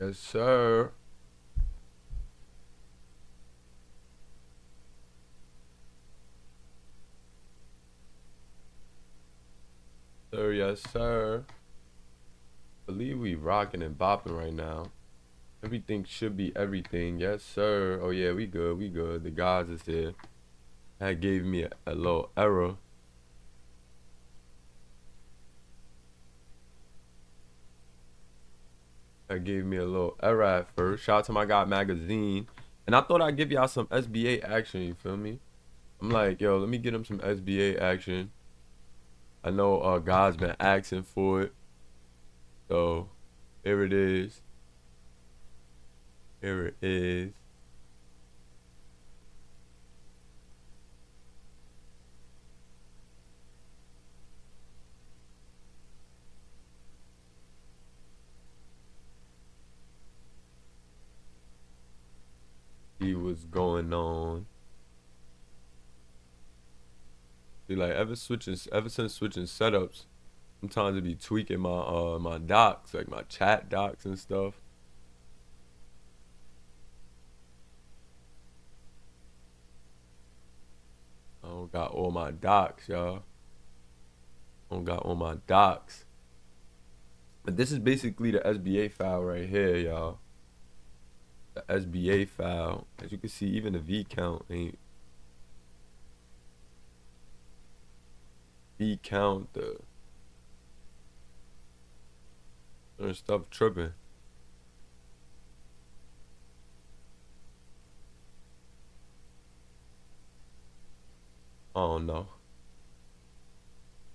Yes, sir. Sir, yes, sir. Believe we rocking and bopping right now. Everything should be everything. Yes, sir. Oh yeah, we good. We good. The guys is here. That gave me a little error. That gave me a little error at first. Shout out to my guy Magazine. And I thought I'd give y'all some SBA action, you feel me? I'm like, yo, let me get him some SBA action. I know guys been asking for it. So here it is. Here it is. See what's going on. See, like ever since switching setups, sometimes it be tweaking my docs, like my chat docs and stuff. I don't got all my docs, y'all. I don't got all my docs. But this is basically the SBA file right here, y'all. The SBA file. As you can see, even the V count ain't V count the certain stuff tripping. I don't know.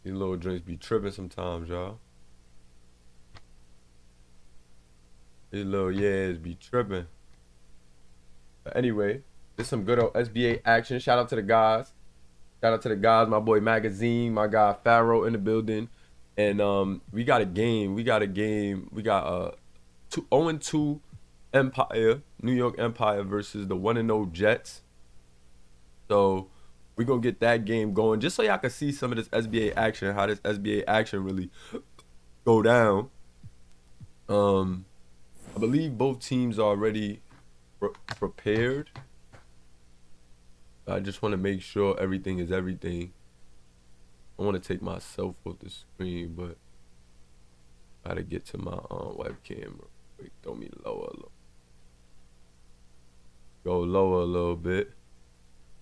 These little drinks be tripping sometimes, y'all. These little yeahs be tripping. But anyway, this some good old SBA action. Shout out to the guys. Shout out to the guys, my boy Magazine, my guy Pharaoh in the building. And we got a game. We got 0-2 Empire, New York Empire versus the 1-0 Jets. So we gonna get that game going just so y'all can see some of this SBA action, how this SBA action really go down. I believe both teams are already prepared. I just want to make sure everything is everything. I want to take myself off the screen, but I gotta get to my webcam real quick. Throw me lower, go lower a little bit.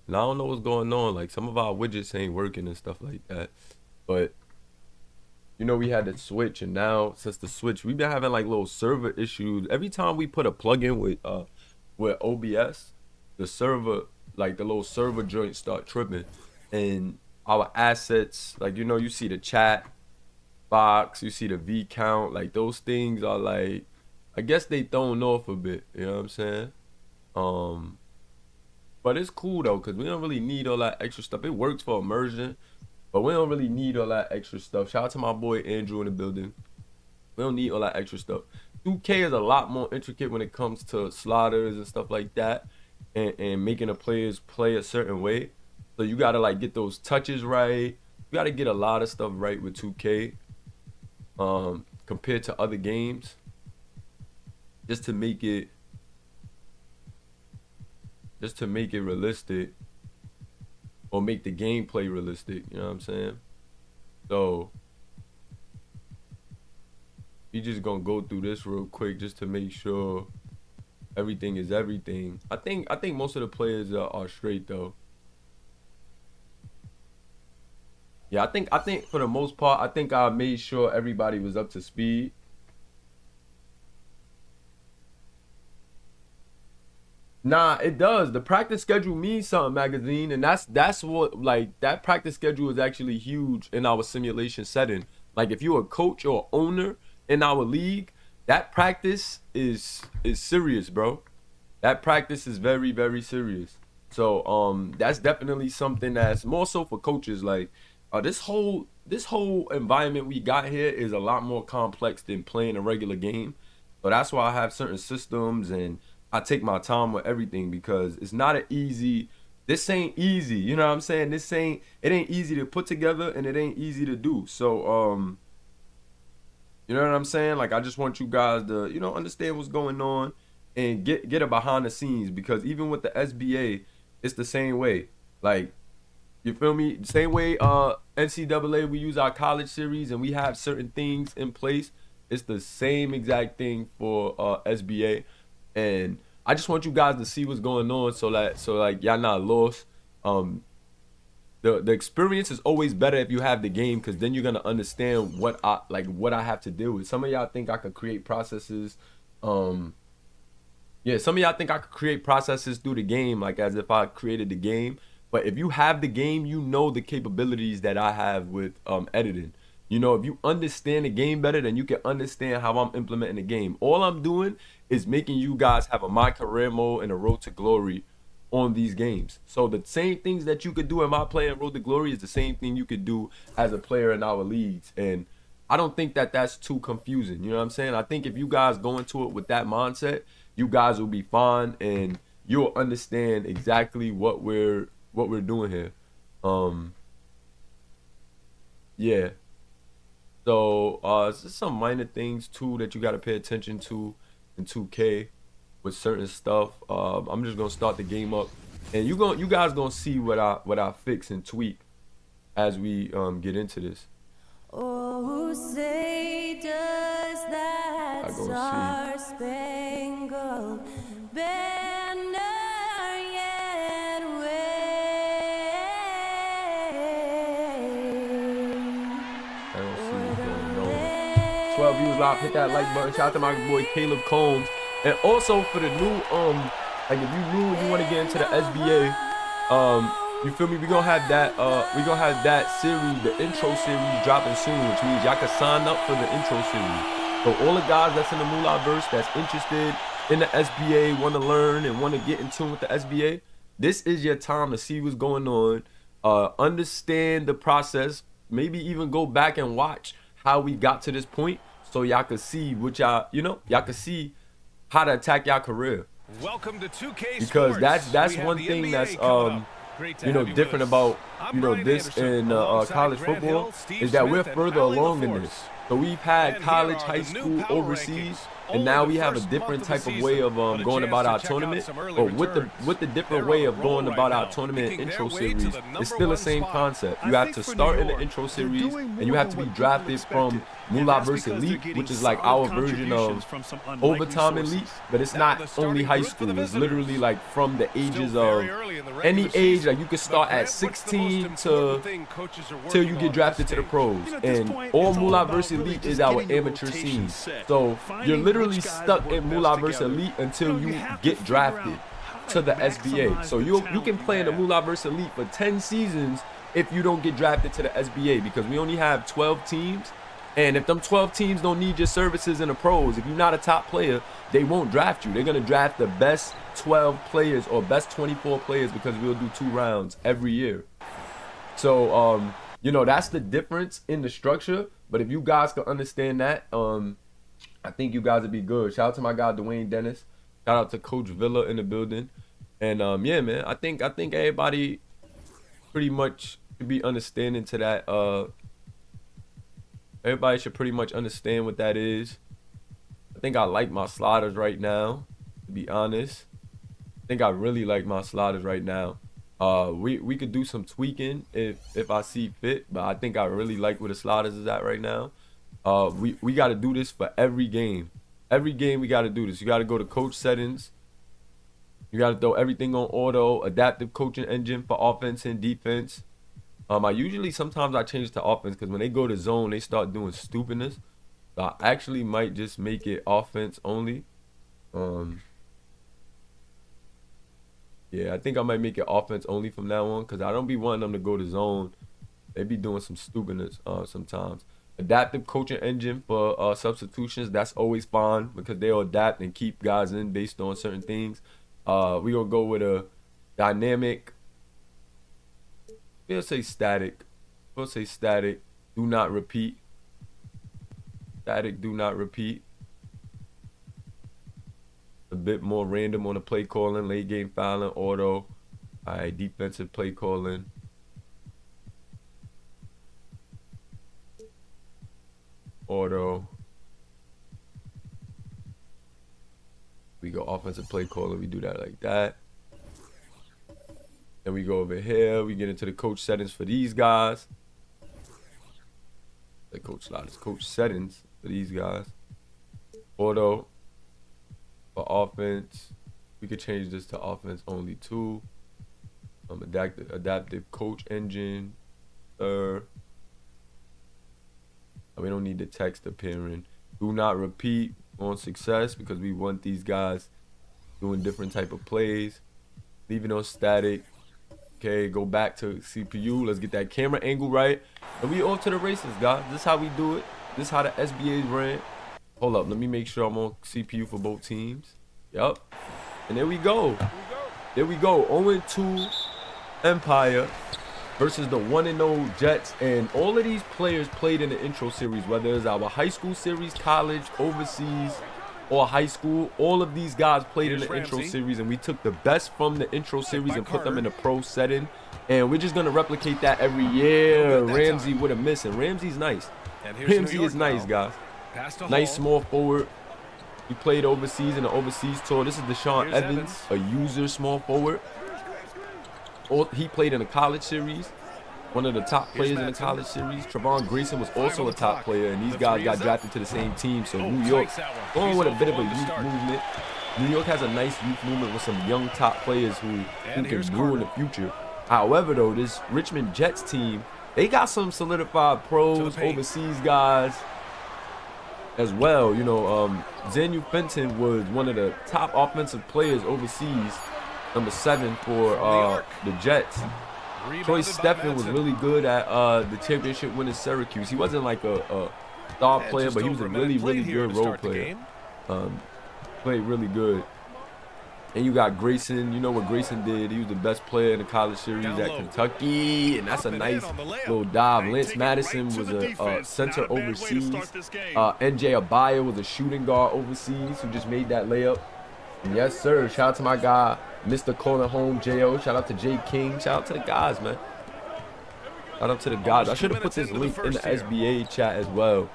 And I don't know what's going on. Like some of our widgets ain't working and stuff like that. But you know, we had to switch, and now since the switch, we've been having like little server issues. Every time we put a plugin with OBS, the server, like the little server joints start tripping, and our assets, like you know, you see the chat box, you see the V count, like those things are like, I guess they thrown off a bit. You know what I'm saying? Um, but it's cool though, cause we don't really need all that extra stuff. It works for immersion, but we don't really need all that extra stuff. Shout out to my boy Andrew in the building. We don't need all that extra stuff. 2K is a lot more intricate when it comes to sliders and stuff like that, and making the players play a certain way. So you gotta like get those touches right. You gotta get a lot of stuff right with 2K, compared to other games, just to make it realistic, or make the gameplay realistic. You know what I'm saying? So we just gonna go through this real quick just to make sure everything is everything. I think most of the players are straight though. Yeah, I think for the most part, I think I made sure everybody was up to speed. Nah, it does. The practice schedule means something, Magazine, and that's what, like, that practice schedule is actually huge in our simulation setting. Like if you're a coach or owner in our league, that practice is serious, bro. That practice is very, very serious. So that's definitely something that's more so for coaches. Like this whole environment we got here is a lot more complex than playing a regular game. So that's why I have certain systems, and I take my time with everything, because it's not an easy, this ain't easy, you know what I'm saying? It ain't easy to put together, and it ain't easy to do. So You know what I'm saying? Like, I just want you guys to, you know, understand what's going on and get it behind the scenes, because even with the SBA, it's the same way. Like, you feel me? Same way NCAA, we use our college series and we have certain things in place. It's the same exact thing for SBA. And I just want you guys to see what's going on, so like y'all not lost. The experience is always better if you have the game, because then you're gonna understand what I have to deal with. Some of y'all think I could create processes. Yeah, some of y'all think I could create processes through the game, like as if I created the game. But if you have the game, you know the capabilities that I have with editing. You know, if you understand the game better, then you can understand how I'm implementing the game. All I'm doing is making you guys have a My Career mode and a Road to Glory on these games. So the same things that you could do in my play in Road to Glory is the same thing you could do as a player in our leagues. And I don't think that that's too confusing. You know what I'm saying? I think if you guys go into it with that mindset, you guys will be fine and you'll understand exactly what we're doing here. Yeah. So it's just some minor things too that you got to pay attention to in 2K with certain stuff. I'm just gonna start the game up, and you guys gonna see what I fix and tweak as we get into this. Oh, say does that star-spangled banner yet I don't see what's going on. 12 views live, hit that like button. Shout out to my boy Caleb Combs. And also for the new, like if you knew you want to get into the SBA, you feel me? We're gonna have that series, the intro series dropping soon, which means y'all can sign up for the intro series. So all the guys that's in the Mulaverse that's interested in the SBA, want to learn and want to get in tune with the SBA, this is your time to see what's going on, understand the process, maybe even go back and watch how we got to this point, so y'all can see what y'all can see how to attack y'all career. Welcome to 2K because Sports. that's one thing that's different about this in college football is that we're further along in this. So we've had college, high school, overseas, and now we have a different type of way of going about our tournament. But with the different way of going about our tournament intro series, it's still the same concept. You have to start in the intro series, and you have to be drafted from Mulaverse Elite, which is like our version of Overtime Elite, but it's not only high school. It's literally like from the ages of any age. Like you can start at 16 till you get drafted to the pros. And all Mulaverse Elite is our amateur scene. So you're literally stuck in Mulaverse Elite until you get drafted to the SBA. So you can play in the Mulaverse Elite for 10 seasons if you don't get drafted to the SBA, because we only have 12 teams. And if them 12 teams don't need your services in the pros, if you're not a top player, they won't draft you. They're going to draft the best 12 players or best 24 players, because we'll do 2 rounds every year. So, that's the difference in the structure. But if you guys can understand that, I think you guys would be good. Shout out to my guy, Dwayne Dennis. Shout out to Coach Villa in the building. And, yeah, man, I think everybody pretty much should be understanding to that, everybody should pretty much understand what that is. I think I like my sliders right now, to be honest. I think I really like my sliders right now. We could do some tweaking if I see fit, but I think I really like where the sliders is at right now. We got to do this for every game. Every game we got to do this. You got to go to coach settings. You got to throw everything on auto, adaptive coaching engine for offense and defense. Sometimes I change to offense, because when they go to zone, they start doing stupidness. So I actually might just make it offense only. Yeah, I think I might make it offense only from now on, because I don't be wanting them to go to zone. They be doing some stupidness sometimes. Adaptive coaching engine for substitutions, that's always fine, because they'll adapt and keep guys in based on certain things. We gonna go with a dynamic. We'll say static. Do not repeat. Static, do not repeat. A bit more random on the play calling, late game fouling, auto. All right, defensive play calling. Auto. We go offensive play caller. We do that like that. Then we go over here. We get into the coach settings for these guys. The coach sliders, coach settings for these guys. Auto for offense. We could change this to offense only too. Adaptive coach engine. We don't need the text appearing. Do not repeat on success because we want these guys doing different type of plays. Leaving on static. Okay, go back to CPU. Let's get that camera angle right. And we off to the races, guys. This is how we do it. This is how the SBA's ran. Hold up, let me make sure I'm on CPU for both teams. Yup. And there we go. There we go. 0-2 Empire versus the 1-0 Jets. And all of these players played in the intro series, whether it's our high school series, college, overseas, or high school. All of these guys played in the intro series, and we took the best from the intro series and put them in the pro setting. And we're just going to replicate that every year. Ramsey with a miss, and Ramsey's nice. Ramsey is nice, guys. Nice small forward. He played overseas in the overseas tour. This is Deshaun Evans, a user small forward. He played in the college series. One of the top players in the college series. Trevon Grayson was also a top player, and these guys got drafted to the same team. So New York going with a bit of a youth movement. New York has a nice youth movement with some young top players who can grow in the future. However, though, this Richmond Jets team, they got some solidified pros, overseas guys as well. You know, Zanu Fenton was one of the top offensive players overseas, number 7 for the Jets. Troy Steffen was really good at the championship winning Syracuse. He wasn't like a star player, but he was a really, really good role player. Played really good. And you got Grayson. You know what Grayson did. He was the best player in the college series at Kentucky. And that's a nice little dive. Lance Madison was a center overseas. NJ Abaya was a shooting guard overseas who just made that layup. And yes, sir. Shout out to my guy, Mr. Corner Home J.O. Shout out to Jay King. Shout out to the guys, man. Shout out to the guys. I should have put this link in the SBA chat as well.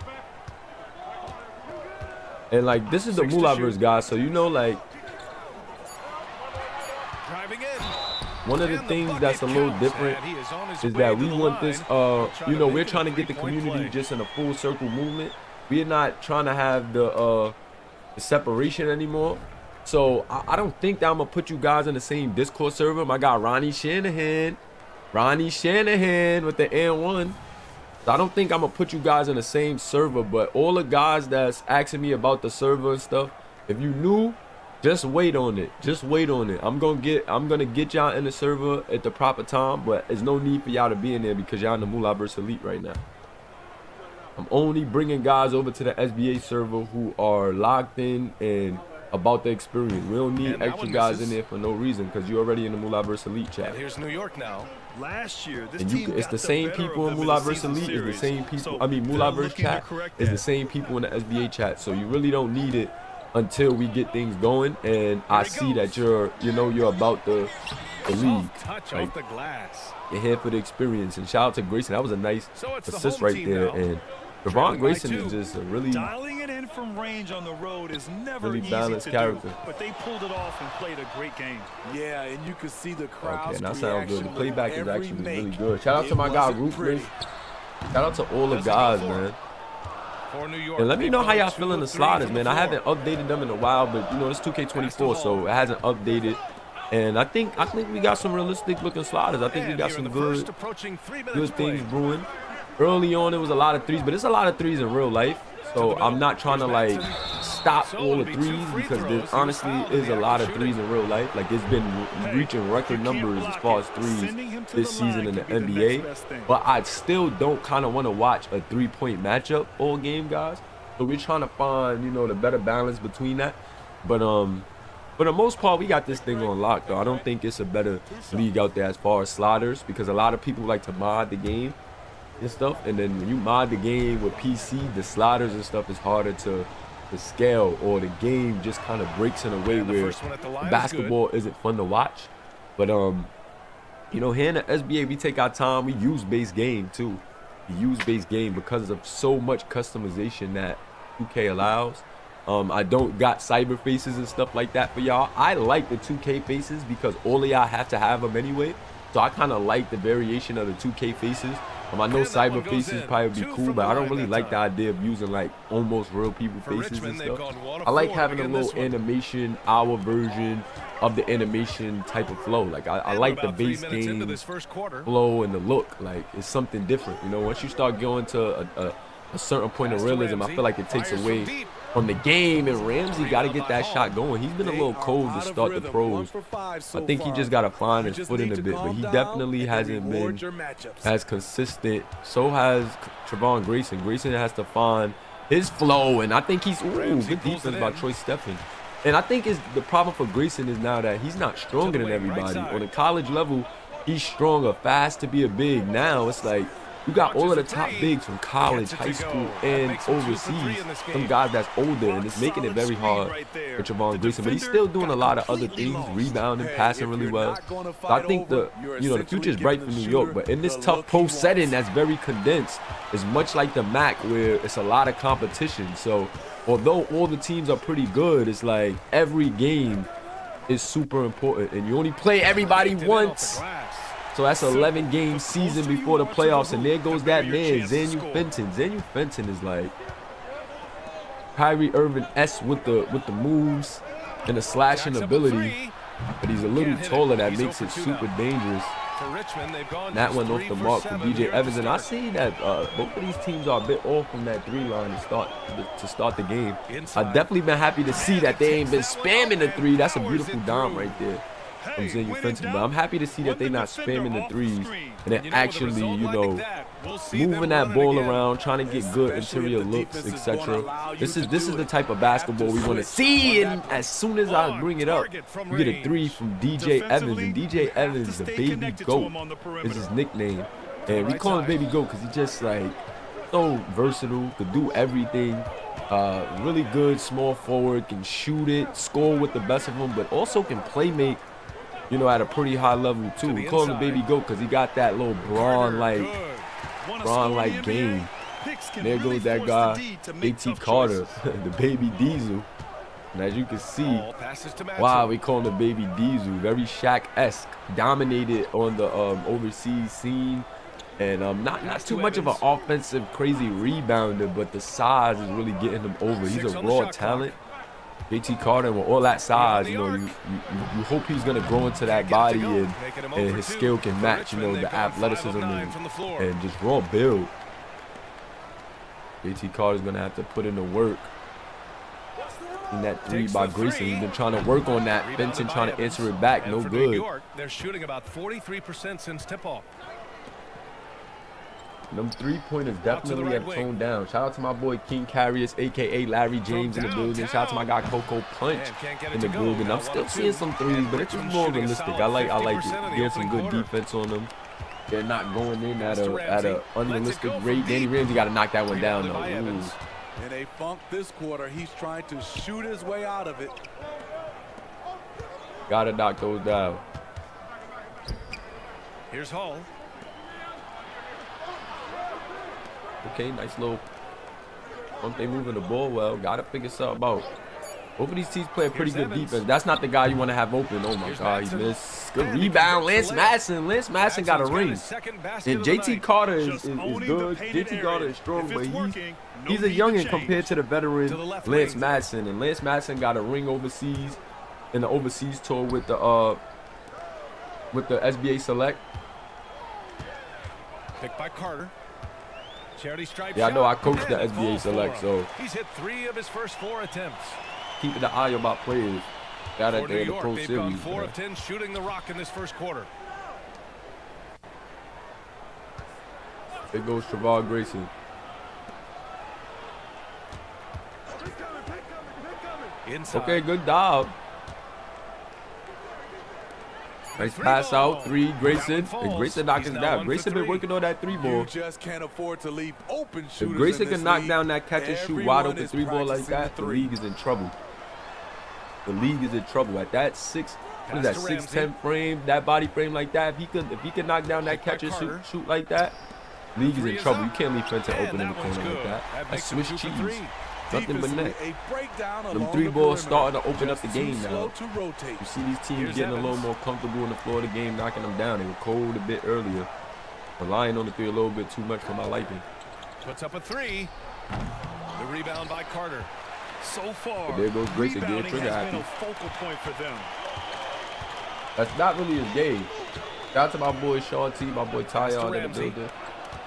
And, like, this is the Mulaverse, guys. So, you know, like, one of the things that's a little different is that we want this, you know, we're trying to get the community just in a full circle movement. We're not trying to have the separation anymore. So I don't think that I'm going to put you guys in the same Discord server. My guy Ronnie Shanahan with the N1. So I don't think I'm going to put you guys in the same server. But all the guys that's asking me about the server and stuff, if you new, just wait on it. Just wait on it. I'm gonna get y'all in the server at the proper time, but there's no need for y'all to be in there because y'all in the Mulaverse Elite right now. I'm only bringing guys over to the SBA server who are locked in and about the experience. We don't need extra guys in there for no reason because you're already in the Mulaverse Elite chat. And here's New York now. Last year, this and it's the same people in Mulaverse Elite. It's the same people. I mean, Mulaverse chat is the same people in the SBA chat. So you really don't need it until we get things going, and I see that you're about the league. Like, you're here for the experience. And shout out to Grayson. That was a nice assist right there. And Trevon Grayson is just a really balanced character. But they pulled it off and played a great game. Yeah, and you could see the crowd's okay, that sounds good. The playback is actually really good. Shout out to my guy Ruthless. Shout out to all the guys, man. And let me know how y'all feeling the sliders, man. I haven't updated them in a while, but you know it's 2K24, so it hasn't updated. And I think we got some realistic looking sliders. I think we got some good things brewing. Early on, it was a lot of threes, but it's a lot of threes in real life. So I'm not trying to like stop all the threes because there honestly is a lot of threes in real life. Like it's been reaching record numbers as far as threes this season in the NBA. But I still don't kind of want to watch a 3-point matchup all game, guys. So we're trying to find, you know, the better balance between that. But for the most part, we got this thing on lock, though. I don't think it's a better league out there as far as sliders because a lot of people like to mod the game and stuff, and then when you mod the game with PC, the sliders and stuff is harder to scale, or the game just kind of breaks in a way where basketball isn't fun to watch. But you know, here in the SBA, we take our time. We use base game too. We use base game because of so much customization that 2K allows. I don't got cyber faces and stuff like that for y'all. I like the 2K faces because all of y'all have to have them anyway. So I kind of like the variation of the 2K faces. I know cyber faces probably would be cool, but I don't really like the idea of using like almost real people faces and stuff. I like having a little animation, our version of the animation type of flow. Like I like the base game flow and the look. Like it's something different, you know. Once you start going to a certain point of realism, I feel like it takes away from the game, and Ramsey got to get that shot going. He's been a little cold to start the pros. I think he just got to find his footing a bit, but he definitely hasn't been as consistent. So has Trevon Grayson. Grayson has to find his flow, and I think he's good defense by Troy Steffen. And I think the problem for Grayson is now that he's not stronger than everybody. On the college level, he's stronger, fast to be a big. Now it's like you got all of the top bigs from college, high school, and overseas. Some guys that's older, and it's making it very hard for Trevon Grayson. But he's still doing a lot of other things, rebounding, passing really well. So I think the future is bright for New York. But in this tough post setting that's very condensed, it's much like the MAC where it's a lot of competition. So although all the teams are pretty good, it's like every game is super important, and you only play everybody once. So that's an 11-game season before the playoffs, and there goes that man, Zanu Fenton. Zanu Fenton is like Kyrie Irving-esque with the moves and the slashing ability, but he's a little taller. That makes it super dangerous. That went off the mark for DJ Evans, and I see that both of these teams are a bit off from that 3 line to start the game. I've definitely been happy to see that they ain't been spamming the 3. That's a beautiful dime right there from Zanu Fenton, but I'm happy to see that they're not spamming the 3s and they're actually, moving that ball around, trying to get good interior looks, etc. This is the type of basketball we want to see, and as soon as I bring it up, you get a 3 from DJ Evans, and DJ Evans, the baby goat, is his nickname, and we call him baby goat because he's just like so versatile, could do everything. Really good small forward, can shoot it, score with the best of them, but also can play make, at a pretty high level too. We call him the baby goat because he got that little Braun-like game. There goes that guy, A.T. Carter, the baby Diesel. And as you can see, wow, we call him the baby Diesel. Very Shaq-esque, dominated on the overseas scene. And not too much of an offensive crazy rebounder, but the size is really getting him over. He's a raw talent. A.T. Carter, with all that size, you hope he's gonna grow into that body, and his skill can match, the athleticism and just raw build. A.T. Carter's gonna have to put in the work. In that 3 by Grayson, he's been trying to work on that. Benson trying to answer it back, no good. They're shooting about 43% since tip-off. Them 3-pointers definitely have toned down. Shout out to my boy King Carius, aka Larry James, in the building. Shout out to my guy Coco Punch in the building. I'm still seeing some 3s, but it's just more realistic. I like it. Getting some good defense on them. They're not going in at a unrealistic rate. Danny Ramsey got to knock that one down though. In a funk this quarter, he's trying to shoot his way out of it. Got to knock those down. Here's Hall. Okay, nice little bump. They moving the ball well. Gotta figure something out. Both of these teams play pretty good defense. That's not the guy you want to have open. Oh my God, he missed. Good rebound, Lance Madsen. Lance Madsen got a ring. And JT Carter is good. JT Carter is strong, but he's a youngin compared to the veteran Lance Madsen. And Lance Madsen got a ring overseas in the overseas tour with the SBA Select. Picked by Carter. Yeah, I know I coached the SBA Select, so he's hit 3 of his first 4 attempts. Keeping the eye about players. Got it there in the Pro Series. Gone 4 of 10 shooting the rock in this first quarter. There goes Trevon Grayson. Inside. Okay, good dive. Nice pass out, 3, Grayson. And Grayson knocked him down. Grayson been working on that 3 ball. You just can't afford to leave open if Grayson can knock down that catch and shoot wide open 3 ball like that, the league is in trouble. The league is in trouble. At that 6'10" frame, that body frame like that, if he can knock down that catch and shoot like that, league is in trouble. You can't leave Fenton open in the corner like that. That's Swiss cheese. Nothing but net. A breakdown Them along three the balls perimeter. starting to open up Just the game too now. slow to rotate. You see these teams Here's getting a little Evans. more comfortable on the floor of the game, knocking them down. They were cold a bit earlier. Relying on the three a little bit too much for my liking. Puts up a three. The rebound by Carter. So far, But there goes Grayson, get rebounding trigger has been happy. a focal point for them. That's not really his game. Shout out to my boy Shaw T, my boy Pass to Tyon in the Ramsey. building.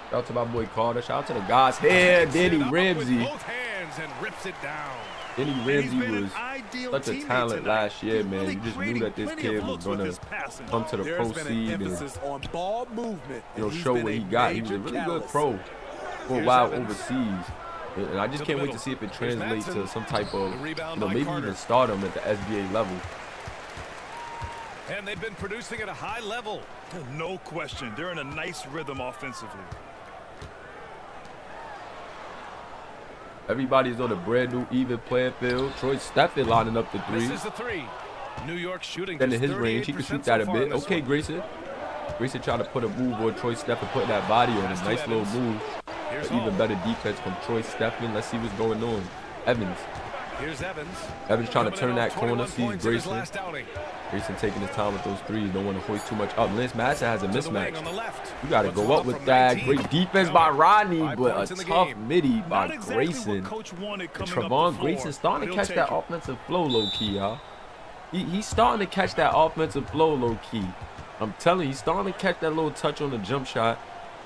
Shout out to my boy Carter. Shout out to the guys here. Danny Up with Ramsey. both hands and rips it down. Danny And he's Ramsey been an was ideal such a teammate talent tonight. last year, He's man. really You just knew creating that this plenty kid of was looks with gonna his passing. come to the There's pro been an scene and emphasis on ball movement. and he's show been what a he got. He was a major really good catalyst. pro for a Here's while Evans. overseas. And I just To the can't wait middle. to see if it Here's translates to Madsen. some type of, The rebound maybe by Carter. even stardom at the SBA level. And they've been producing at a high level. No question. They're in a nice rhythm offensively. Everybody's on a brand new even playing field. Troy Steffen lining up the three. Misses the three. New York shooting Then just in his range, he can 38% shoot that so a far in bit. this Okay, one. Grayson. Grayson trying to put a move on Troy Steffen, putting that body on him. Pass to Nice little Evans. move. Here's But even Hall. better defense from Troy Steffen. Let's see what's going on. Evans. Here's Evans. Evans trying to Coming turn in that off corner. 21 Sees points in his Grayson. last outing. Grayson taking his time with those threes. Don't want to hoist too much up. Lance Madsen has a To the wing mismatch. on the left. You got to Puts go one up up with from that. 19. Great defense by Rodney, 5 but points a in the tough game. midi by Not exactly Grayson. what Coach wanted And coming up the Trevon floor, Grayson starting but to catch he'll that take it. offensive flow low key, y'all. He's starting to catch that offensive flow low key. I'm telling you, he's starting to catch that little touch on the jump shot.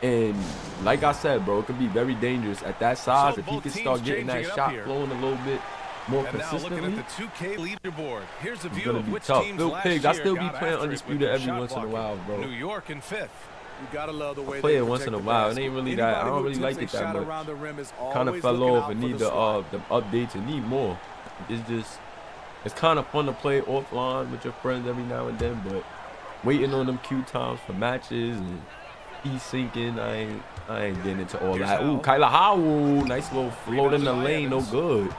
And like I said, bro, it could be very dangerous at that size So if he both can teams start getting that changing it up shot here. flowing a little bit more And now looking consistently. at the 2K leaderboard. Here's a It's view gonna of be which tough. teams Phil last Pigs, I year still be got playing after it Undisputed with their every shot once in a blocking. while, bro. New York in 5th. You gotta love the way play they it once protect in a the while. It basket. ain't really that. I Anybody don't who really like attempts it a that shot much. around the rim is Kind of always fell looking off out and for need the swat. the updates and need more. It's just, it's kind of fun to play offline with your friends every now and then, but waiting on them cue times for matches and syncing, I ain't getting into all Here's that. Ooh, Howell. Kyler Howell, nice little float in the Rebounded by lane, no Evans. good.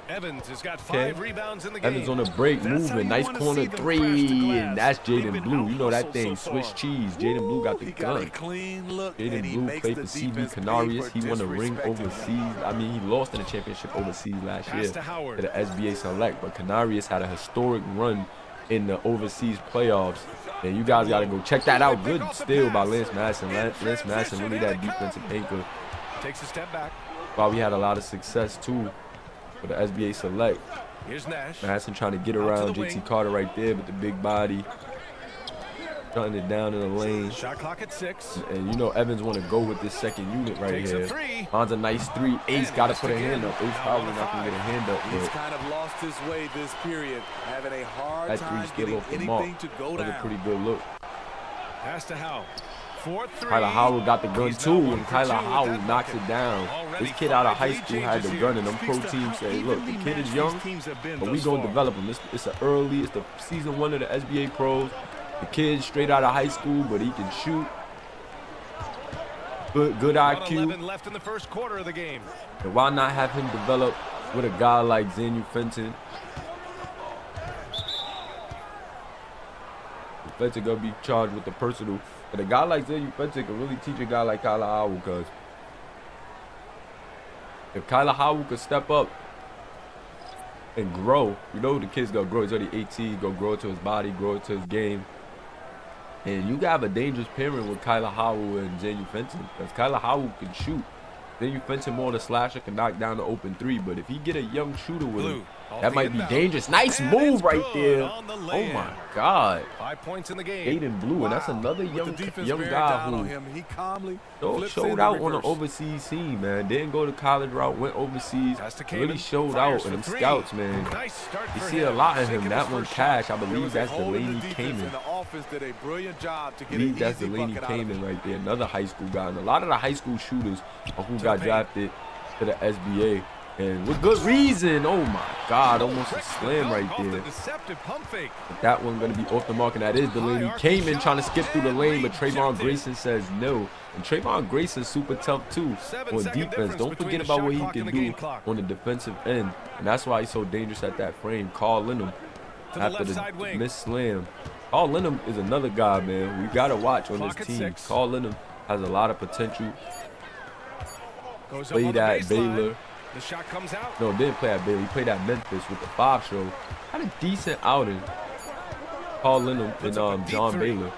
Evans has got Okay. 5 rebounds in the game. Evans on the break, That's how moving, you nice wanna corner see them three, crash the glass. and that's They've Jaden been Blue. You know that out-hustled thing, so Swiss far. cheese. Jaden Blue got the He got a gun. clean look, Jaden and he Blue makes played the for CB defense pay Canarius. for He won a ring disrespecting him. overseas. I mean, he lost in the championship overseas last Pass year to Howard. to the SBA Select, but Canarius had a historic run in the overseas playoffs. And you guys got to go check that out. Good steal by Lance Madsen. Lance Madsen really that defensive anchor. Takes a step back. While we had a lot of success too for the SBA Select. Here's Nash. Madsen trying to get Out to around the JT wing. Carter right there with the big body. Shutting it down in the lane. Shot clock at 6. And you know Evans want to go with this second unit right Takes here. a 3. Finds a nice 3. Ace And got to missed put a again. hand up. Ace Now probably 1 not going to get a hand up. He's But kind of lost his way this period, having a hard that time 3 still getting off the anything mark. to go That's a down. pretty good look. Pass to Howell. 4-3. Kyler Howell got the gun He's too, now 1 and for 2 Kyler with Howell that knocks bucket. it down. Already This kid out of 5 high lead school had the changes gun, here. and them pro Speaks to teams how say, look, the evenly kid is matched young, these teams have been but we thus gonna far. develop him. It's the season 1 of the SBA pros. The kid straight out of high school, but he can shoot. Good About IQ. 11 left in the first quarter of the game. And why not have him develop with a guy like Xanu Fenton? Fenton gonna be charged with the personal. But a guy like Xanu Fenton can really teach a guy like Kyler Howell, because if Kyler Howell could step up and grow, you know the kid's gonna grow. He's already 18, gonna grow to his body, grow to his game. And you got a dangerous pairing with Kyler Howell and Xanu Fenton, because Kyler Howell can shoot. Xanu Fenton more the slasher, can knock down the open 3. But if he get a young shooter with him, Blue, off that the might be inbound. dangerous. Nice And move it's right good there. on the Oh layup. my God. 5 points in the game. Aiden Blue, and that's Wow. another With the young defense young bearing guy down who on him, he calmly showed flips in out the on the reverse. overseas scene, man. Didn't go to college route, went overseas. Pass to Really Kamen. showed Fires out, and them for 3. scouts, man. Nice start You for see him. a lot in him. Sinking That his one first cash, I There believe was a that's hole in the Delaney defense, Kamen. and the offense did a brilliant job to I get an believe that's easy Delaney bucket out of it. Kamen right there. Another high school guy. And a lot of the high school shooters are who got drafted to the SBA. And with good reason. Oh my God, almost a slam right Off the there. deceptive pump fake. But that one gonna be off the mark, and that is Delaney Kamen trying to skip through the lane, but Trayvon Grayson says no. And Trayvon Grayson's super tough too 7 on second defense. difference Don't between forget the about shot what he clock can and the do game clock. on the defensive end, and that's why he's so dangerous at that frame. Carl Linham To the after left the side wing. miss slam. Carl Linham is another guy, man. We gotta watch on Clock this at team. 6. Carl Linham has a lot of potential. Goes up on Played the at baseline. Baylor. The shot comes out. No, didn't play at Baylor. He played at Memphis with the 5 show. Had a decent outing. Paul Lindholm and John Baylor.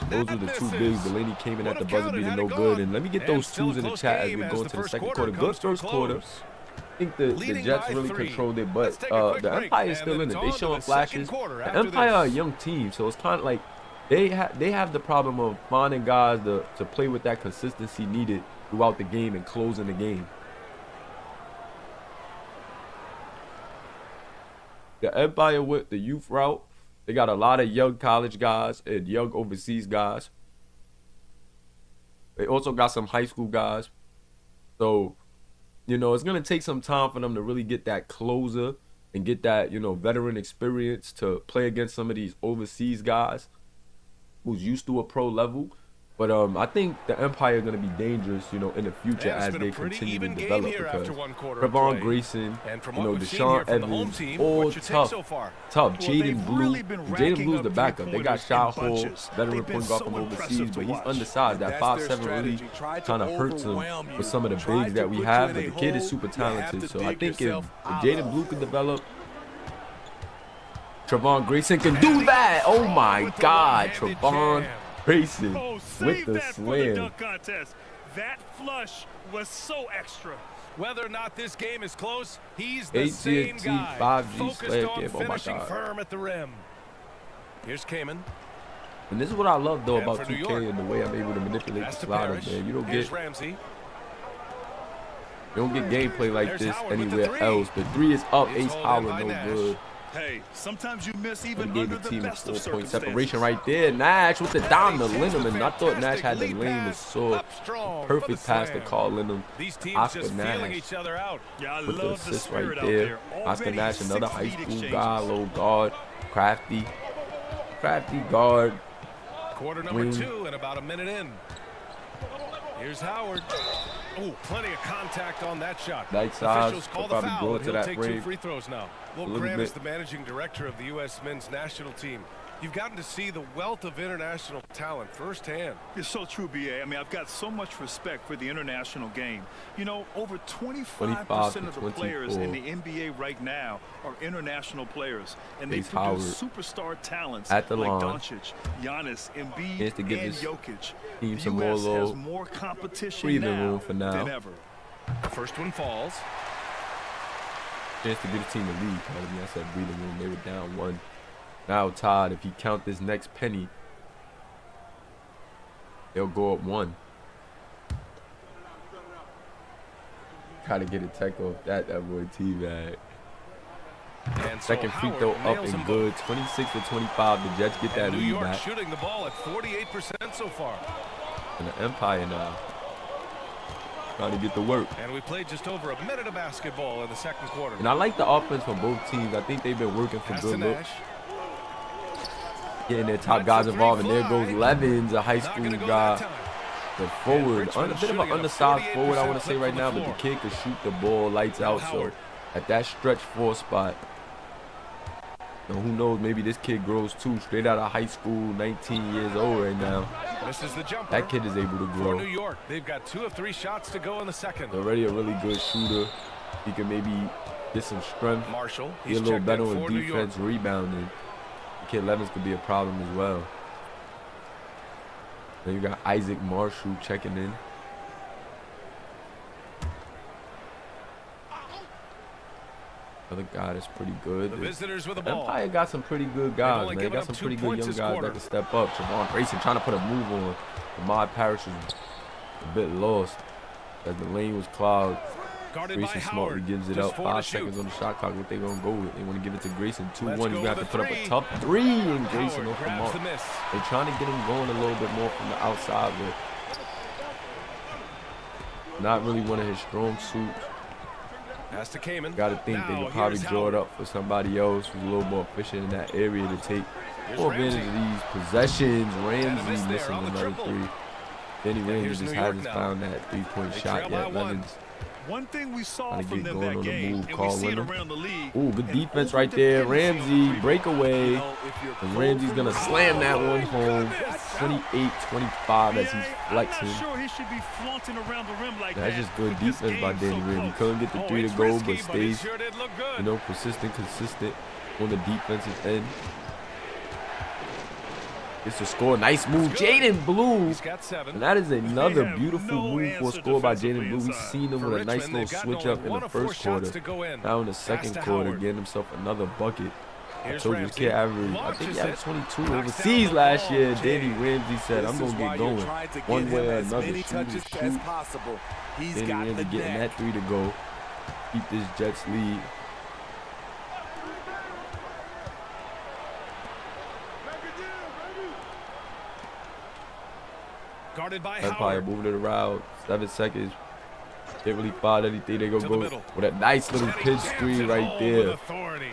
Those were the two bigs. Delaney came in at the buzzer beating no good. And let me get those twos in the chat as we go into the second quarter. Good first quarter. I think the Jets really controlled it, but the Empire is still in it. They showing flashes. The Empire are a young team, so it's kind of like they have the problem of finding guys to play with that consistency needed throughout the game and closing the game. The Empire with the youth route, they got a lot of young college guys and young overseas guys. They also got some high school guys. So, you know, it's going to take some time for them to really get that closer and get that, you know, veteran experience to play against some of these overseas guys who's used to a pro level. But I think the Empire is going to be dangerous, you know, in the future as they continue to develop, because Trevon Grayson, you know, Deshaun Evans, all tough. Jaden Blue's the backup. They got Shai Hall, veteran point guard from overseas, but he's undersized. That 5'7" really kind of hurts him with some of the bigs that we have. But the kid is super talented, so I think if Jaden Blue can develop, Trevon Grayson can do that. Oh my God, Trevon Grayson with the slam. That flush was so extra. Whether or not this game is close, he's the same AT&T guy. 5G slam On game. Oh my finishing God. firm at the rim. Here's Kamen. And this is what I love though And about for New 2K York, and the way I'm able to manipulate the Pass to slider, Parrish. man. You Here's Ramsey. don't get gameplay like There's this Howard with the anywhere three. else. The 3 is up. It's Ace holding Howard by no Nash. good. Hey, sometimes you miss even He gave under the the team a best of 4-point circumstances. separation right there. Nash with the dime to Takes Lindholm, a and I thought Nash had the fantastic lane lead was so Up strong for perfect the pass to slam. Carl Lindholm. These teams Oscar just feeling Nash each other out. Yeah, I with the love the assist spirit right out there. there. Oscar Already Nash, another 6 high lead school exchanges. guy, low guard, crafty guard. Quarter number Wing. 2 and about a minute in. Here's Howard. Oh, plenty of contact on that shot. Right side, Officials call they'll the probably foul, go and to he'll that take frame. 2 free throws now. Will little Graham bit. is the managing director of the U.S. men's national team. You've gotten to see the wealth of international talent firsthand. It's so true, B.A. I mean, I've got so much respect for the international game. You know, over 25% of the players in the NBA right now are international players, and they Ace produce Howard superstar talents at the like line. Doncic, Giannis, Embiid, Chance to give and this Jokic. team The some more U.S. has little more competition breathing now room for now. than ever. The first one falls. Chance to get the team a lead. I said breathing room. They were down 1. Now Todd, if he count this next penny, they'll go up 1. Gotta get a tech off that boy T-Bag. And so Second free Howard throw up nails and them good. 26-25. The Jets get that New lead York back. shooting the ball at 48% so far. And the Empire now trying to get to work. And we played just over a minute of basketball in the second quarter. And I like the offense from both teams. I think they've been working for Pass to good looks. Nash. Getting their top guys involved. And there goes Levins, a high Not school gonna go guy. that time. The forward, Richmond a bit of shooting an at a undersized forward, I want to say 48% right now, from but the the kid could shoot the ball lights out. So Howard. at that stretch 4 spot, you know, who knows, maybe this kid grows too. Straight out of high school, 19 years old right now. This is the jumper. That kid is able to For grow. New York, they've got 2 of 3 shots to go in the second. He's already a really good shooter. He can maybe get some strength, Marshall, be he's a little checked better in on for New York. defense, rebounding. Kid Levins could be a problem as well. Then you got Isaac Marshall checking in. Another guy that's pretty good. The visitors with the The ball. Empire got some pretty good guys, only man. They given got up some 2 pretty good points young this guys quarter. that can step up. Trevon Grayson trying to put a move on. Ahmad Parrish was a bit lost as the lane was clogged. Guarded by Grayson smartly Howard. gives it Just up. 4 to 5 shoot. seconds on the shot clock. What they gonna go with? They want to give it to Grayson. 2-1. Let's You go got to with put up a three. tough 3, and Grayson Howard off the grabs mark. the miss. They're trying to get him going a little bit more from the outside, but not really one of his strong suits. Pass to Kamen. Got to think they Now, could probably here's draw it Howard. up for somebody else who's a little more efficient in that area to take Here's full advantage of Ramsey. these possessions. And a miss Ramsey there missing on the another triple. 3. Danny Ramsey here's just New York hasn't now. found that 3-point They shot trail yet. by 1. Levins One thing we saw Trying to from get them going that on the game, move, and we call see it winner. around the league. Ooh, good an defense right there. over-dependency on Ramsey, breakaway. You know, if you're And Ramsey's cold going to from slam that Oh, one my home. goodness. 28-25 as he's I'm flexing. not sure he should be flaunting around the rim like That's that. just good with this defense by game Danny so Ramsey. close. Couldn't get the Oh, three to it's go, risky, but it stays, sure did look good. you know, consistent on the defensive end. It's a score. Nice move. Jaden Blue. He's got 7. And that is another have beautiful no move for a answer score by defensively Jaden Blue. We've inside. seen him For with a nice Richmond, little they've gotten switch only up in one the of 4 first shots quarter. to go in. Now in the Pass second to quarter, Howard. getting himself another bucket. I Here's told you, this Ramsey. kid averaged, I Launches think he had it. 22 Knocks down overseas the last ball. year. Danny Ramsey said, I'm This going is to why get you're going. trying to One get way him or as another, many shoot touches is as shoot. possible. He's Danny got the Ramsey getting net. that 3 to go. Keep this Jets lead. Guarded by Empire Howard. moving it around. 7 seconds. Can't really find anything. They To gonna the go middle. with a nice little And he pinch jams screen it right home there. with authority.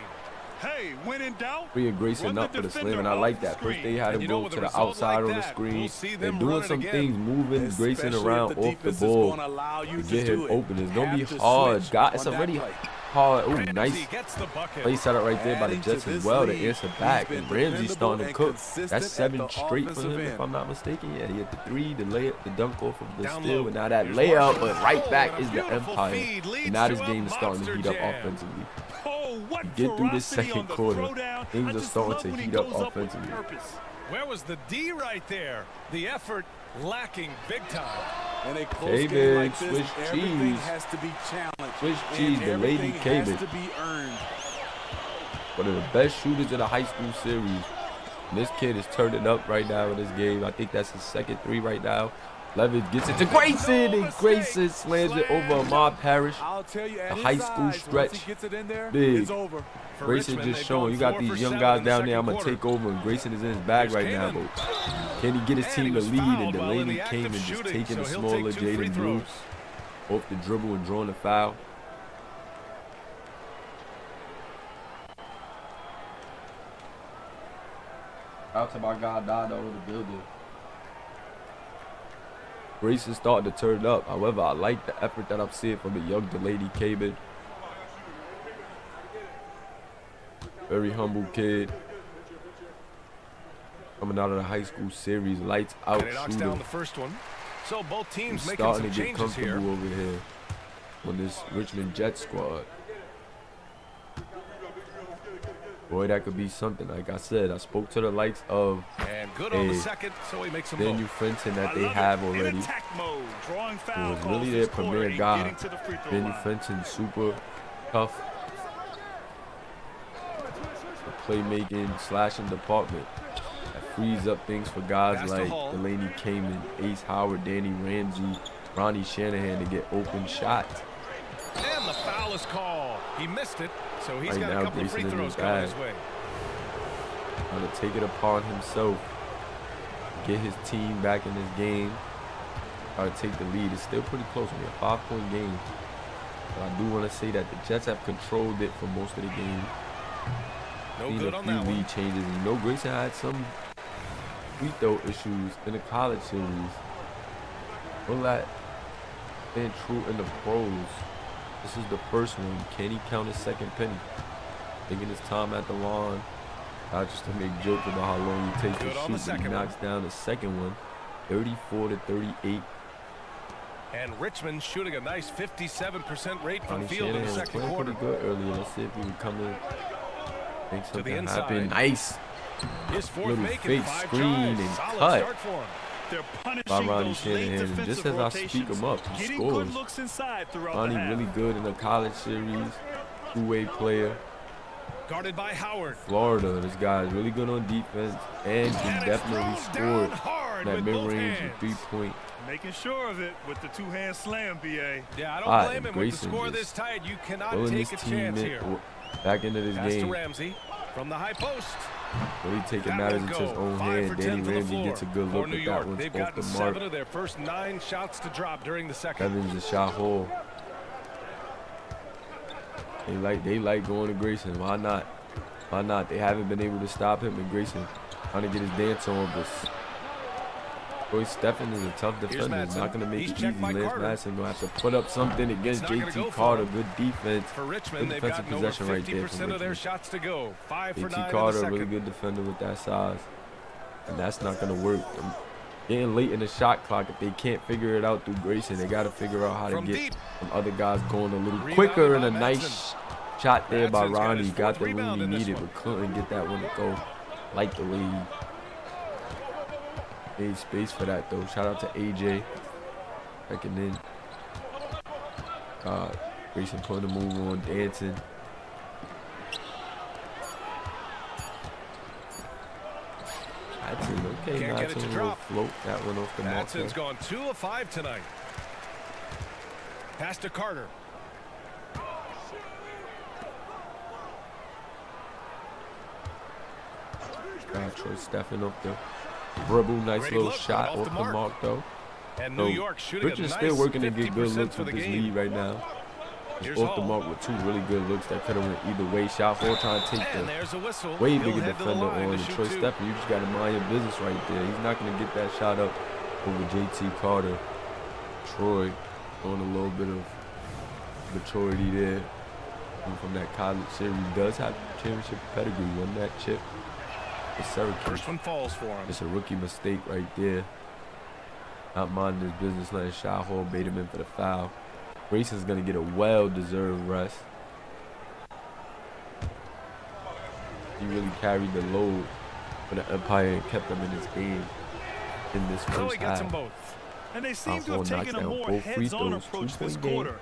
Hey, when in doubt, Freeing Grayson run the up for the defender slam, and I off like the that. First screen. they had And him you know, go with to a the result outside like on the that, screen. we'll see They're them doing run it some again. things, moving Grayson Especially around if the off the defense is ball gonna allow you to to get do him it. open. It's gonna be Have to hard. switch God, it's on that already play. hard. Ooh, Ramsey nice gets the bucket. play setup right there by the Adding to Jets as this well to lead, answer he's back. been And Ramsey's dependable starting to and cook. consistent That's at 7 the straight for offensive him, if end. I'm not mistaken. Yeah, he hit the 3, the layup, the dunk off of the Down steal, low. and now that Here's layup, Marshall. but right back Oh, and a is the beautiful Empire. feed leads And now to this a game is starting to monster heat up jam. offensively. oh, what Get through this ferocity second on the quarter, throwdown. things I are just starting love to when he heat up goes with offensively. purpose. Where was the D right there? The effort lacking big time. In a close K-Big, game like this, Swiss everything cheese. has to be challenged. Swiss and cheese, the lady everything K-Big. has to be earned. One of the best shooters in the high school series. And this kid is turning up right now in this game. I think that's his second 3 right now. Levitt gets it to Grayson, and Grayson slams it over Ahmad Parrish. I'll tell you, at The his high school size, stretch. once he gets it in there, Big. it's over. For Grayson Richmond, just they've showing gone you got 4 these for young 7 guys in the down there. I'm second gonna take over, and Grayson is in his bag Here's right now. Kamen. But can he get his And team he to was lead? And fouled while in Delaney the act came of and just shooting, taking the so he'll smaller take 2 free Jaden Blue throws. off the dribble and drawing the foul. Out to my guy Dado in the building. Grayson's starting to turn up. However, I like the effort that I'm seeing from the young Delaney Kamen. Very humble kid. Coming out of the high school series, lights out And he knocks shooter. down the first one. So both teams He's making starting some to get changes comfortable here. over here on this Richmond Jets squad. Boy, that could be something. Like I said, I spoke to the likes of And good on the Hey, second, so he makes them Daniel both. Fenton that I they love have it. In already. attack mode, drawing Who foul was calls really this their quarter premier and guy. getting to the free throw Daniel line. Fenton, super tough. The playmaking, slashing department. That frees up things for guys Pass to like Hall. Delaney Kamen, Ace Howard, Danny Ramsey, Ronnie Shanahan to get open shots. And the foul is called. He missed it, so he's Right got now, a couple of free Grayson in throws his coming bag. his way. Trying to take it upon himself. Get his team back in this game. Try to take the lead. It's still pretty close. Only a 5-point game. But I do want to say that the Jets have controlled it for most of the game. No Seen good a on few that one. lead changes. And you know Grayson had some free throw issues in the college series. All that been true in the pros. This is the first one. Can he count his second penny? Taking his time at the line. Not just to make jokes about how long he takes Good to on shoot. the But second he one. knocks down the second one. 34-38. And Richmond shooting a nice 57% rate from Ronnie field in Shanahan the was second playing quarter. pretty good earlier. Let's see if he can come in, make the something inside. happen. Nice. His fourth Little make fake in 5 screen tries. and Solid cut. start for him. They're punishing By Ronnie those late Shanahan. And just defensive as I speak rotations, him up, he getting scores. good looks inside throughout Ronnie the half. really good in the college series. Two-way player. Guarded by Howard. Florida. This guy is really good on defense. And he And it's definitely thrown scored down hard that with both mid-range and hands. three-point. Making sure of it with the two-hand slam, B.A. Yeah, I don't Ah, blame and him. With Grayson the score just this tight, you cannot Pulling take this a team chance here. back into this Pass to game. Ramsey from the high post. Really taking That matters won't into his go. own 5 hand. for Danny 10 from the Ramsey floor gets a good for look, New but York. that one's They've off gotten the 7 mark. of their first 9 shots to drop during the second. Evans a shot hole. They like going to Grayson. Why not? Why not? They haven't been able to stop him, and Grayson trying to get his dance on, but Troy Steffen is a tough defender. He's not going to make it easy. Lance Madsen going to have to put up something against JT Carter. Good defense. For Richmond, good they've defensive gotten over possession right there 50% of their shots to go. 5 for 9 JT in Carter, the a really second. good defender with that size. And that's not going to work. Getting late in the shot clock, if they can't figure it out through Grayson, they got to figure out how to get some other guys going a little quicker. And a nice shot there by Ronnie. Got the room he needed, but couldn't get that one to go like the way he made space for that, though. Shout out to AJ. Checking in. Grayson putting the move on, dancing. Madsen, okay, Can't get it to Madsen will drop. float that one off the mark. Madsen's gone 2 of 5 tonight. Pass to Carter. Troy Steffen up the dribble, nice little shot off the mark though. And New York shooting Richard's a still nice working to get good 50% looks for with the this game. lead right now. Here's Off the Hall. mark with 2 really good looks that could have went either way. Shot for trying to take And the there's a whistle. way He'll bigger head to the defender line on. to And shoot Troy 2. Steffen, you just got to mind your business right there. He's not going to get that shot up over JT Carter. Troy on a little bit of maturity there. And from that college series, does have championship pedigree. Won that chip with Syracuse. First one falls for him. It's a rookie mistake right there. Not minding his business, letting Shy Hall bait him in for the foul. Grayson's going to get a well-deserved rest. He really carried the load for the Empire and kept them in his game in this So first he gets them half. both. And they seem to Hall have taken knocks a down more both free heads-on throws. approach this 2-point game. quarter,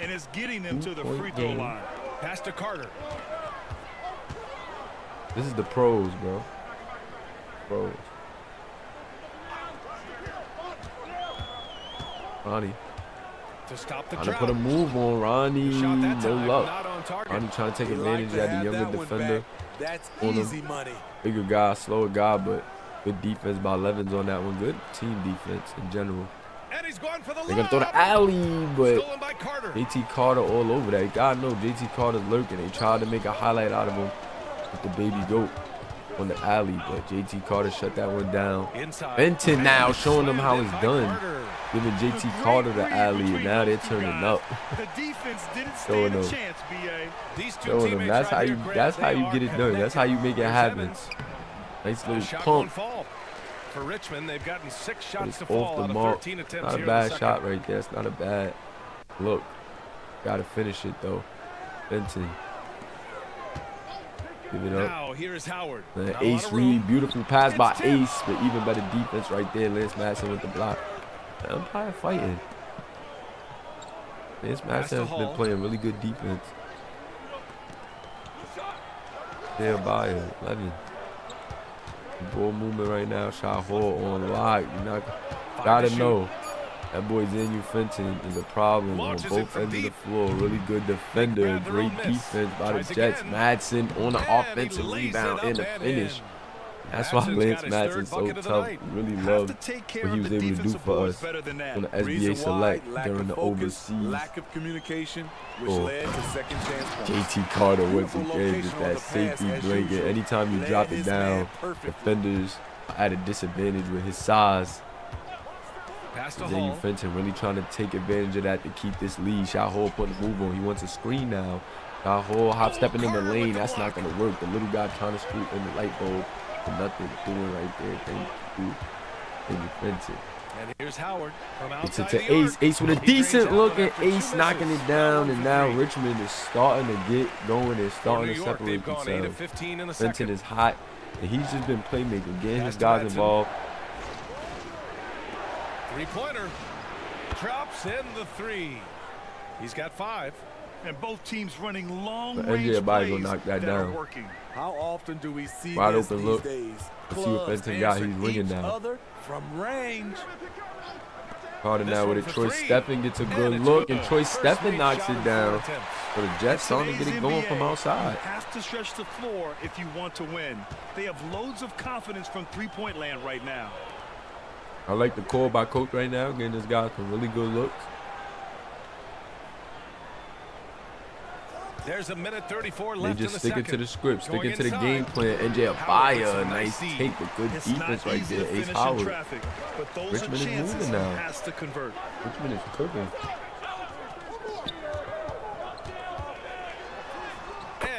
and it's getting them to the 2-point free throw game. line. Pass to Carter. This is the pros, bro. Pros. Ronnie. To stop the Trying to drought. put a move on Ronnie. Shot that No time, luck. not on target. Ronnie trying to take He like advantage to of have the younger that one defender. back. That's on him. easy money. Bigger guy, slower guy, but good defense by Levins on that one. Good team defense in general. And he's going for the They're going to throw the lob. alley, but Stolen by Carter. JT Carter all over that. God knows JT Carter's lurking. They tried to make a highlight out of him with the baby goat on the alley, but JT Carter shut that one down. Inside. Benton now showing them how Slammed it's in by done. Carter. Giving JT Carter the alley, and now they're turning up. The defense didn't Showing stand a them. chance, BA. These two Showing them teammates that's how right you here, that's Grant, how you they get it are done. That's how you make it connected. happen. Evans. Nice The little shot pump. won't fall. For Richmond, they've gotten 6 But shots it's to off fall the out of mark. 13 attempts Not a here bad in the shot second. right there. It's not a bad look. Gotta finish it though. Benton. Give it up. Now here is Howard. Man, Not a lot Ace of room. Reed, beautiful pass by It's tipped. Ace, but even better defense right there. Lance Madsen with the block. The Empire fighting. Lance Pass to Madsen has been Hall. playing really good defense. There by 11. Ball movement right now. Shot Hall on lock. You not gotta shoot. know that boy Xenu Fenton is a problem on Launches it both from ends of the deep. floor. Really good defender. Grab their Great own miss. defense by Tries the Jets. again. Madsen on the And he offensive lays it rebound up and the and finish. in. That's why Madsen's Lance got his Madsen's third so bucket of the tough. night. Really Have love to take care what he of was the able to do defensive for boards us better than that. on the SBA Reason Select why, lack during of the focus, overseas. lack of communication, which Oh. led to second chance points. JT Carter once Beautiful again location just on that the pass safety as blanket. usual. Anytime you Led drop it his down, man perfectly. defenders are at a disadvantage with his size. Pass to Xenu Hall. Fenton really trying to take advantage of that to keep this lead. Shot Hall putting the move on. He wants a screen now. Shot Hall hop stepping in the Carter with lane. the That's block. not going to work. The little guy trying to scoop in the light bulb. And nothing doing right there. Thank you. Xenu Fenton. And here's Howard from It's outside to the Ace. arc. Ace with a He drains decent out look, after and 2 Ace knocking misses. it down. 1 And for now 3. Richmond is starting to get going. They're For starting New to York, separate they've gone 8 of themselves. 15 in the Fenton second. is hot, and he's just been playmaking, getting Pass his to guys Madsen. involved. Three-pointer. Drops in the 3. He's got 5. And both teams running long But range NJ Abayo plays gonna knock that are down. working. How often do we see Wide this open these look. days? Let's see what Clubs Fenton got. answer He's ringing each now. other from range. Carter This now with one it. for Troy 3. Steffen gets a And good it's look, good. and Troy First Steffen made knocks shot it in 4 down. attempts. For the Jets starting to get Today's it going NBA, from outside. You have to stretch the floor if you want to win. They have loads of confidence from three-point land right now. I like the call by coach right now, getting this guy some really good looks. There's a minute 34 They left in just the sticking second. to the script, Going sticking to the inside. game plan. NJ Abaya, a nice take, but good It's defense not right easy there. to Ace finish in Howard. traffic, but those Richmond are is chances moving he now. has to convert. Richmond is cooking.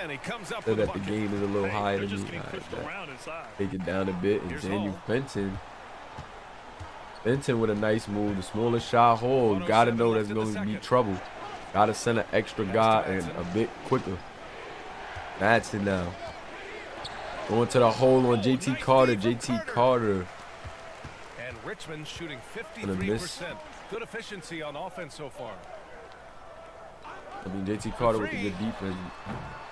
And he comes up Said with a that the bucket. game is a little higher They're than just me. getting All right, pushed bet. around inside. Take it down a bit, and Here's Daniel Hall. Benton with a nice move. The smaller shot hole. Gotta know there's going to be trouble. Gotta send an extra guy and a bit quicker. Madsen now. Going to the hole on JT Carter. JT Carter. And Richmond shooting Gonna miss. 53%. Good efficiency on offense so far. I mean, JT Carter with the good defense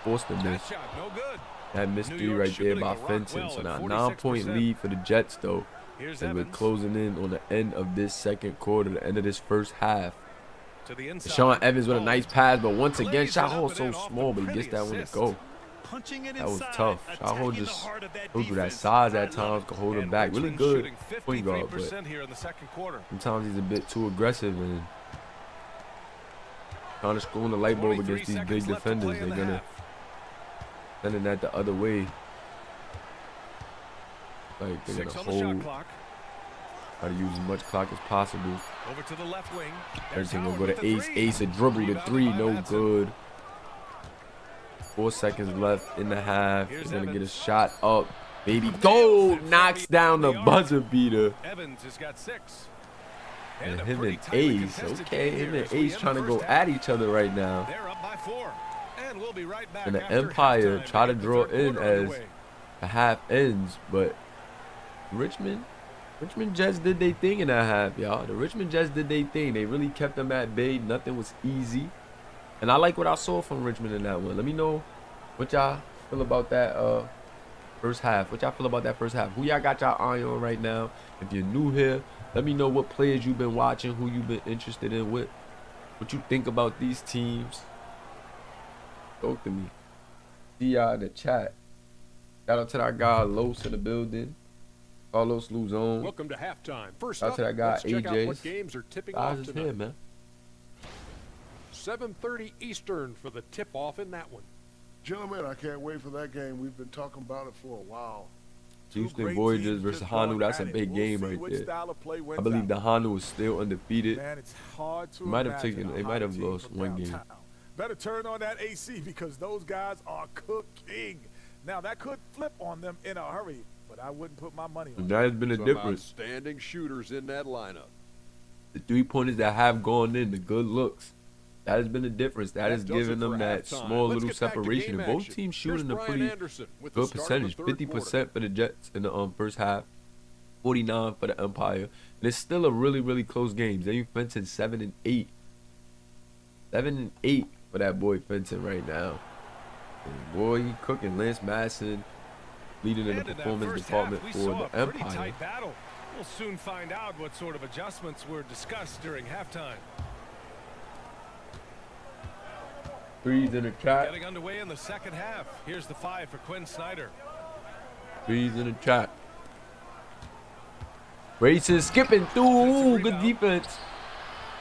forced the miss. That shot, no good. That missed New three York right there shooting by the rock Fenton. well So at now 46%. 9-point lead for the Jets, though. Here's And we're Evans closing in on the end of this second quarter, the end of this first half. to the inside. Sean Evans with a nice pass, but once again, Lays it shot up hole and so in off small, the but he gets that one to assist. go. Punching it That was inside, tough. Shot hole attacking the just heart of that goes with that defense. size I at love times, it. can hold him And back. Really Richmond good shooting point guard, but 53% here in the second quarter. sometimes he's a bit too aggressive and trying to screw in the light bulb 43 against these seconds big left to play defenders. in They're the gonna half. sending that the other way. Like they're 6 gonna on the shot hold, clock. try to use as much clock as possible. Over to the left wing. There's Everything gonna Howard go with to the Ace. three. Ace a dribble to Rebounded three, by no Madsen. good. 4 seconds left in the half. Here's They're gonna get a Evans. shot up. Baby goal knocks down the buzzer beater. Evans has got 6. And a him pretty and tightly Ace, contested okay, game him here and as we Ace end trying the to go first at half. each other right now. They're up by 4. And we'll be right back And the after Empire halftime try to get the draw third in quarter as underway. the half ends, but Richmond Jets did their thing in that half, y'all. The Richmond Jets did their thing. They really kept them at bay. Nothing was easy. And I like what I saw from Richmond in that one. Let me know what y'all feel about that first half. What y'all feel about that first half? Who y'all got y'all eye on right now? If you're new here, let me know what players you've been watching, who you've been interested in, what you think about these teams. Talk to me. See y'all in the chat. Shout out to that guy Los in the building. Carlos Luzon. Welcome to halftime. First Shout out up, to that guy let's check out AJ's. what games are tipping Guys off is tonight. here, man. 7:30 Eastern for the tip-off in that one. Gentlemen, I can't wait for that game. We've been talking about it for a while. Houston great Voyagers teams versus just Hanu. going That's a at it. big We'll game see right which there. style of play wins I believe out. the Hanu is still undefeated. Man, it's hard to They might have imagine taken- a they might Hanu have team lost from one game. downtown. Better turn on that AC because those guys are cooking. Now, that could flip on them in a hurry, but I wouldn't put my money on it. That has been a Some difference. outstanding shooters in that lineup. The 3-pointers that have gone in, the good looks. That has been the difference. That has does it given them for that halftime. small Let's little get back to separation. game And both action. teams Here's shooting a Brian pretty Anderson with the good start of percentage. the third 50% for the Jets in the first half. 49 for the Empire. And it's still a really, really close game. Zane Fenton 7-8. 7-8 for that boy Fenton right now. And boy, he cooking. Lance Madsen leading in the And in that performance first department half, for we saw the a pretty Empire. tight battle. We'll soon find out what sort of adjustments were discussed during halftime. Threes in the trap. Getting underway in the second half. Here's the 5 for Quinn Snyder. Threes in the trap. Races skipping through. Ooh, good defense.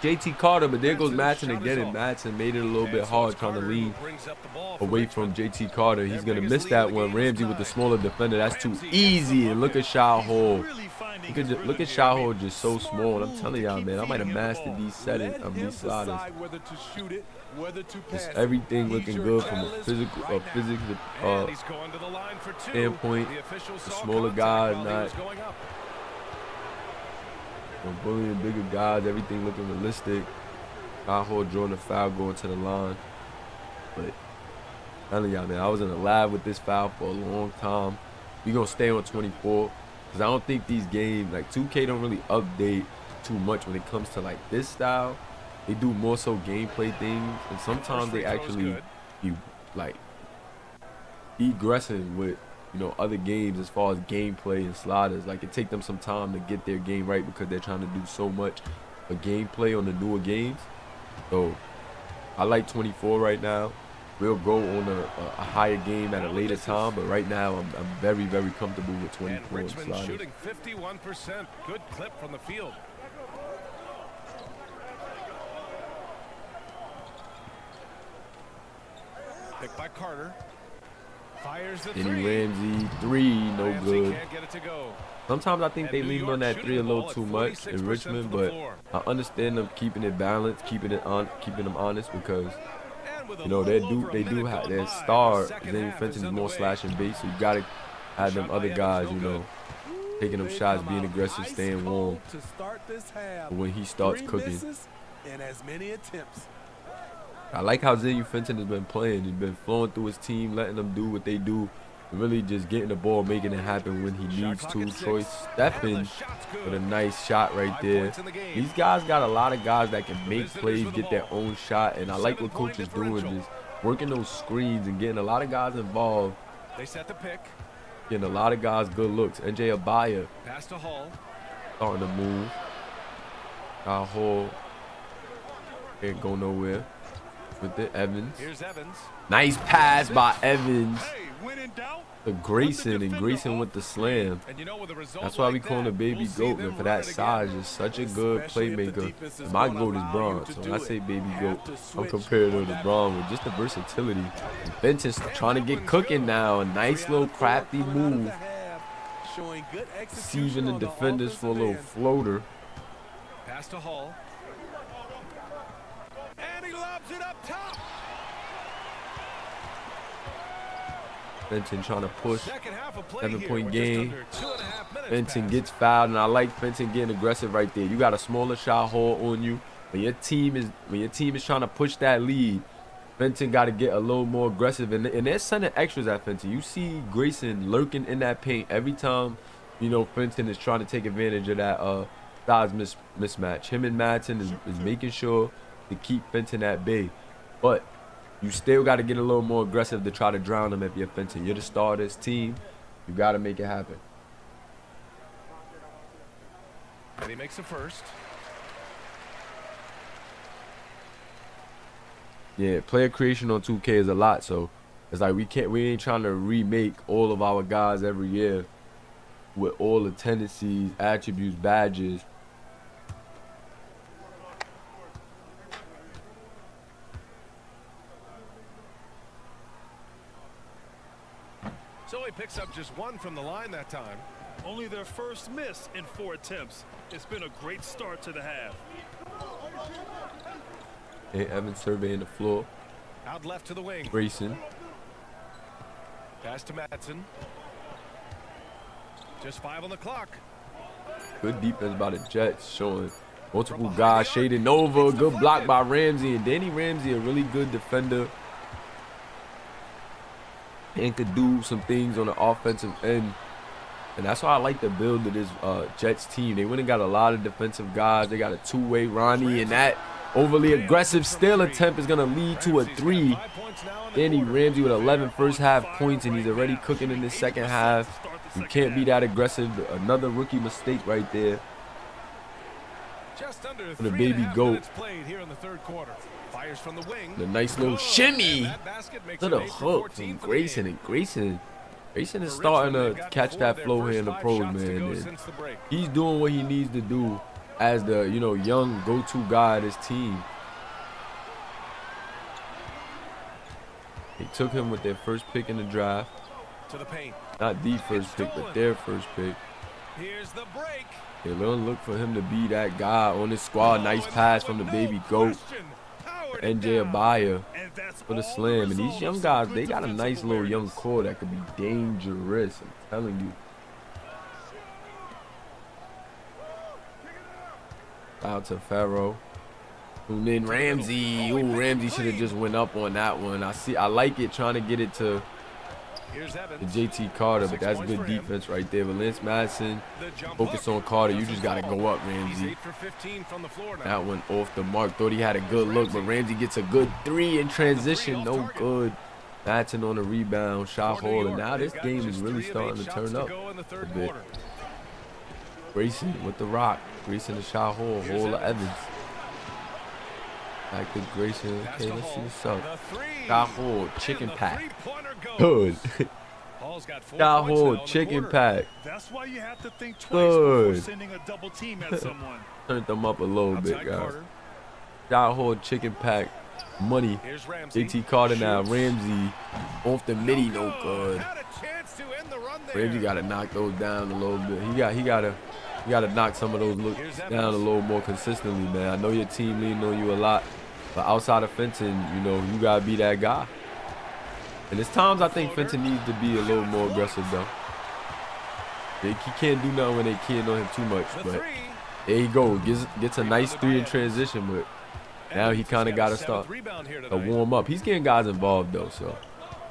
JT Carter, but there goes Madsen again, and Madsen made it a little bit hard trying to lean away from JT Carter. He's going to miss that one. Ramsey with the smaller defender. That's too easy. And look at Shao Hall. Look at Shao Hall just so small. And I'm telling y'all, man, I might have mastered these settings of these sliders. Whether to shoot it, whether to pass Just it. everything He's looking your good from a catalyst physical, right now. And he's going to the line for 2. standpoint. The officials The saw smaller contact guy, while he not was going up. bullying bigger guys, everything looking realistic. Shao Hall drawing the foul, going to the line. But telling y'all, man, I was in the lab with this foul for a long time. We gonna stay on 24 because I don't think these games, like 2K, don't really update too much when it comes to like this style. They do more so gameplay things, and sometimes they actually be like aggressive with other games as far as gameplay and sliders. Like it take them some time to get their game right because they're trying to do so much of gameplay on the newer games. So I like 24 right now. We'll go on a higher game at a later time, but right now I'm very, very comfortable with And 24 Richmond sliders. shooting 51%. Good clip from the field. Picked by Carter. Fires the Denny three. Ramsey, 3, no Ramsey good. can't get it to go. Sometimes I think And they New lean York on that shooting 3 a the little ball at too much in 46% Richmond, from the but floor. I understand them keeping it balanced, keeping them honest because And with a you know they little over a do minute have gone their by, star. the second Xavier half Fenton's is more underway. slashing base, so you gotta have them Shot by other Evans, guys, no you good. know, taking them They shots, come being out aggressive, ice staying cold warm to start this half. for when he starts 3 cooking. misses and as many attempts. I like how Xavier Fenton has been playing. He's been flowing through his team, letting them do what they do, really just getting the ball, making it happen when he needs clock to. at 6. Troy And Steffen the shot's good. with a nice shot right 5 there. points in the game. These guys got a lot of guys that can make visitors plays, with the get their ball. own shot, and I like what 7-point coach is doing, differential. just working those screens and getting a lot of guys involved, They set the pick. getting a lot of guys good looks. NJ Abaya Pass to Hall. starting to move. Hall can't go nowhere with it. Evans. Here's Evans. Nice pass by Evans Hey, when in doubt, to Grayson, and Grayson with the slam. And you know, with a result That's why we like call him that, the baby we'll see goat, them man. For that run it size, again. just such a good Especially if the playmaker. defense is And my gonna goat is allow Braun. you to So do when I it, say baby have goat, to I'm switch comparing on to that LeBron with just the versatility. And Fenton's trying to get cooking now. A nice 3 little out of 4 crafty coming out of the move. half, showing good execution Deceiving the on defenders for a little offensive end. floater. Pass to Hall. And he lobs it up top. Fenton trying to push. Second half of play 7-point here. We're game. just under 2.5 minutes Fenton passed. gets fouled, and I like Fenton getting aggressive right there. You got a smaller shot hole on you. When your team is trying to push that lead, Fenton got to get a little more aggressive, and they're sending extras at Fenton. You see Grayson lurking in that paint every time, you know, Fenton is trying to take advantage of that size mismatch. Him and Madsen is making sure to keep Fenton at bay, but you still got to get a little more aggressive to try to drown him if you're Fenton. You're the star of this team. You got to make it happen. And he makes a first. Yeah, player creation on 2K is a lot, so it's like we ain't trying to remake all of our guys every year with all the tendencies, attributes, badges. So he picks up just 1 from the line that time. only their first miss in 4 attempts. It's been a great start to the half. Hey, Evans surveying the floor. Out left to the wing. Grayson. Pass to Madsen. Just 5 on the clock. Good defense by the Jets, showing multiple guys shading over. Good block by Ramsey, and Danny Ramsey, a really good defender, and could do some things on the offensive end. And that's why I like the build of this Jets team. They went and got a lot of defensive guys. They got a two-way Ronnie, and that overly aggressive steal attempt is going to lead to a 3. Danny Ramsey with 11 first half points, and he's already cooking in the second half. You can't be that aggressive. Another rookie mistake right there. Just under For the baby goat. played here in the third quarter. Fires from the wing. The nice little shimmy That basket makes to it the 8 for hook 14 from for the Grayson, game. and Grayson is For starting Richmond, to they've got catch 4 that of their flow first here in the 5 pros, shots to man. go And since the break. he's doing what he needs to do as the, you know, young go-to guy of this team. They took him with their first pick in the draft. To the paint. Not the first pick, but their first pick. Here's the break. They're going to look for him to be that guy on this squad. Nice pass from the baby goat. NJ Abaya for the slam. And these young guys, they got a nice little young core that could be dangerous. I'm telling you. Out to Farrow. And then Ramsey. Ooh, Ramsey should have just went up on that one. I like it, trying to get it to Here's the Evans. JT Carter, but 6 that's points good for him. defense right there. But Lance Madsen, The jump focus hook on Carter. You doesn't just got to fall. go up, He's Ramsey. 8 for 15 from the floor now. That one off the mark. Thought he had a good look, but Ramsey gets a good 3 in transition. No good. Madsen on the rebound, shot For New hole, and York, now this they've got game is just really 3 of 8 starting to shots turn to up go in the a third bit. quarter. Grayson with the rock. Grayson the shot hole. Here's Hole of Evans. Evans. Back to Grayson. Pass Okay, to let's see Hall. what's up. The 3. Shot hole, And chicken the pack. three-pointer goes. Good. Hall's got 4 Shot points now hole, in the chicken quarter. pack. That's why you have to think twice Good. before sending a double team at someone. Turned them up a little bit, Outside guys. Carter. Shot hole, chicken pack. money. Here's Ramsey. JT Carter now. Shoots. Ramsey off the midi, no good. Had a chance to end the run there. Ramsey got to knock those down a little bit. He got to knock some of those looks down a little more consistently, man. I know your team leaning on you a lot, but outside of Fenton, you know, you got to be that guy. And there's times I think Fenton needs to be a little more aggressive, though. He can't do nothing when they keying on him too much, but there you go. Gets a nice 3 in transition, but now he kind of got to start to warm up. He's getting guys involved, though, so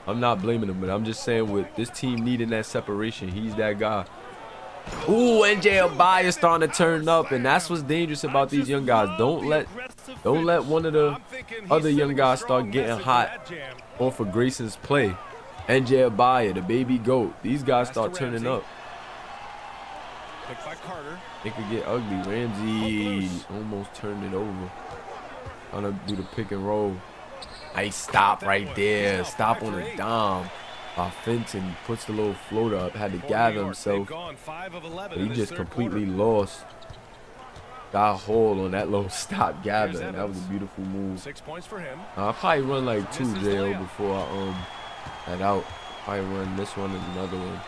I'm not blaming him, but I'm just saying with this team needing that separation, he's that guy. Ooh, NJ Abaya starting to turn up, and that's what's dangerous about these young guys. Don't let one of the other young guys start getting hot off of Grayson's play. NJ Abaya, the baby goat. These guys start turning up. It could get ugly. Ramsey almost turned it over. Trying to do the pick and roll. Nice stop right there. Stop on a dime. Fenton puts the little floater up. Had to gather himself. But he just completely lost. Got a hole on that little stop gather. And that was a beautiful move. 6 points for him. I'll probably run like 2 JO before I head out. Probably run this one and another one.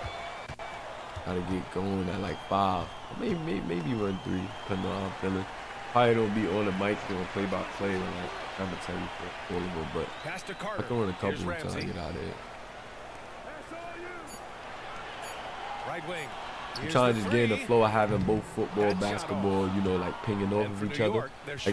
Gotta get going at like 5. Maybe run 3, depending on how I'm feeling. Probably don't be on the mic doing play-by-play, like I'm gonna tell you for all of them, but I can run a couple until I get out of it. Right wing. I'm trying to just get in the flow of having both football, basketball, you know, like pinging off of each other.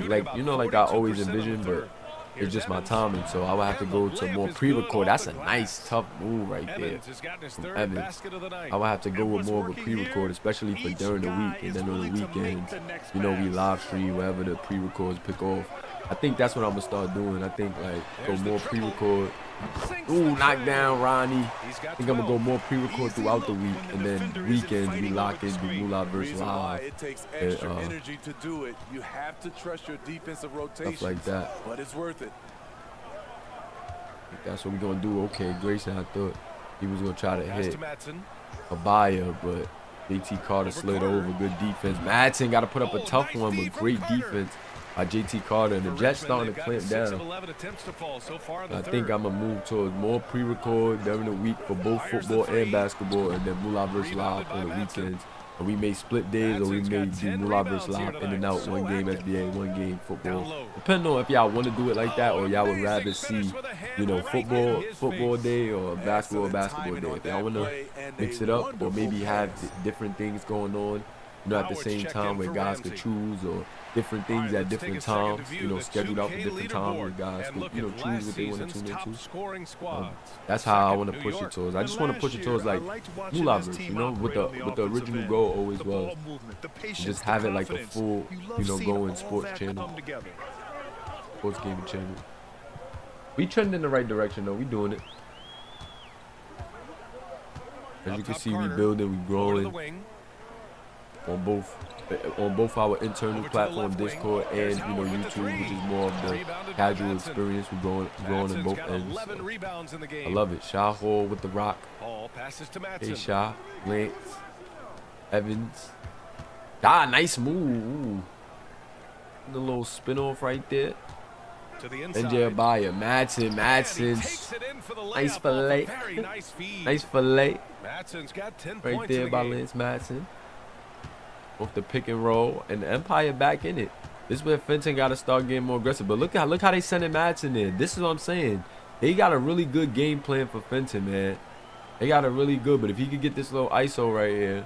Like you know, like I always envisioned, but it's just my timing, so I would have to go to more pre-record. That's a nice, tough move right there from Evans. I would have to go with more of a pre-record, especially for during the week, and then on the weekends, you know, we live stream wherever the pre-records pick off. I think that's what I'm gonna start doing. I think like go more pre-record. Ooh, knock down Ronnie. I think I'm gonna go more pre-record throughout the week, and then weekends we lock in, do Mulaverse live. It takes extra energy to do it. You have to trust your defensive rotation. Stuff like that. But it's worth it. I think that's what we're gonna do. Okay, Grayson, I thought he was gonna try to hit Madsen. Abaya, but JT Carter slid over. Good defense. Madsen got to put up a tough one, but great defense by JT Carter. And the Jets starting to clamp down. I think I'm going to move towards more pre-record during the week for both football and basketball, and then Mulaverse live on the weekends. And we may split days, or we may do Mulaverse live in and out, one game NBA, one game football. Depending on if y'all want to do it like that, or y'all would rather see, you know, football day or basketball day. If y'all want to mix it up, or maybe have different things going on, you know, at the same time where guys could choose, or different things at different times, you know, scheduled out for different times where guys could, you know, choose what they want to tune into. That's how I want to push it towards. I just want to push it towards like Mulaverse, you know, with the original goal always was just have it like a full, you know, going sports channel, sports gaming channel. We trending in the right direction though. We doing it. As you can see, we building, we growing on both our internal platform, Discord, and, you know, YouTube, which is more of the casual experience. We're growing in both ends. So I love it. Sha Hall with the rock. Hey, Sha, Lance, Evans. Nice move. Ooh. The little spin off right there. NJ Abaya, Madsen. Nice fillet. Nice fillet. Right there by Lance Madsen. Off the pick and roll, and the Empire back in it. This is where Fenton got to start getting more aggressive. But look how they sending Madsen in. This is what I'm saying. They got a really good game plan for Fenton, man. They got a really good. But if he could get this little ISO right here,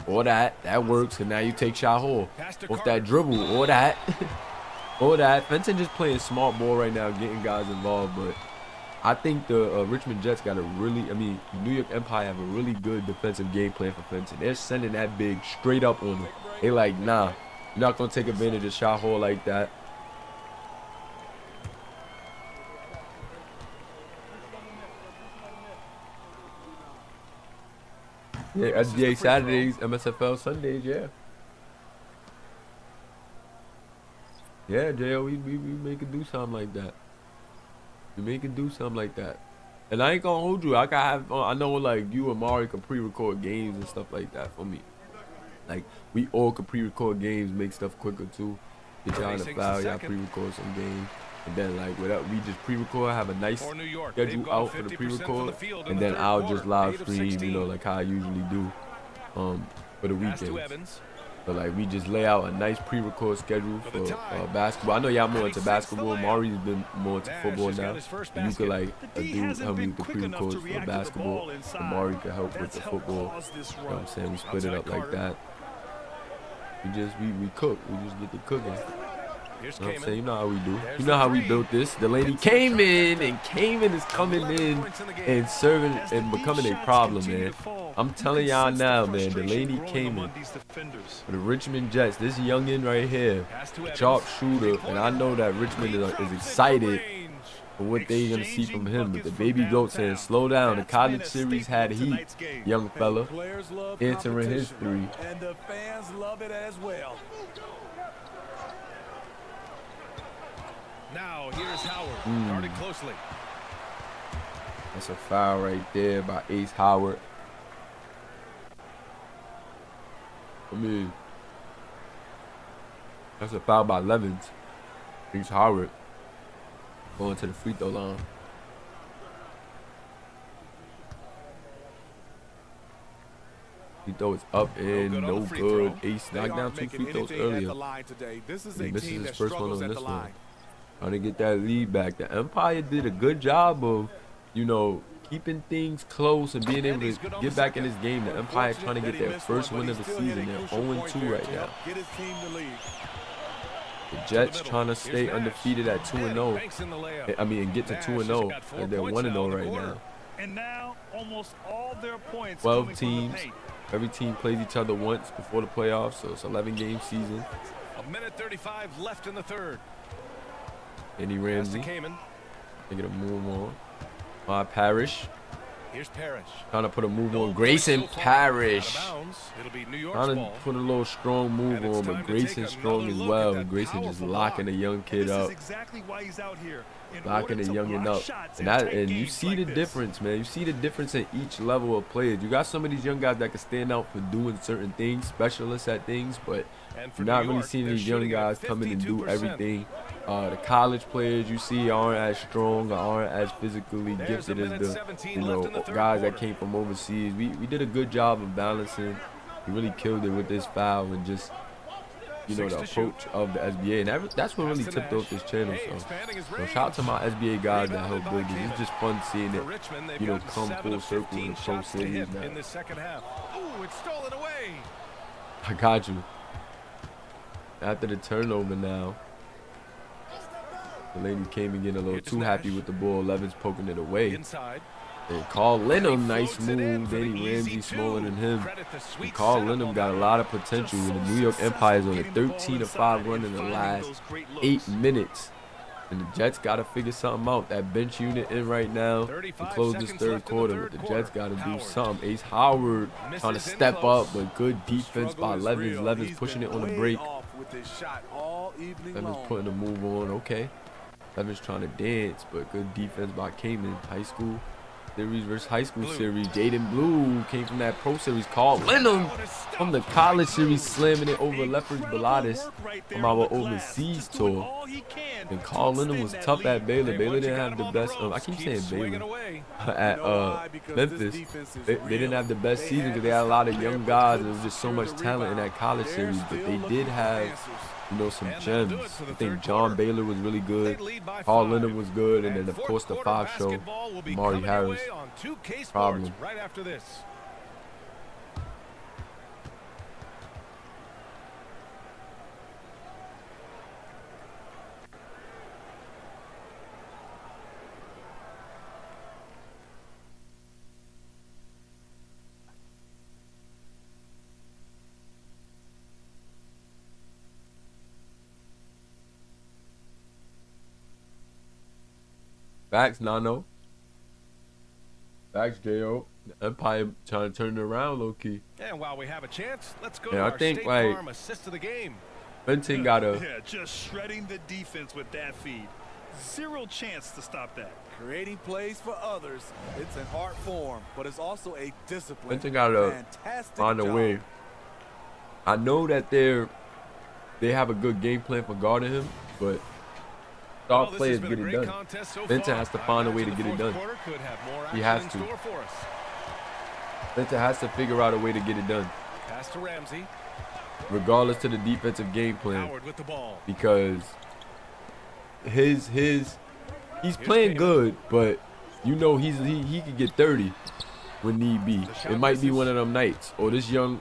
or that works. And now you take Sha Hall off that dribble, or that, or that. Fenton just playing smart ball right now, getting guys involved. But I think the Richmond Jets got a really, New York Empire have a really good defensive game plan for Fenton. They're sending that big straight up on them. They like, nah, you're not going to take advantage of Sha Hall like that. Yeah, SDA Saturdays, MSFL Sundays, yeah. Yeah, J.O., we make it do something like that. We make it do something like that. And I ain't gonna hold you. I know like you and Mari can pre-record games and stuff like that for me. Like we all can pre-record games, make stuff quicker too. Get y'all in the foul, y'all pre-record some games. And then like whatever we just pre-record, have a nice For New York, they've schedule gone out for the 50% from pre-record, the field in and the then third I'll quarter, just live 8 of stream, you 16. know, like how I usually do, for the Pass to weekends. Evans. So like we just lay out a nice pre-record schedule For for the tie. basketball. I know y'all more And he into sinks the basketball. layup. Mari's been more into Nash football has got now. his first And you could basket. like The D do hasn't help me been with the quick enough pre-records to for react to the basketball. ball And inside. Mari could help with That's the helped football. cause this You know what I'm run. saying? We split it Outside up like Carter. that. We cook. We just get the cooking. Here's You know what I'm Kamen. saying? You know how we do. There's You know the how we three. built this. Delaney came in, and Kamen is coming 11 in points in the game. and serving As the and deep becoming a shots problem, continue man. to fall, I'm you telling can y'all sense the now, man. frustration Delaney growing came in among these defenders. for the Richmond Jets. This youngin right here, Pass to a Evans. sharpshooter, and I know that Richmond He is drops it excited mid-range. for what they gonna see from him. But the Exchanging baby buckets goat from saying, "Slow down." The That's been college a series staple had of heat, tonight's game. young fella, Players love answering his competition, three. and the fans love it as well. Now here's Howard. Guarded closely. That's a foul right there by Ace Howard. I mean, that's a foul by Levens. Ace Howard going to the free throw line. Free throw is up and good on no the free good. throw. Ace They knocked down aren't 2 making free throws anything at earlier. the line today. This is He a misses team his that first one struggles on at this the one. line. Trying to get that lead back. The Empire did a good job of, you know, keeping things close and being able to get back in this game. The Empire trying to get their first win of the season. They're 0-2 right now. Get his team the lead. The Jets trying to stay Nash. undefeated at 2-0. Banks in the layup. I mean, and get to Nash 2-0. has got 4 And they're points 1-0 now in the right quarter. now. And now almost all their points 12 coming from the teams. paint. Every team plays each other once before the playoffs, so it's 11-game season. A minute 35 left in the third. Andy Pass to Ramsey, Kamen. they get a move on. Parrish, Here's Parrish. trying to put a move No on. points Grayson so far. Parrish. Out of bounds. It'll be New York's Trying to ball. put a little strong move And it's on, time but to Grayson take strong another as look at well. that Grayson just powerful locking block. the young And kid this up. is exactly why he's out here. In Locking order the to youngin' block up. shots And in that tight and you games see like the this. difference, man. You see the difference in each level of players. You got some of these young guys that can stand out for doing certain things, specialists at things, but And for you're not New really York, seeing they're these young shooting at guys come in and do 52%. everything. The college players you see aren't as strong, or aren't as physically There's a gifted as minute the 17 you left know in the third guys that quarter. came from overseas. We did a good job of balancing. We really killed it with this foul and just you know 6 the to shoot. approach of the SBA, and that's what really Pass to tipped off Nash. this channel. Hey, So, expanding his shout out to my SBA guys that Rebounded helped by build it. Kamen. It's just fun seeing For it, Richmond, they've you know, gotten come 7 full of circle 15 in the pro shots to series hit now. in the second half. Ooh, it's stolen away. I got you. After the turnover now, the lady came and getting a little Here's too happy Nash. with the ball. Levin's poking it away. Inside. And Carl Lenham, nice Floats it in move. for the Danny easy Ramsey two. smaller than him. Credit the And sweet Carl setup Lenham on got a that. lot of potential. And the New York Empire is on a 13-5 run in the last 8 minutes. And the Jets got to figure something out. That bench unit in right now to 35 close this seconds third left in the quarter. third But the Jets got quarter. to do Howard. something. Ace Howard trying to Misses in step close. up, but good defense by Struggle is Levins. real. Levins He's pushing it been on the way break. off with his shot all evening Levins long. putting a move on. Okay. Levins trying to dance, but good defense by Kamen. High school series versus high school Blue. series. Jaden Blue came from that pro series. Carl Lenham from the college series, slamming it over Leffers Bilatis from our overseas tour. And Carl Lenham was tough at Baylor. Hey, Baylor once you didn't got have him the on the best. I ropes, keep keep saying swinging Baylor. away. At You know why? Because this Memphis, defense is they didn't real. have the best They season had because the they had a lot of skill young there, but guys. couldn't There was just so secure much the talent in rebound. that college They're series, but still they looking did for have answers. you know some And that'll do gems. it for the I think third John quarter. Baylor was really good. They lead by Carl 5. Lenham was good, and then of Fourth course the quarter 5 show. basketball will be Amari coming your Harris. way on 2K Sports Problem. right after this. Facts, Nano. Facts, J.O. The Empire trying to turn it around, low key. And while we have a chance, let's go Yeah, to I our think, State like, Farm assist of the game. Benton got a Yeah, just shredding the defense with that feed. Zero chance to stop that. Creating plays for others, it's an art form, but it's also a discipline. Benton got a Fantastic find a job. way. I know that they have a good game plan for guarding him, but Star Well, this players has been get a it great done. contest so Vincent far. has to I find a way imagine to get the it fourth done. quarter could have more He action has in to. store for us. Vincent has to figure out a way to get it done, Pass to Ramsey. regardless to the defensive game plan, Howard with the ball. because he's playing good, but you know he could get 30 when need be. It might be one of them nights, or this young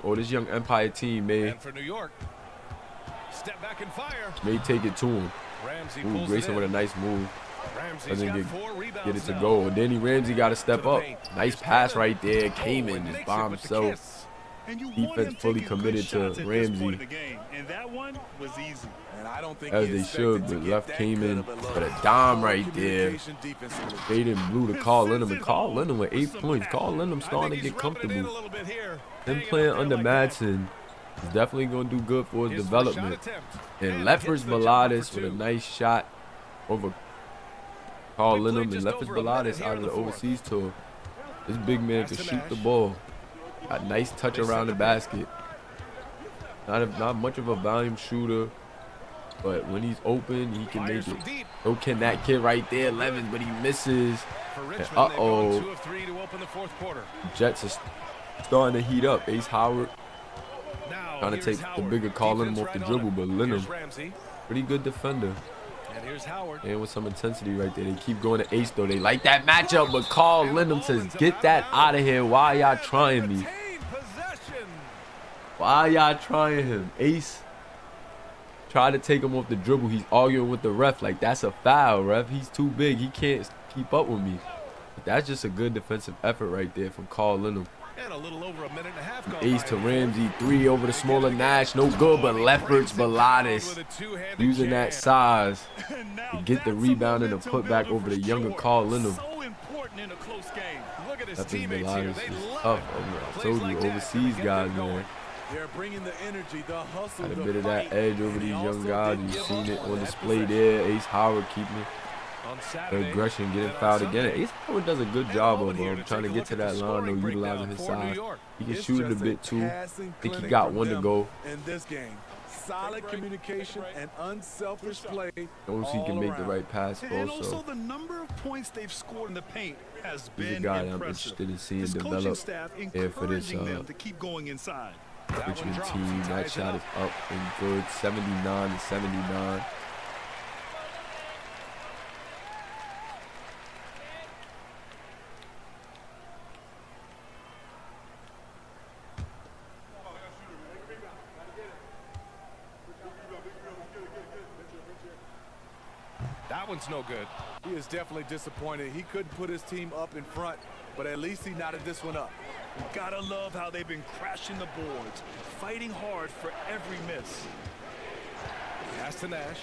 Empire team may And for New York, step back and fire. take it to him. Ramsey Ooh, pulls Grayson it with a in. nice move. Ramsey's Doesn't got get 4 rebounds it to now. go. And Danny Ramsey got to step To the up. paint. Nice Here's pass Kevin. right there. Oh, Came in and just makes by it with the himself. kiss. And you Defense want him fully taking good committed to shots at this point Ramsey. in the game, and that one was easy. And I don't think As he they expected should, to but get left that came good in of a look. with a dime Poor right there. communication defensively. Jaden Blue to Carl Linham, and Carl Linham with 8 points. Carl Linham I starting think to he's get rubbing it in a comfortable. little bit here. Him Hanging playing up there under like that. Madsen is definitely going to do good for his His first shot development. attempt. And And Leffers hits the jumper Baladas for with a 2. nice shot over Carl We played Linham, and just Leffers over a minute Baladas here out in of the the fourth. overseas tour. This big man Pass can to shoot the Nash. ball. Got nice touch They around set the the basket. Not much of a volume shooter, but when he's open, he can Fires make from it. deep. So can that kid right there, Levins, but he misses. For And Richmond, they've gone 2 uh-oh, of 3 to open the fourth quarter. Jets are starting to heat up. Ace Howard Now, trying to here's take the Howard. bigger Carl Linham Defense off the right dribble, on but it. Linham, Here's Ramsey. pretty good defender. And here's Howard. And with some intensity right there. They keep going to Ace, though. They like that matchup, but Carl Linham says, get that out of here. Why y'all trying me? Retain possession. Why y'all trying him? Ace tried to take him off the dribble. He's arguing with the ref like, that's a foul, ref. He's too big. He can't keep up with me. But that's just a good defensive effort right there from Carl Linham. And a little over a minute and a half gone Ace by to in the fourth. Ramsey. 3 over the smaller Nash. No good, but Lefferts Baladas With a two-handed using that jam. size And now to get the that's a rebound and the momentum putback builder over the for younger sure. Carl Linham. So important in a close game. Look at his Lefferts teammates here. Baladas They is love tough. it. I Plays told like you, that overseas to get guys, them going. man. They're bringing the energy, the hustle, Had a the bit of that fight. edge over And these he young also guys. didn't You've give seen up it on on that display possession. there. Ace Howard keeping On the Saturday, aggression, getting then on fouled again. Sunday. Ace Howard does a good And job a of moment here to trying to take a get look to at the that line, scoring though, utilizing breakdown his for New size. York. He can It's shoot it a just bit too. passing I think he clinic got from one to them go. in this game. Solid communication and unselfish play. Knows he can all make the around. right pass And also also. the number of points they've scored in the paint has He's a been guy that I'm impressive. interested in seeing His coaching develop staff here for this encouraging them to keep going inside. That one Richmond drops. team. He That ties it shot up. is up and good. 79 to 79. That one's no good. He is definitely disappointed. He couldn't put his team up in front, but at least he knotted this one up. Gotta love how they've been crashing the boards, fighting hard for every miss. Pass to Nash.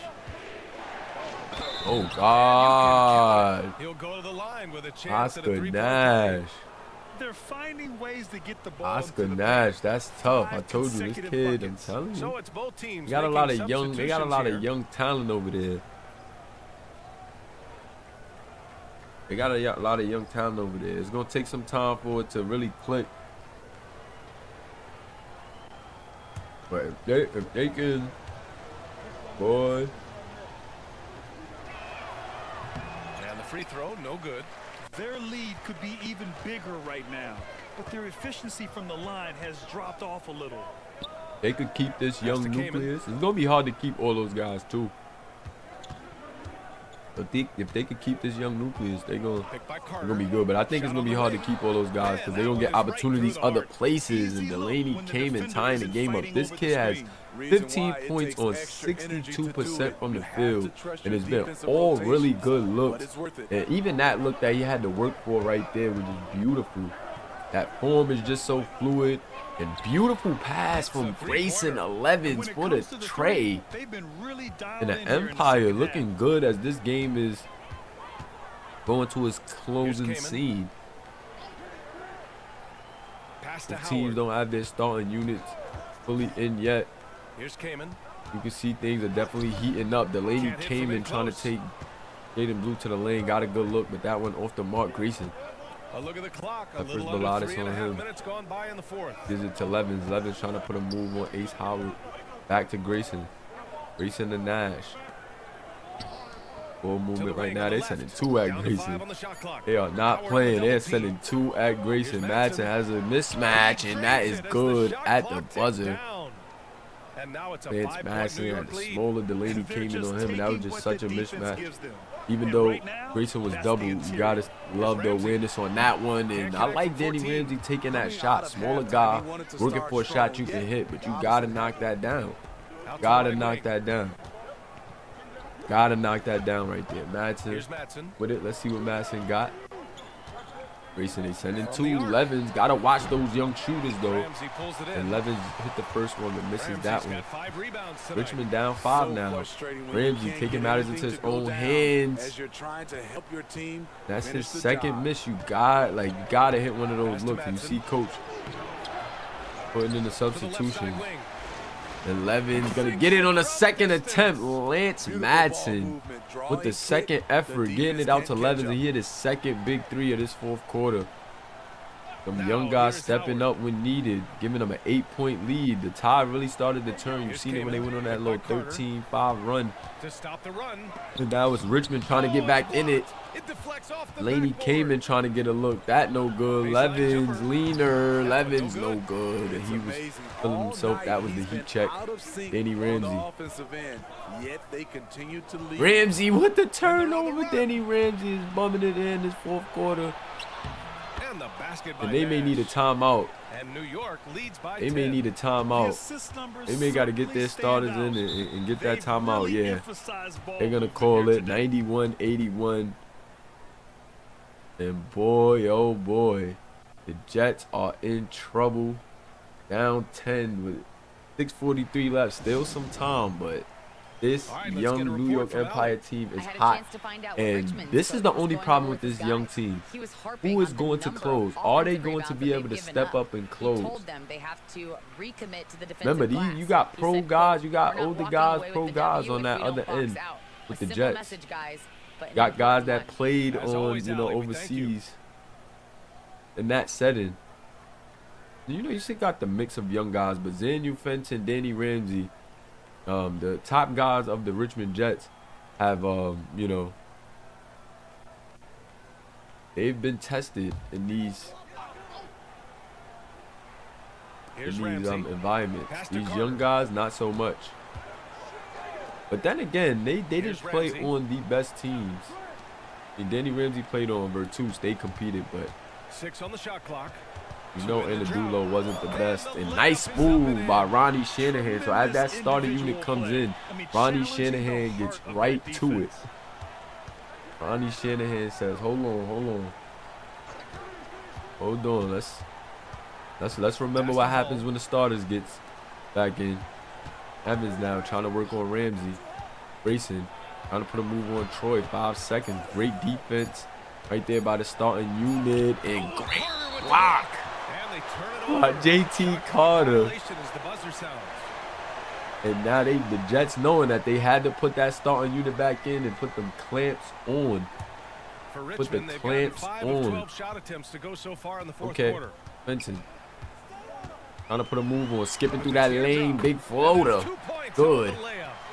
Oh, God. He'll go to the line with a chance at a Oscar three-point Nash. They're finding ways to get the ball Oscar into the Nash. That's tough. I 5 told you, this consecutive kid, I'm buckets. telling So you. it's both teams. They got a making lot of young, they got a lot substitutions of here. young talent over there. They got a lot of young talent over there. It's gonna take some time for it to really click. But if they can, boy, And the free throw, no good. Their lead could be even bigger right now, but their efficiency from the line has dropped off a little. they could keep this young to Kaman. nucleus. It's gonna be hard to keep all those guys too. But if they could keep this young nucleus, they're Picked by Carter. gonna be good. But I think it's Shot gonna on be the hard to wing. keep all those guys because they're gonna get opportunities other places. And Delaney came and tying the game up. This kid has 15 points on 62% from the field, and it's been all really good looks. And even that look that he had to work for right there was just beautiful. That form is just so fluid. And beautiful pass from Grayson 11s for the tray. They've been really dialed And the in here in the Empire second looking half. good as this game is going to its closing Kaman. scene. Pass The to teams Howard. don't have their starting units fully in yet. Here's Kaman. You can see things are definitely heating up. The lady Can't hit came from in trying to close. take Jaden Blue to the lane, got a good look, but that one off the mark. Grayson A look at the clock. A That little first under Baladas 3.5 on him. minutes gone by in the fourth. gives it to Levins. Levins trying to put a move on Ace Howard. Back to Grayson. Grayson to Nash. Full movement right now. They're sending 2 at Grayson. They are not playing. They're sending 2 at Grayson. Madsen has a mismatch, and that is good at the buzzer. Vance Madsen had the smaller. Delaney came in on him, and that was just such a mismatch. Even though Grayson was double, you gotta love the awareness on that one. And I like Danny Ramsey taking that shot. Smaller guy, working for a shot you can hit, but you gotta knock that down. Gotta knock that down. Gotta knock that down right there. Madsen with it. Let's see what Madsen got. Grayson, they sending 2. Levens, gotta watch those young shooters though. And Levens hit the first one but misses that one. Richmond down 5 now. Ramsey taking matters into his own hands. That's his second miss. You gotta hit one of those looks. You see coach putting in the substitution. And Levin's gonna get it on the second attempt. Lance Madsen with the second effort, getting it out to Levins, and he hit his second big 3 of this 4th quarter. Some young guys stepping up when needed, giving them an 8-point lead. The tide really started to turn. You've seen it when they went on that little 13-5 run. And that was Richmond trying to get back in it. Laney came in trying to get a look. That no good. Levins, leaner. Levins no good. And he was feeling himself. That was the heat check. Danny Ramsey. Ramsey with the turnover. Danny Ramsey is bumming it in this 4th quarter. And they may need a timeout. They may need a timeout. They may got to get their starters in and get that timeout. Yeah. They're going to call it 91-81. And boy, oh boy, the Jets are in trouble. Down 10 with 6:43 left. Still some time, but this young New York Empire team is hot. And this is the only problem with this young team. Who is going to close? Are they going to be able to step up and close? Remember, you got pro guys, you got older guys, pro guys on that other end with the Jets. Got guys that played on, overseas in that setting. You still got the mix of young guys, but Zanu Fenton, Danny Ramsey, the top guys of the Richmond Jets have, they've been tested in these environments. These young guys, not so much. But then again, they didn't play on the best teams. And Danny Ramsey played on Virtus. They competed, but 6 on the shot clock. Anadulo wasn't the best. And nice move by Ronnie Shanahan. So as that starting unit comes in, Ronnie Shanahan gets right to it. Ronnie Shanahan says, hold on. Let's remember what happens when the starters gets back in. Evans now trying to work on Ramsey. Grayson trying to put a move on Troy. 5 seconds. Great defense right there by the starting unit. And great block by JT Carter. And now the Jets knowing that they had to put that starting unit back in and put them clamps on. Put the clamps on. Okay, Benson. Trying to put a move on, skipping through that lane, big floater. Good.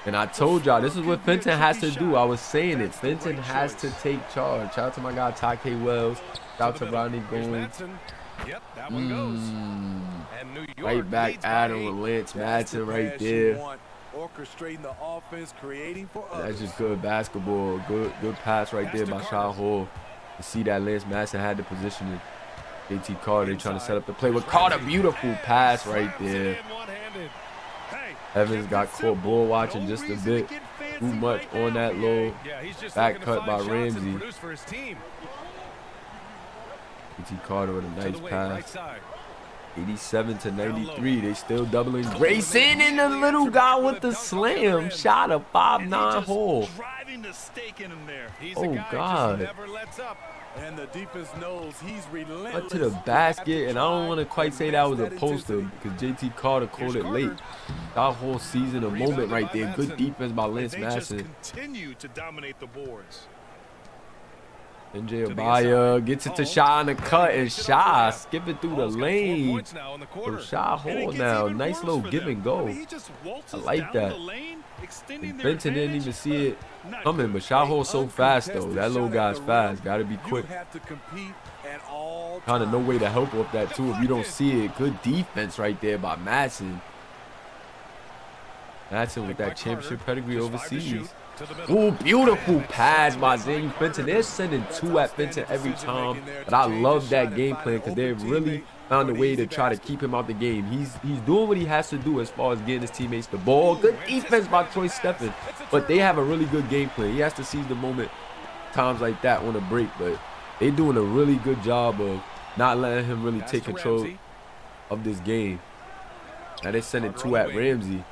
And I told y'all, this is what Fenton has to do. I was saying it. Fenton has to take charge. Shout out to my guy, Take Wells. Shout out to Rodney Gomes. Right back at him with Lance Madsen right there. That's just good basketball. Good pass right there by Sean Hall. You see that Lance Madsen had the positioning. JT Carter trying to set up the play with Carter. Beautiful pass right there. Evans got caught ball watching just a bit too much on that low back cut by Ramsey. JT Carter with a nice pass. 87-93. They still doubling. Grayson and the little guy with the slam. Shot a 5'9" hole. Oh, God. And the defense knows he's relentless. Up to the basket, and I don't want to quite say that was a poster because JT Carter called it late. That whole season, a moment right there. Good defense by Lance Madsen. Continue to dominate the boards. NJ Abaya gets it to Shah on the cut, and Shah skipping through the lane. So Shah Hall now. Nice little give and go. I like that. Extending And their Fenton didn't advantage, even see it not coming, good. but Shot Hall's so fast though. Uncontested That little shot at guy's the fast. rim. Gotta be You quick. have to compete at all Kind of no times. way to help off that too if you don't see it. Good defense right there by Madsen. Madsen with that championship pedigree overseas. Ooh, beautiful pass by Zane Fenton. They're sending two at Fenton every time. But I love that game plan because they really found a way to try to keep him out the game. He's doing what he has to do as far as getting his teammates the ball. Good defense by Troy Steffen. But they have a really good game plan. He has to seize the moment times like that on a break. But they're doing a really good job of not letting him really take control of this game. Now they're sending two at Ramsey.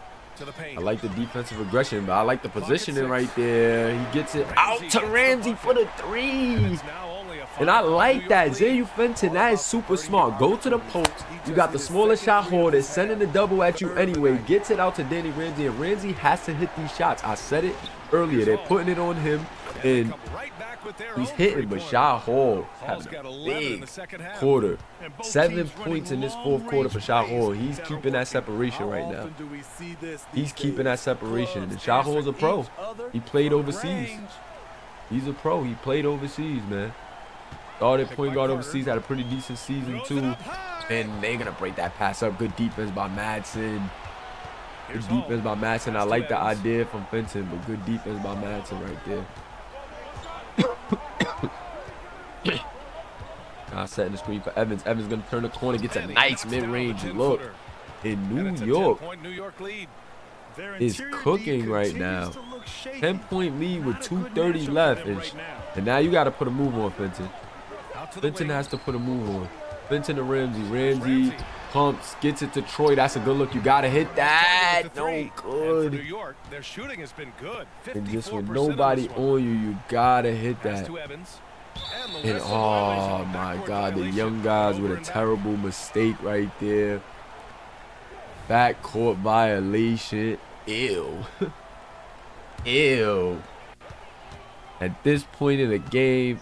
I like the defensive aggression, but I like the positioning right there. He gets it out to Ramsey for the three. And I like that. Zayu Fenton, that is super smart. Go to the post. You got the smaller shot holder sending the double at you anyway. Gets it out to Danny Ramsey, and Ramsey has to hit these shots. I said it earlier. They're putting it on him, and he's hitting, but Shah Hall having a big quarter. 7 points in this fourth quarter for Shah Hall. He's keeping that separation right now. He's keeping that separation. And Shah Hall's a pro. He played overseas. He's a pro. He played overseas, man. Started point guard overseas, had a pretty decent season too. And they're gonna break that pass up. Good defense by Madsen. Good defense by Madsen. I like the idea from Fenton, but good defense by Madsen right there. Now setting the screen for Evans. Evans gonna turn the corner, gets a nice mid-range look. In New York is cooking right now. 10-point lead with 2:30 left, and now you got to put a move on Fenton. Fenton has to put a move on. Fenton to Ramsey. Ramsey pumps, gets it to Troy. That's a good look. You got to hit that. No good. Their shooting has been good. And just with nobody on you, you got to hit that. And oh my God, the young guys with a terrible mistake right there. Backcourt violation. Ew. Ew. At this point in the game,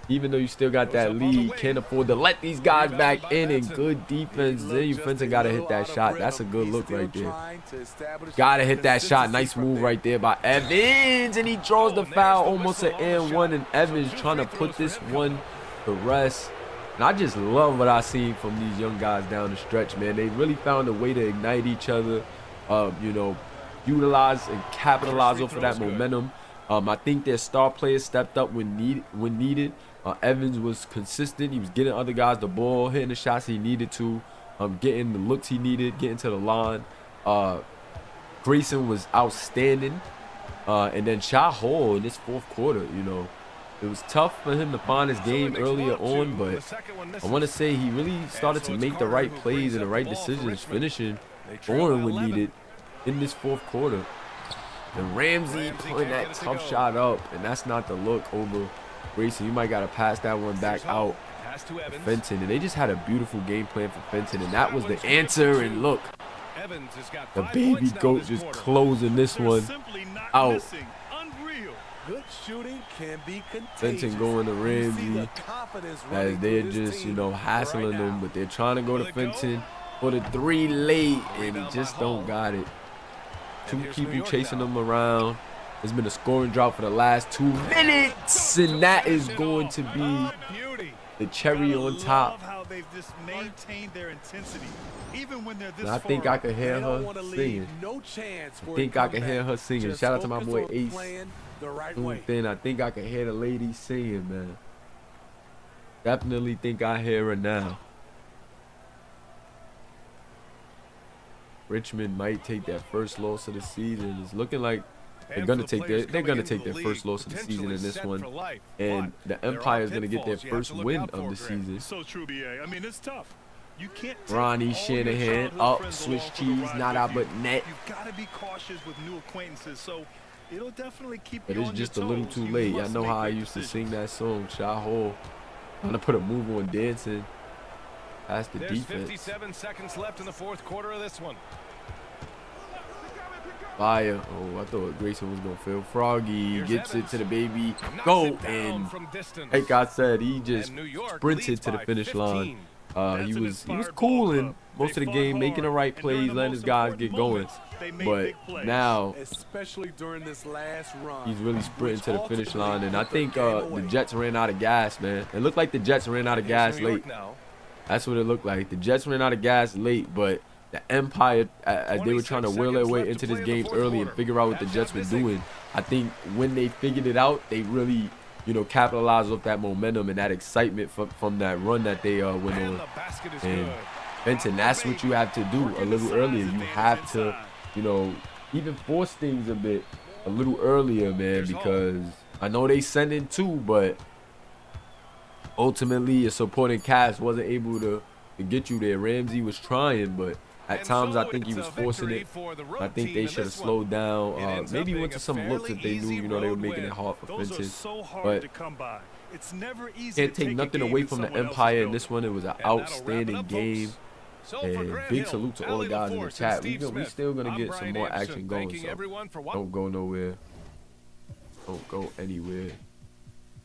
even though you still got that lead, can't afford to let these guys back in. And good defense. Zayu Fenton got to hit that shot. That's a good look right there. Got to hit that shot. Nice move right there by Evans. And he draws the foul. Almost an and one. And Evans trying to put this one to rest. And I just love what I seen from these young guys down the stretch, man. They really found a way to ignite each other, you know, utilize and capitalize off of that momentum. I think their star players stepped up when needed. Evans was consistent. He was getting other guys the ball, hitting the shots he needed to, getting the looks he needed, getting to the line. Grayson was outstanding. And then Shah Hall in this fourth quarter, you know, it was tough for him to find his game earlier on, but I want to say he really started to make the right plays and the right decisions, finishing, scoring when needed in this fourth quarter. And Ramsey putting that tough shot up, and that's not the look over Grayson. You might got to pass that one back out to Fenton. And they just had a beautiful game plan for Fenton, and that was the answer. And look, the baby goat just closing this one out. Good shooting can be contagious. Fenton going to Ramsey as they're just, you know, hassling him, but they're trying to go to Fenton for the three late, and he just don't got it. Two people chasing him around. There's been a scoring drought for the last 2 minutes, and that is going to be the cherry on top. And I think I can hear her singing. I think I can hear her singing. Shout out to my boy Ace. Then I think I can hear the lady singing, man. Definitely think I hear her now. Richmond might take their first loss of the season. It's looking like they're gonna take their first loss of the season in this one, and the Empire is gonna get their first win of the season. So true, BA. I mean, it's tough. You can't Ronnie Shanahan up, Swiss cheese, not out but net. You've got to be cautious with new acquaintances, so it'll definitely keep But you it's on just a your little toes. too You late. I must know make how I great used to decisions. sing that song, Shah Hall. Trying to put a move on dancing. That's the There's defense. 57 seconds left in the fourth quarter of this one. Fire. Oh, I thought Grayson was going to fail. Froggy gets it to the baby. Go. And like I said, he just sprinted to the finish line. He was cool in most of the game, making the right plays, letting his guys get going. But now especially during this last run, he's really sprinting to the finish line, and I think the Jets ran out of gas, man. It looked like the Jets ran out of gas late. That's what it looked like. The Jets ran out of gas late, but the Empire, as they were trying to will their way into this game early and figure out what the Jets were doing, I think when they figured it out, they really, you know, capitalized off that momentum and that excitement from that run that they went on. And Benton, that's what you have to do a little earlier. You have to, you know, even force things a little earlier, man, because I know they send in two, but ultimately your supporting cast wasn't able to get you there. Ramsey was trying, but at times I think he was forcing it. I think they should have slowed down. Maybe went to some looks that they knew, you know, they were making it hard for fences. But can't take nothing away from the Empire in this one. It was an outstanding game. And big salute to all the guys in the chat. We still gonna get some more action going, so don't go nowhere. Don't go anywhere.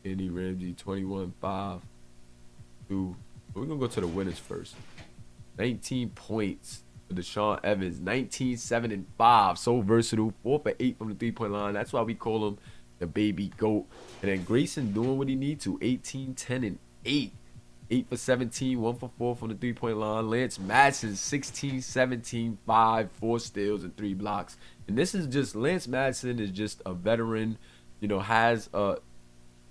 Andy Ramsey 21-5. We're gonna go to the winners first. 19 points for Deshaun Evans. 19-7-5. So versatile. 4 for 8 from the 3-point line. That's why we call him the baby GOAT. And then Grayson doing what he needs to. 18-10-8. 8 for 17, 1 for 4 from the 3-point line. Lance Madsen, 16-17-5, 4 steals and 3 blocks. And this is just, Lance Madsen is just a veteran, you know, has a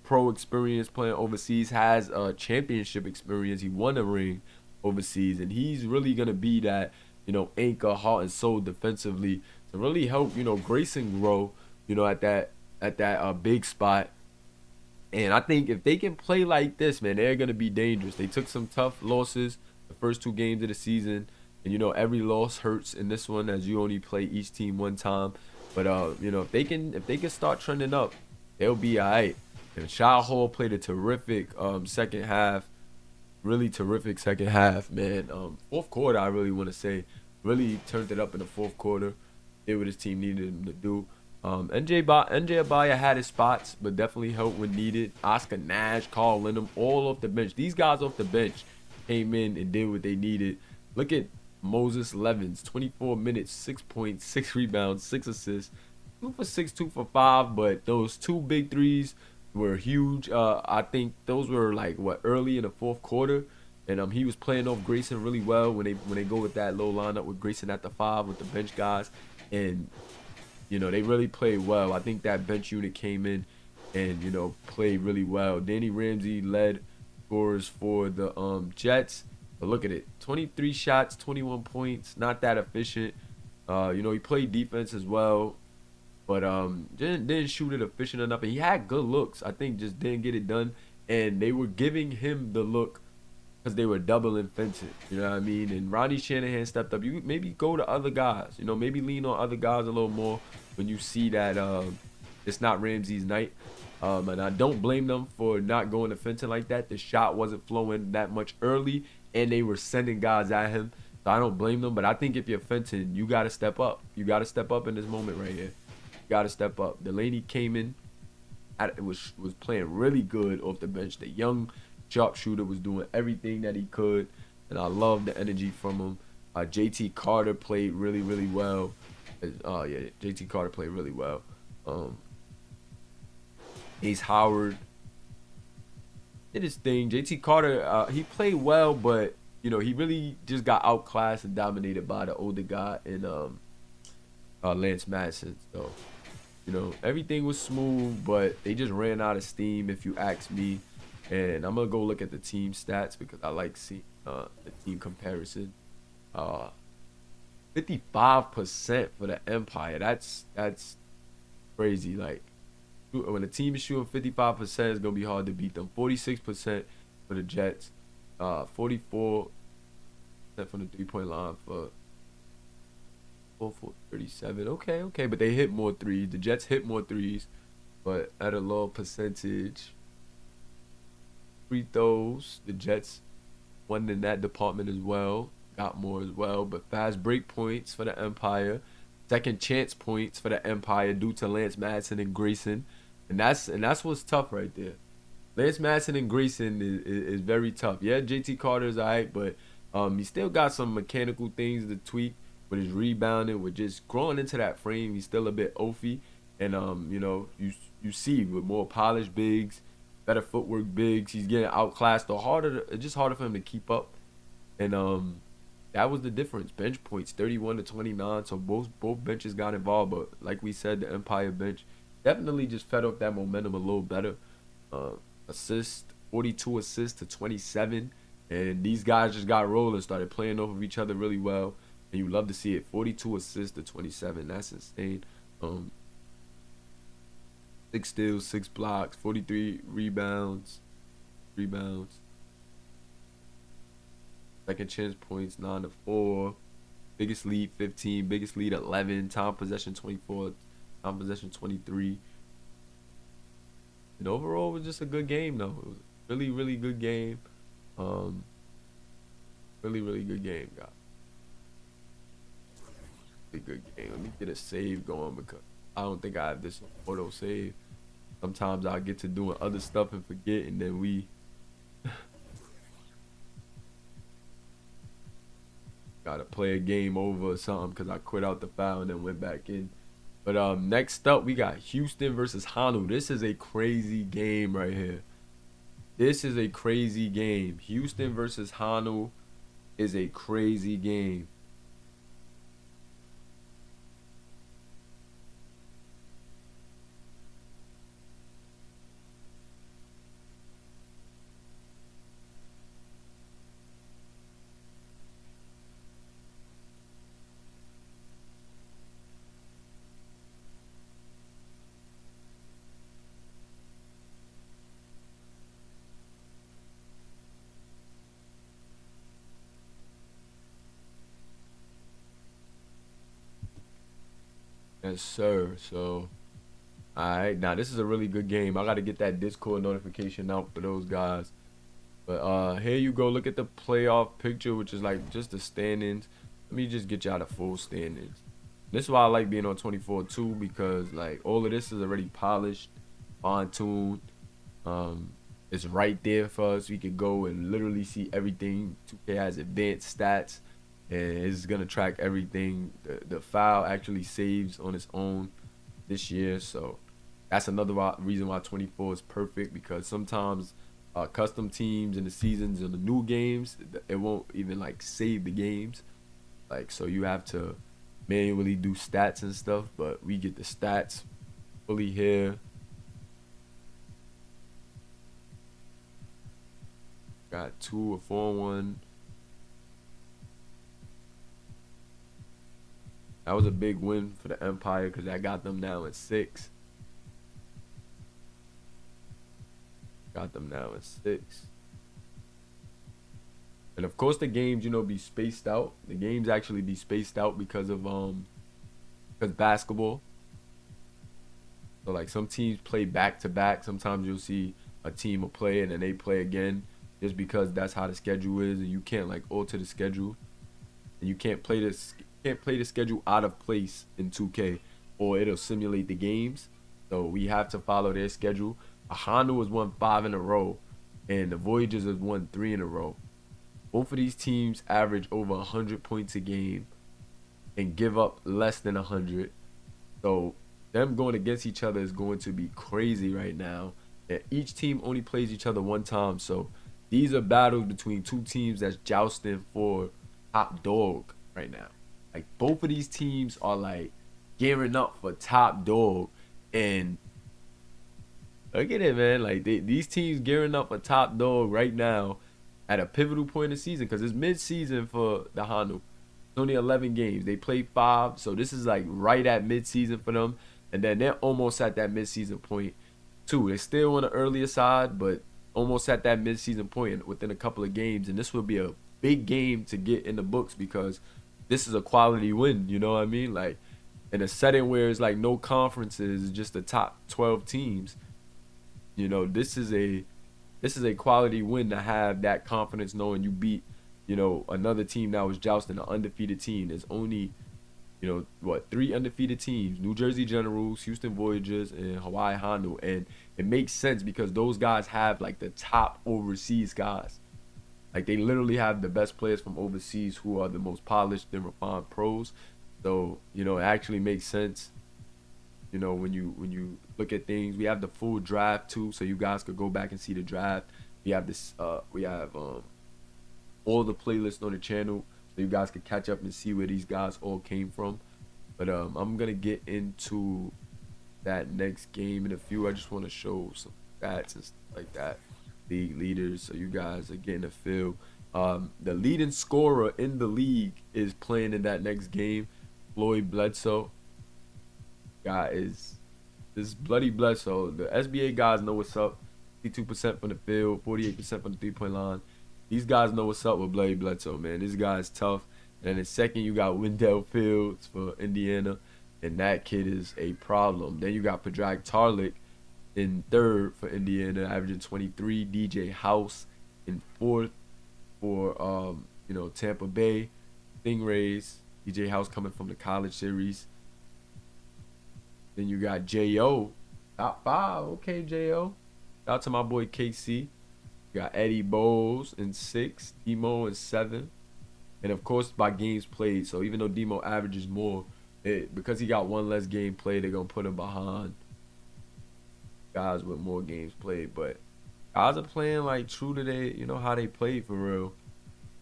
pro experience playing overseas, has a championship experience. He won a ring overseas, and he's really going to be that, you know, anchor, heart and soul defensively to really help, you know, Grayson grow, you know, at that big spot. And I think if they can play like this, man, they're going to be dangerous. They took some tough losses the first 2 games of the season. And, you know, every loss hurts in this one as you only play each team one time. But, you know, if they can start trending up, they'll be all right. And Shah Hall played a terrific second half. Really terrific second half, man. Fourth quarter, I really want to say, really turned it up in the fourth quarter. Did what his team needed him to do. NJ Abaya had his spots, but definitely helped when needed. Oscar Nash, Carl Linham, all off the bench. These guys off the bench came in and did what they needed. Look at Moses Levens, 24 minutes, 6 points, 6 rebounds, 6 assists, 2 for 6, 2 for 5. But those 2 big threes were huge. I think those were like early in the fourth quarter, and he was playing off Grayson really well when they go with that low lineup with Grayson at the 5 with the bench guys, and you know, they really played well. I think that bench unit came in and, you know, played really well. Danny Ramsey led scorers for the Jets. But look at it. 23 shots, 21 points. Not that efficient. You know, he played defense as well. But didn't shoot it efficient enough. And he had good looks. I think just didn't get it done. And they were giving him the look because they were doubling Fenton. You know what I mean? And Ronnie Shanahan stepped up. You maybe go to other guys. You know, maybe lean on other guys a little more when you see that it's not Ramsey's night. And I don't blame them for not going to Fenton like that. The shot wasn't flowing that much early, and they were sending guys at him. So I don't blame them. But I think if you're Fenton, you got to step up. You got to step up in this moment right here. You got to step up. Delaney came in. Was playing really good off the bench. The young sharpshooter was doing everything that he could, and I love the energy from him. JT Carter played really, really well. Yeah, JT Carter played really well. Ace Howard did his thing. JT Carter, he played well, but you know, he really just got outclassed and dominated by the older guy in Lance Madsen. So, you know, everything was smooth, but they just ran out of steam, if you ask me. And I'm gonna go look at the team stats because I like seeing the team comparison. 55% for the Empire. That's crazy. Like, when a team is shooting 55%, it's gonna be hard to beat them. 46% for the Jets. 44% from the 3-point line for 37. Okay, but they hit more threes. The Jets hit more threes, but at a low percentage. Free throws, the Jets won in that department as well, got more as well. But fast break points for the Empire, second chance points for the Empire due to Lance Madsen and Grayson, and that's what's tough right there. Lance Masson and Grayson is very tough. Yeah, JT Carter's alright, but he still got some mechanical things to tweak with his rebounding, with just growing into that frame. He's still a bit oafy, and you know, you see with more polished bigs, better footwork bigs, he's getting outclassed. It's just harder for him to keep up, and that was the difference. Bench points 31 to 29, so both benches got involved, but like we said, the Empire bench definitely just fed off that momentum a little better. Assist 42 assists to 27, and these guys just got rolling, started playing off of each other really well, and you love to see it. 42 assists to 27, that's insane. 6 steals, 6 blocks, 43 rebounds. Second chance points 9 to 4. Biggest lead 15, biggest lead 11. Time possession 24, time possession 23. And overall, it was just a good game, though. It was a really, really good game. Really, really good game, guys. Really good game. Let me get a save going because I don't think I have this auto save. Sometimes I get to doing other stuff and forget, and then we gotta play a game over or something because I quit out the foul and then went back in. But next up, we got Houston versus Hanu. This is a crazy game right here. This is a crazy game. Houston versus Hanu is a crazy game. Yes, sir. So, alright. Now, this is a really good game. I got to get that Discord notification out for those guys. But here you go. Look at the playoff picture, which is like just the standings. Let me just get y'all the full standings. This is why I like being on 24 too, because like all of this is already polished, fine-tuned. It's right there for us. We could go and literally see everything. 2K has advanced stats, and it's gonna track everything. The file actually saves on its own this year, so that's another reason why 24 is perfect, because sometimes custom teams in the seasons and the new games, it won't even like save the games, like, so you have to manually do stats and stuff, but we get the stats fully here. Got 2 or 4-1. That was a big win for the Empire because that got them now at 6. Got them now at 6. And of course the games, you know, be spaced out. The games actually be spaced out because of because basketball. So like some teams play back to back. Sometimes you'll see a team will play and then they play again, just because that's how the schedule is, and you can't like alter the schedule, and you can't play the schedule out of place in 2K, or it'll simulate the games. So we have to follow their schedule. Ahanu has won 5 in a row, and the Voyagers has won 3 in a row. Both of these teams average over 100 points a game and give up less than 100. So them going against each other is going to be crazy right now. And each team only plays each other one time, so these are battles between two teams that's jousting for top dog right now. Like, both of these teams are like gearing up for top dog, and look at it, man. Like these teams gearing up for top dog right now at a pivotal point in the season, because it's mid-season for the Hanu. It's only 11 games. They played 5, so this is like right at mid-season for them, and then they're almost at that mid-season point too. They're still on the earlier side, but almost at that mid-season point within a couple of games, and this will be a big game to get in the books because this is a quality win, you know what I mean? Like, in a setting where it's like no conferences, just the top 12 teams, you know, this is a quality win to have that confidence, knowing you beat, you know, another team that was jousting, an undefeated team. There's only you know, what, 3 undefeated teams: New Jersey Generals, Houston Voyagers, and Hawaii Hondo. And it makes sense because those guys have like the top overseas guys. Like they literally have the best players from overseas who are the most polished and refined pros. So, you know, it actually makes sense. You know, when you look at things, we have the full draft too, so you guys could go back and see the draft. We have this all the playlists on the channel, so you guys could catch up and see where these guys all came from. But I'm gonna get into that next game in a few. I just want to show some stats and stuff like that, league leaders, so you guys are getting a feel. The leading scorer in the league is playing in that next game. Floyd Bledsoe. Guy is this bloody Bledsoe. The SBA guys know what's up. 52% from the field, 48% from the 3-point line. These guys know what's up with bloody Bledsoe, man. This guy's tough. And in second, you got Wendell Fields for Indiana, and that kid is a problem. Then you got Padraig Tarlick in third for Indiana, averaging 23. DJ House in fourth for you know, Tampa Bay Stingrays. DJ House coming from the college series. Then you got J.O. top 5. Okay, J.O. Shout out to my boy KC. You got Eddie Bowles in 6. Demo in 7. And of course by games played. So even though Demo averages more, because he got one less game played, they're gonna put him behind guys with more games played. But guys are playing like true to their, you know, how they play for real.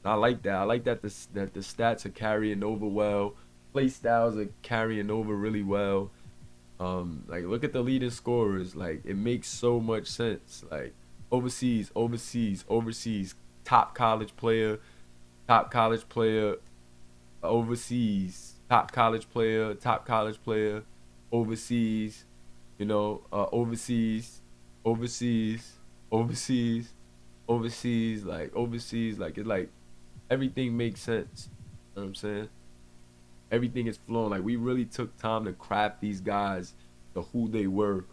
And I like that. I like that the stats are carrying over well. Play styles are carrying over really well. Like look at the leading scorers. Like it makes so much sense. Like overseas, top college player, overseas, top college player, overseas, you know, overseas, like it's like everything makes sense. You know what I'm saying? Everything is flowing. Like we really took time to craft these guys to who they were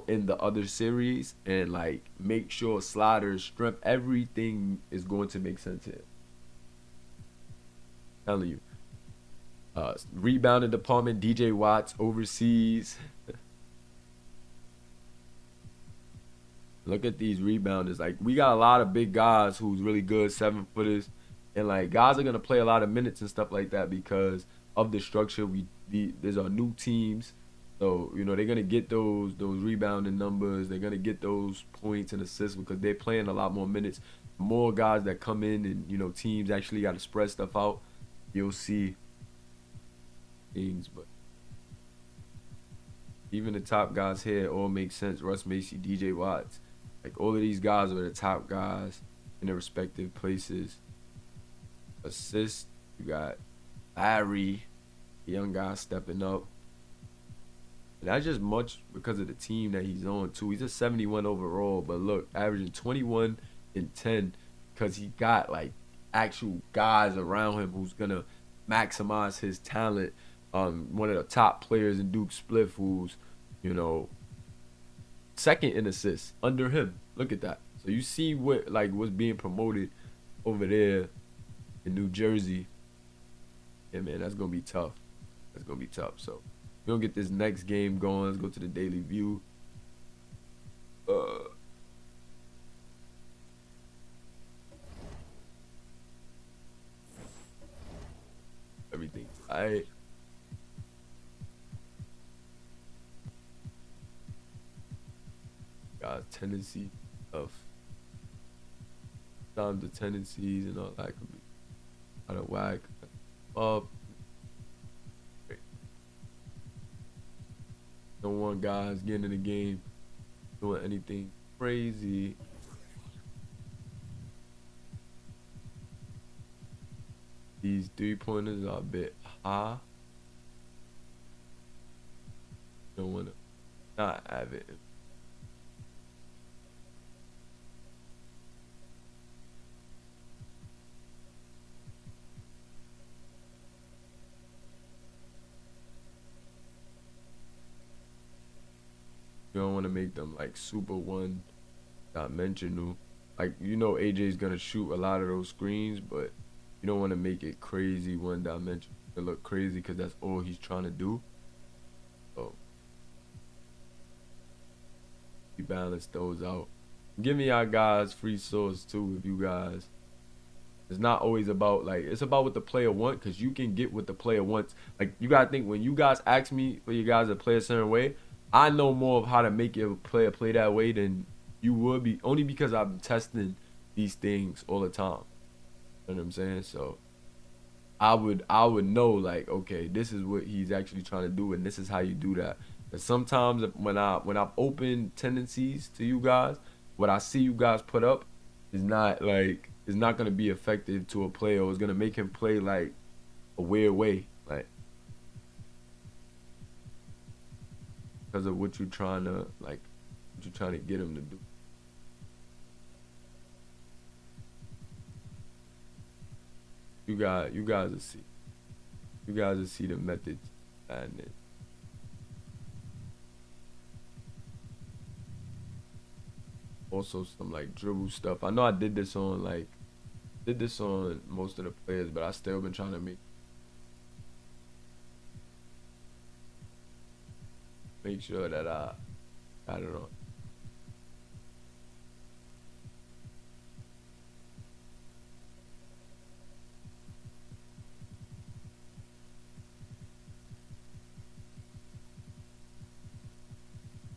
in the other series, and like make sure sliders, strength, everything is going to make sense here. I'm telling you. Rebounding department, DJ Watts overseas. Look at these rebounders. Like we got a lot of big guys who's really good 7-footers, and like guys are gonna play a lot of minutes and stuff like that because of the structure. There's our new teams, so you know they're gonna get those rebounding numbers. They're gonna get those points and assists because they're playing a lot more minutes. More guys that come in, and you know teams actually got to spread stuff out. You'll see things, but even the top guys here all make sense. Russ Macy, DJ Watts, like all of these guys are the top guys in their respective places. Assists, you got Larry, young guy stepping up. And that's just much because of the team that he's on too. He's a 71 overall, but look, averaging 21 and 10 because he got like actual guys around him who's gonna maximize his talent. One of the top players in Duke Spliff, who's, you know, second in assists under him. Look at that. So you see what's being promoted over there in New Jersey. Yeah, man, that's gonna be tough. That's gonna be tough. So we're gonna get this next game going. Let's go to the daily view. Everything. Alright. Got tendency of times the tendencies and all that could be out of whack. Don't want guys getting in the game doing anything crazy. These 3-pointers are a bit high. Don't want to not have it. You don't want to make them like super one-dimensional. Like, you know, AJ's gonna shoot a lot of those screens, but you don't want to make it crazy one-dimensional. it look crazy because that's all he's trying to do. So we balance those out. Give me y'all guys free source too if you guys. It's not always about like it's about what the player want, because you can get what the player wants. Like you gotta think when you guys ask me for you guys to play a certain way, I know more of how to make your player play that way than you would be, only because I'm testing these things all the time. You know what I'm saying? So I would know like, okay, this is what he's actually trying to do and this is how you do that. But sometimes when I've opened tendencies to you guys, what I see you guys put up is not like, it's not gonna be effective to a player, or it's gonna make him play like a weird way, like because of what you're trying to get him to do. You guys will see. You guys will see the method and it. Also some like dribble stuff. I know I did this on most of the players, but I still been trying to make sure that I don't know.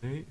Hey.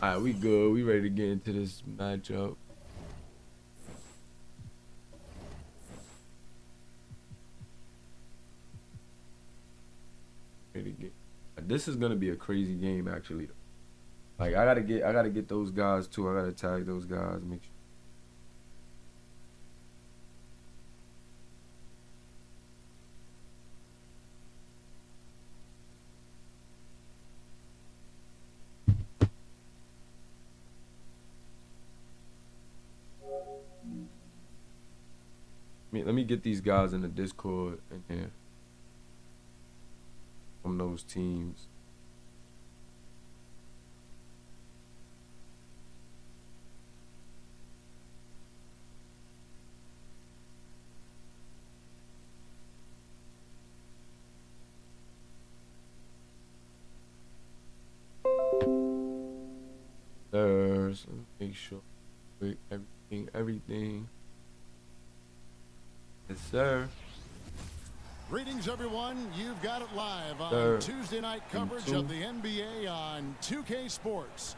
Alright, we good. We ready to get into this matchup. Ready to get. This is gonna be a crazy game, actually. Like I gotta get those guys too. I gotta tag those guys. Make sure. Let me get these guys in the Discord in here from those teams. There's, make sure, wait, everything. Yes, sir. Greetings, everyone. You've got it live on Tuesday night coverage of the NBA on 2K Sports.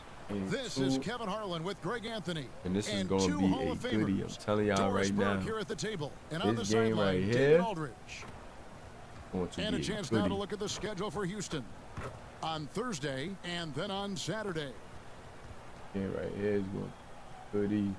This is Kevin Harlan with Greg Anthony. And this is going to be a goodie. I'm telling y'all right now. Here at the table. And this on the game right here. And a chance now to look at the schedule for Houston on Thursday and then on Saturday. Yeah, right here is going goodie.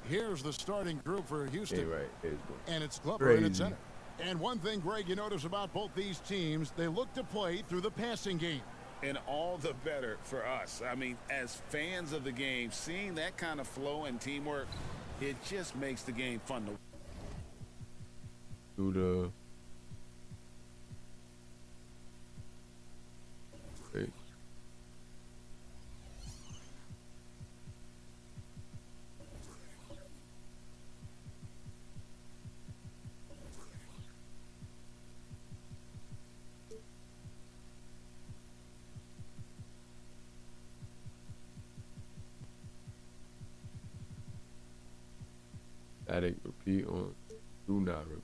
Here's the starting group for Houston. Hey, right. And it's Glover in its center. And one thing, Greg, you notice about both these teams, they look to play through the passing game. And all the better for us. I mean, as fans of the game, seeing that kind of flow and teamwork, it just makes the game fun to do the static repeat on do not repeat.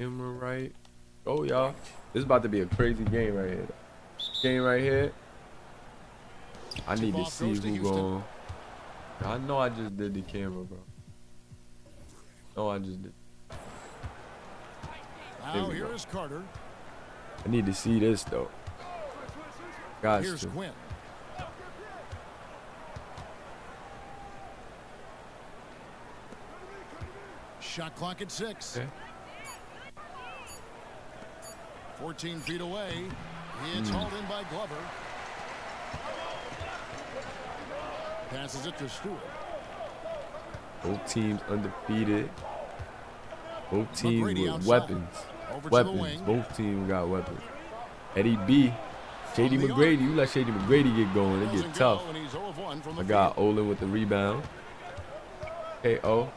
Camera right. Oh, y'all. This is about to be a crazy game right here. Game right here. I need to see who going. I know I just did the camera, bro. No, I just did. Now here is Carter. I need to see this though. Guys, here's Quinn. Shot clock at 6. Okay. 14 feet away. It's hauled in by Glover. Passes it to Stewart. Both teams undefeated. Both teams McGrady with outside. weapons. Weapons. Both teams got weapons. Eddie B. Shady McGrady. You let Shady McGrady get going. It get tough. I got Olin with the rebound. KO.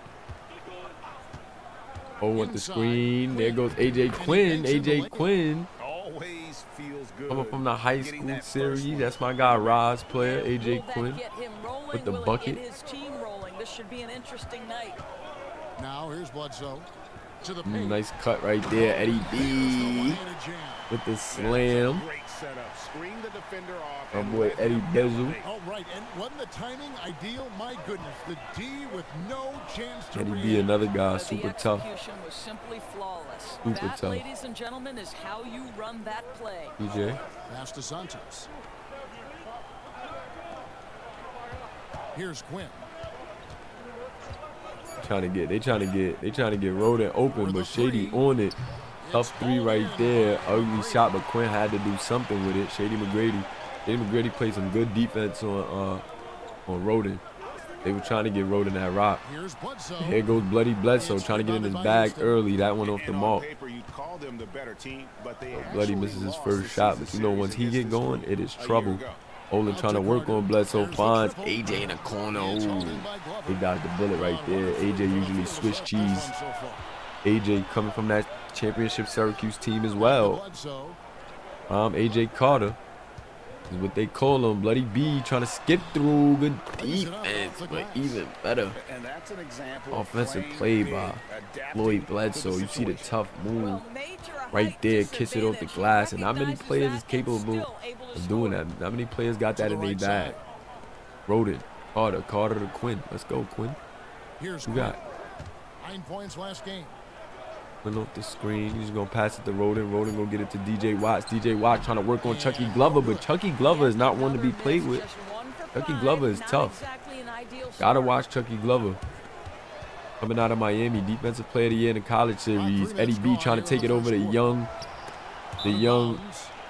O with the screen. There goes AJ Quinn. AJ Quinn. Always feels good. Coming from the high school series. That's my guy, Roz player. AJ Quinn with the bucket. This should be an interesting night. Now here's Bledsoe. To the paint. Nice cut right there. Eddie B with the slam. Great setup. Screen the defender off. My boy Eddie Bezel. All right, and wasn't the timing ideal? My goodness, the D with no chance to Eddie react. B, another guy, super tough. The execution was simply flawless. Super That, tough. ladies and gentlemen, is how you run that play. DJ. Pass to Santos. Here's Quinn. They trying to get Roden open, but Shady on it. Tough three right there. Ugly shot, but Quinn had to do something with it. Shady McGrady played some good defense on Roden. They were trying to get Roden that rock. Here goes Bloody Bledsoe trying to get in his bag early. That one off the mark. Bloody misses his first shot, but you know once he get going, it is trouble. Olin trying to work on Bledsoe, finds AJ in the corner. Ooh, he dodged the bullet right there. AJ usually Swiss cheese. AJ coming from that championship Syracuse team as well. AJ Carter is what they call him. Bloody B trying to skip through. Good defense, but even better offensive play by Lloyd Bledsoe. You see the tough move right there, kiss it off the glass, and not many players is capable of doing that. Not many players got that in their bag. Roden, Carter to Quinn. Let's go, Quinn. Here's Who got? 9 points last game. Quinn off the screen. He's gonna pass it to Roden. Roden gonna get it to DJ Watts. DJ Watts trying to work on Chucky Glover, but Chucky Glover is not one to be played with. Chucky Glover is tough. Gotta watch Chucky Glover. Coming out of Miami, defensive player of the year in the college series. Eddie B trying to take it over the young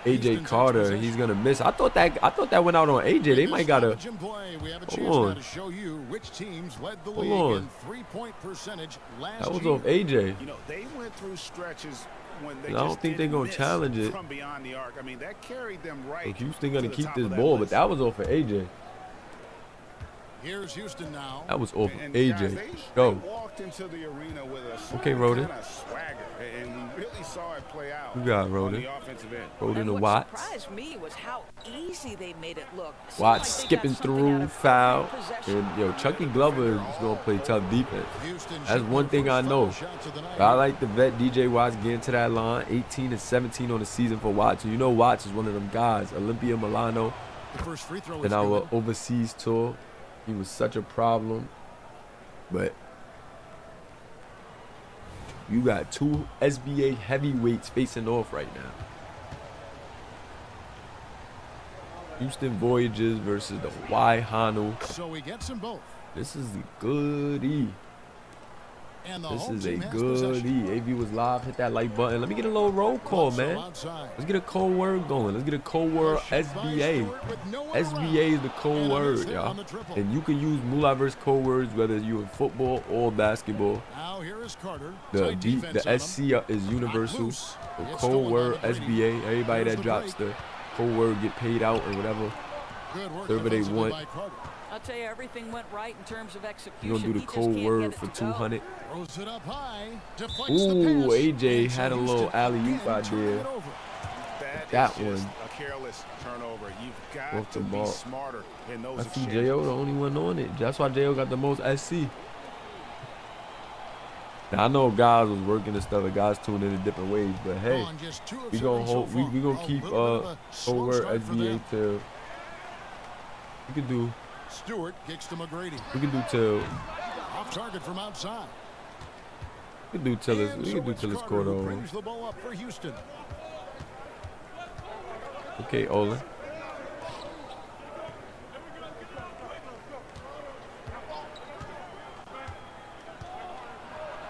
AJ Carter. He's gonna miss. I thought that went out on AJ. They might gotta. Hold on. Hold on. That was off AJ. You know, they went through stretches when they I don't think they're gonna challenge it. from beyond the arc. I mean, that carried them right. Like, Houston gonna to the keep top this of that ball, list. but that was off of AJ. Here's Houston now. That was off of And AJ. guys, they Go. walked into the arena with a Okay, Roden. kind of swagger, and we really saw it play out. Who got on Roden? the offensive end. Roden And to what Watts. surprised me was how easy they made it look. Seemed Watts like they skipping got something out through, of foul. every possession. And yo, Chucky Glover is gonna play tough defense. Houston That's one thing I know. I like the vet DJ Watts getting to that line. 18 and 17 on the season for Watts. And you know Watts is one of them guys. Olympia Milano. The first free throw In is our good. overseas tour, he was such a problem. But you got two SBA heavyweights facing off right now. Houston Voyagers versus the Y Hanu. So he gets them both. This is a goodie. And the This home is a team has goodie. possession. AV was live. Hit that like button. Let me get a little roll call, man. Outside. Let's get a cold word going. Let's get a cold word SBA. SBA is the cold word, y'all. And you can use Mulaverse code words whether you're in football or basketball. Now here is Carter. The Tight defense on SC him. is universal. Loose. The It's code stolen word by McGrady. SBA. Everybody There's that the drops break. the code word get paid out or whatever. Good work whatever they defensively want. by Carter. I'll tell you, everything went right in terms of execution. You're gonna do the He just code can't word get it for to go. 200. Throws it up high. Deflects Ooh, the pass. AJ And so had a little Houston alley-oop again idea. turning it over. That is just one. a careless turnover. You've got Off the to be ball. smarter in those I see exchanges. J.O. the only one on it. That's why J.O. got the most SC. Now, I know guys was working and stuff, and guys tuned in different ways, but hey, we gonna hold, we gonna keep over SBA till we can do. Stewart kicks to McGrady. We can do till. Off target from outside. We can do till it's. We can do till it's quarter over. Brings the ball up for Houston. Okay, Olin.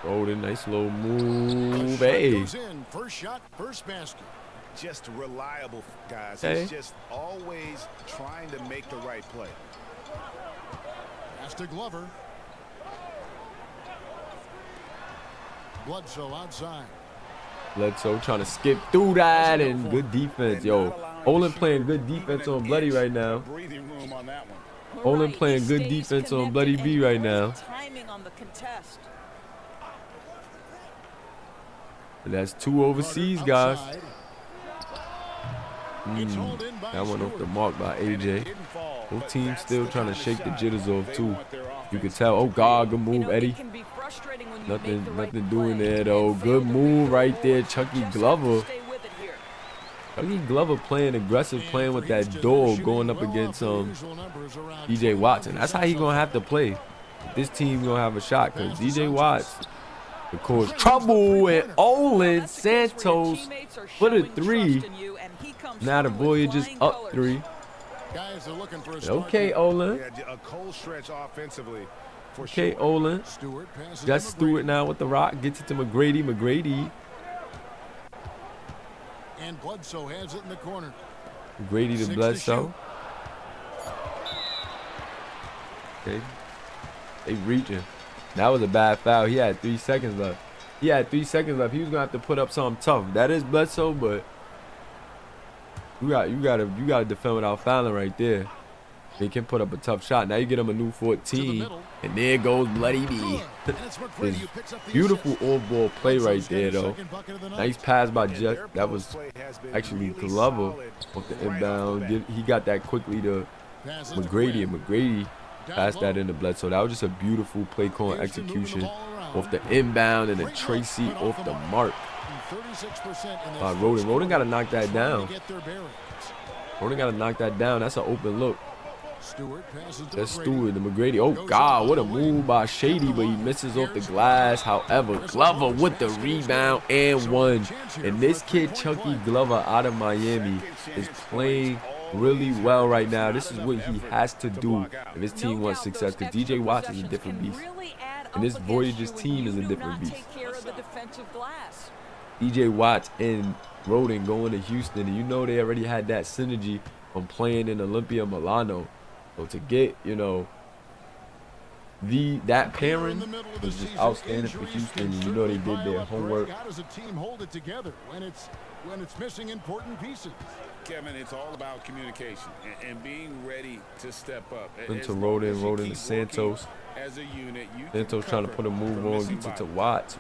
Golden, nice little move. Hey. First shot, first basket. Just reliable, guys. Hey. He's just always trying to make the right play. Pass to Glover. Bledsoe outside. Bledsoe trying to skip through that, and good defense. Yo, Olin playing good defense on Bloody right now. Olin playing good defense on Bloody B right now. Timing on the contest. And that's 2 overseas guys. That went off the mark by AJ. Both teams still trying to shake the jitters off too. You can tell. Oh God, good move, Eddie. Nothing doing there though. Good move right there, Chucky Glover. Chucky Glover playing aggressive, playing with that dog, going up against DJ Watson. That's how he gonna have to play. This team gonna have a shot because DJ Watts will cause trouble, and Olin Santos for the 3. Now the Voyagers up 3. Okay, Olin. A cold stretch offensively. Okay, Olin. Just Stewart now with the rock. Gets it to McGrady. McGrady. And Bledsoe has it in the corner. McGrady to Bledsoe. Okay. They reaching. That was a bad foul. He had 3 seconds left. He was going to have to put up something tough. That is Bledsoe, but you got to defend without fouling right there. He can put up a tough shot. Now you get him a new 14, and there goes Bloody B. Beautiful all-ball play right there, though. Nice pass by Jeff. That was actually Glover off the inbound. He got that quickly to McGrady, and McGrady passed that into Bledsoe. That was just a beautiful play calling execution off the inbound, and then Tracy off the mark by Roden. Roden got to knock that down. Roden got to knock that down. That's an open look. That's Stewart to McGrady. Oh, God, what a move by Shady, but he misses off the glass. However, Glover with the rebound and 1. And this kid, Chucky Glover, out of Miami, is playing really well right now. This is what he has to do if his team wants success, because DJ Watts is a different beast. And this Voyagers team is a different beast. DJ Watts and Roden going to Houston, and you know they already had that synergy from playing in Olympia Milano. So to get, that pairing was just outstanding for Houston. And you know they did their homework. How does a team hold it together when it's missing important pieces? Kevin, it's all about communication and being ready to step up. Into Roden to Santos. As a unit, Santos trying to put a move on, gets it to Watts.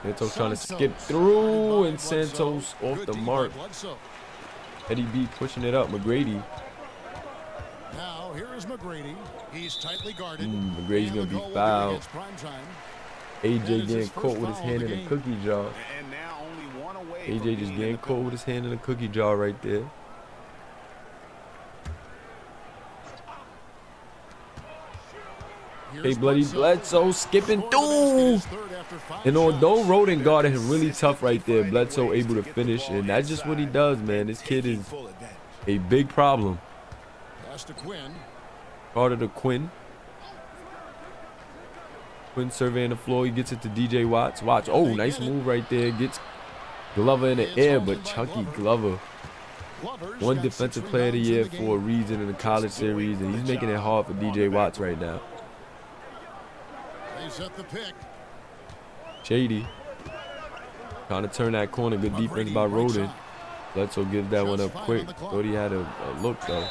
Santos trying to skip through, and Santos off the mark. Eddie B pushing it up. McGrady. Now here is McGrady. He's tightly guarded. McGrady's gonna be fouled. AJ getting caught with his hand in a cookie jar. AJ just getting caught with his hand in a cookie jar right there. Hey, Bloody Bledsoe skipping through. And although Roden guarded him really tough right there, Bledsoe able to finish, and that's just what he does, man. This kid is a big problem. Carter to Quinn. Quinn surveying the floor. He gets it to DJ Watts. Watch. Oh, nice move right there. Gets Glover in the air, but Chucky Glover. One defensive player of the year for a reason in the college series, and he's making it hard for DJ Watts right now. Shady trying to turn that corner. Good defense by Roden. Bledsoe gives that one up quick. Thought he had a look though.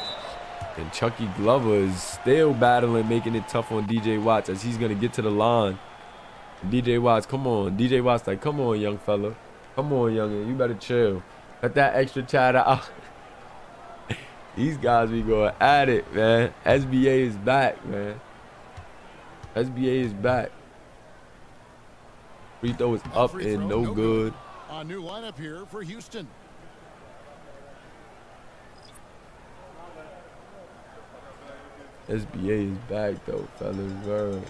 And Chucky Glover is still battling, making it tough on DJ Watts as he's gonna get to the line. And DJ Watts, come on. DJ Watts like, come on, young fella. Come on, youngin. You better chill. Got that extra chatter out. These guys be going at it, man. SBA is back, man. SBA is back. Free throw is up and no good. A new lineup here for Houston. SBA is back though, fellas. Bro.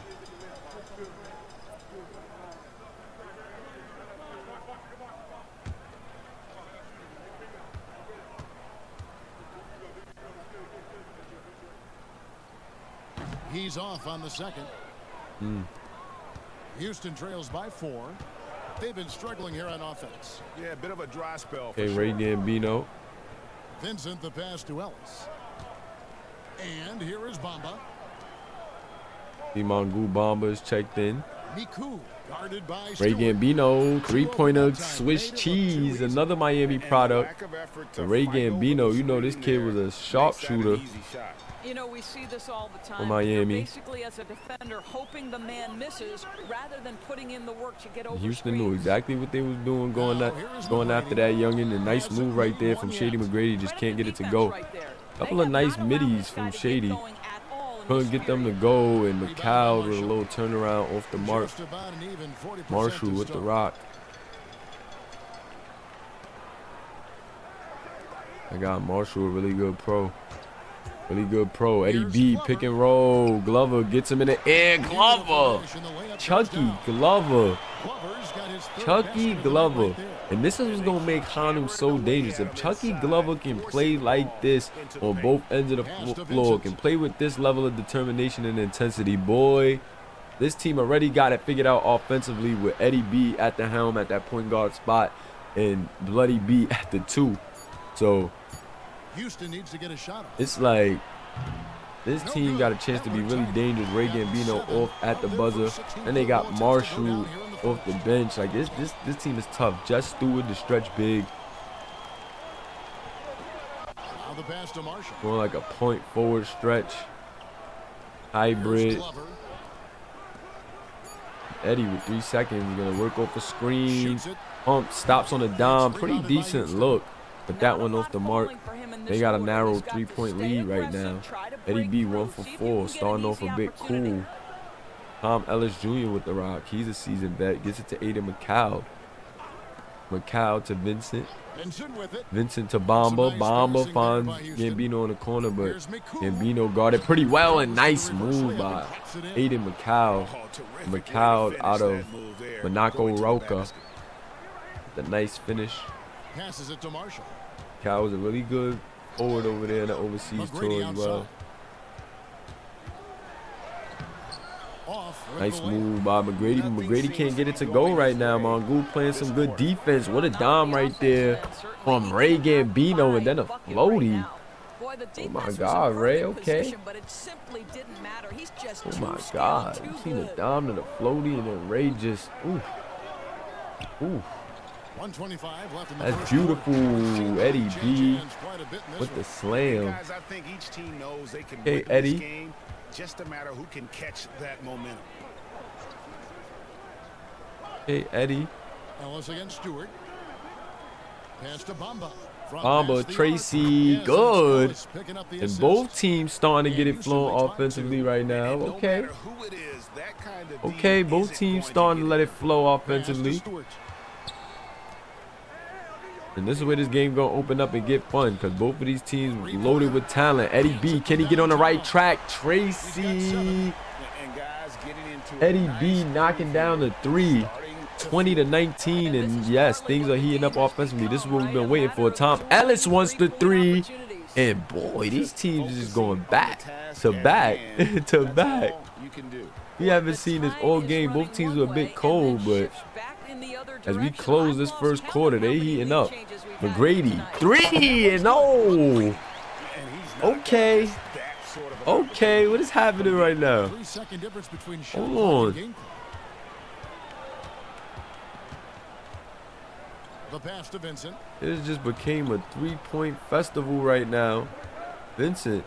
He's off on the second. Houston trails by 4. They've been struggling here on offense. Yeah, a bit of a dry spell. Okay, Ray Gambino. Vincent the pass to Ellis. And here is Bamba. Imangu Bamba is checked in. Miku guarded by Ray Stewart. Gambino, 3-pointer Swiss cheese, another Miami product. And Ray Gambino, you know this kid was a sharpshooter You know, we see this all the time. for Miami. Basically, as a defender, hoping the man misses rather than putting in the work to get over Houston knew screens. exactly what they was doing, going after that youngin. A nice move right there from Shady McGrady, just can't get it to go. Couple of nice middies from Shady. Couldn't get them to go, and McCall with a little turnaround off the mark. Just about an even 40% Marshall to with the start. rock. I got Marshall, a really good pro. Really good pro. Eddie B, pick and roll. Glover gets him in the air. Glover. Chucky Glover. Glover's got his third Chucky basket of the night Glover. right there. And this is what's going to make Hanu so dangerous. If Chucky Glover can play like this on both ends of the floor, can play with this level of determination and intensity, boy, this team already got it figured out offensively with Eddie B at the helm at that point guard spot and Bloody B at the 2. So Houston needs to get a shot off. it's like this team got a chance to be really dangerous. Ray Gambino off at the buzzer. And they got Marshall off the bench. Like this team is tough. Jess Stewart, the stretch big. Now the pass to Marshall. Going like a point forward stretch. Hybrid. Glover. Eddie with 3 seconds. Gonna work off a screen. Shoots it. Pump, stops on a dime. Pretty decent look. But that one off the mark. They got a narrow 3-point lead right now. Eddie B 1 for 4. Starting off a bit cool. Tom Ellis Jr. with the rock. He's a seasoned vet. Gets it to Aiden McCall. McCall to Vincent. Vincent with it. Vincent to Bamba. Bamba finds Gambino in the corner, but Gambino guarded pretty well. And nice move by Aiden McCall. McCall out of Monaco Roca. The nice finish. Passes it to Marshall. Cal was a really good forward over there in the overseas tour as well. Off with Nice the layup. move by McGrady. But McGrady can't get it to go right now. Mongoose playing some good defense. What a dime right there from Ray Gambino, and then a floaty. Oh my God, Ray, okay. Oh my God. You seen the dime to the floaty, and then Ray just, ooh. Ooh. 125 left in the That's first beautiful. quarter. Eddie B Hands quite a bit in this with one. the slam. Guys, I think each team knows they can Hey, win Eddie. this game. Just a matter who can catch that momentum. Hey, Eddie. Ellis against Stewart. Pass to Bamba. Front Bamba, pass the Tracy, arc. Yes, good. Ellis picking up the And assist. both teams starting to get it flowing offensively right now. And no Okay. matter who it is, that kind of Okay, D both isn't teams going starting to get let it enough. flow Pass to offensively. Stewart. And this is where this game gonna open up and get fun, because both of these teams loaded with talent. Eddie B, can he get on the right track? Tracy. And guys getting into Eddie B knocking down the 3. 20-19, and yes, things are heating up offensively. This is what we've been waiting for. Tom Ellis wants the 3. And boy, these teams are just going back to back to back. you can do. We haven't seen this all game. Both teams were a bit cold, but as we close this first quarter, they heating up. McGrady, 3, and no. Okay. Okay, what is happening right now? 3-second difference between shot Hold clock on. and game clock. The pass to Vincent. It just became a 3-point festival right now. Vincent,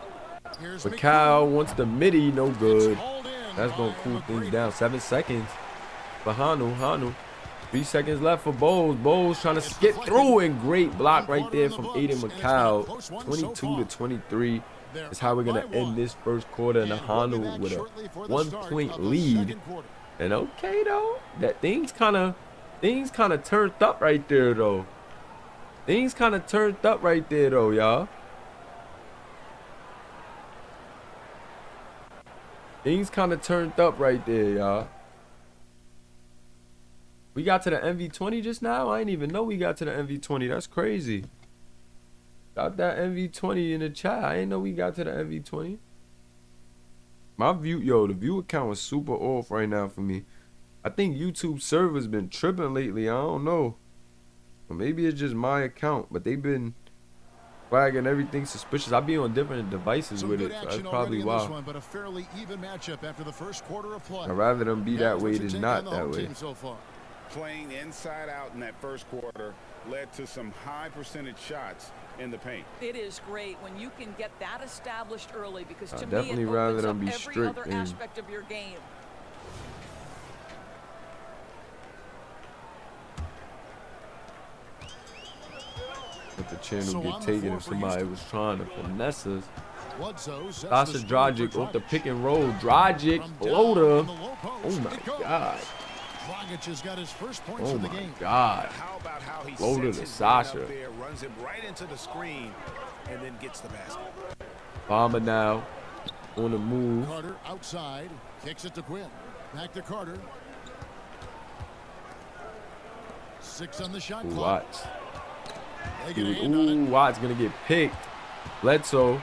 Here's McCall wants the midi, no good. hauled in That's gonna by cool things McGrady. down. 7 seconds for Hanu. 3 seconds left for Bowles. Bowles trying to skip through, and great block right there from Aiden McCall. 22-23. It's how we're going to end this first quarter in the Hanu with a 1-point lead. And okay, though, that things kind of turned up right there, though. Things kind of turned up right there, though, y'all. Things kind of turned up right there, y'all. We got to the MV20 just now? I didn't even know we got to the MV20. That's crazy. Got that MV20 in the chat. I didn't know we got to the MV20. My view, the view account was super off right now for me. I think YouTube server's been tripping lately. I don't know. Or maybe it's just my account, but they've been flagging everything suspicious. I'll be on different devices with it, so that's probably why. One, but a fairly even matchup after the first quarter of play. I'd rather them be that way than not that way. So far. Playing inside out in that first quarter led to some high percentage shots in the paint. It is great when you can get that established early, because to me definitely it rather opens them up be every strict other aspect of your game. But the channel get taken if somebody was trying to finesse us. Sasha Dragic off the pick and roll. Dragic, floater. Oh my God. Has got his first points Oh the my game. God. How about how he Floater sets to his Sasha. man up there, runs him right into the screen, and then gets the basket. Bomber now on the move. Carter outside, kicks it to Quinn. Back to Carter. 6 on the shot clock. Watts. Ooh, Watts gonna get picked. Bledsoe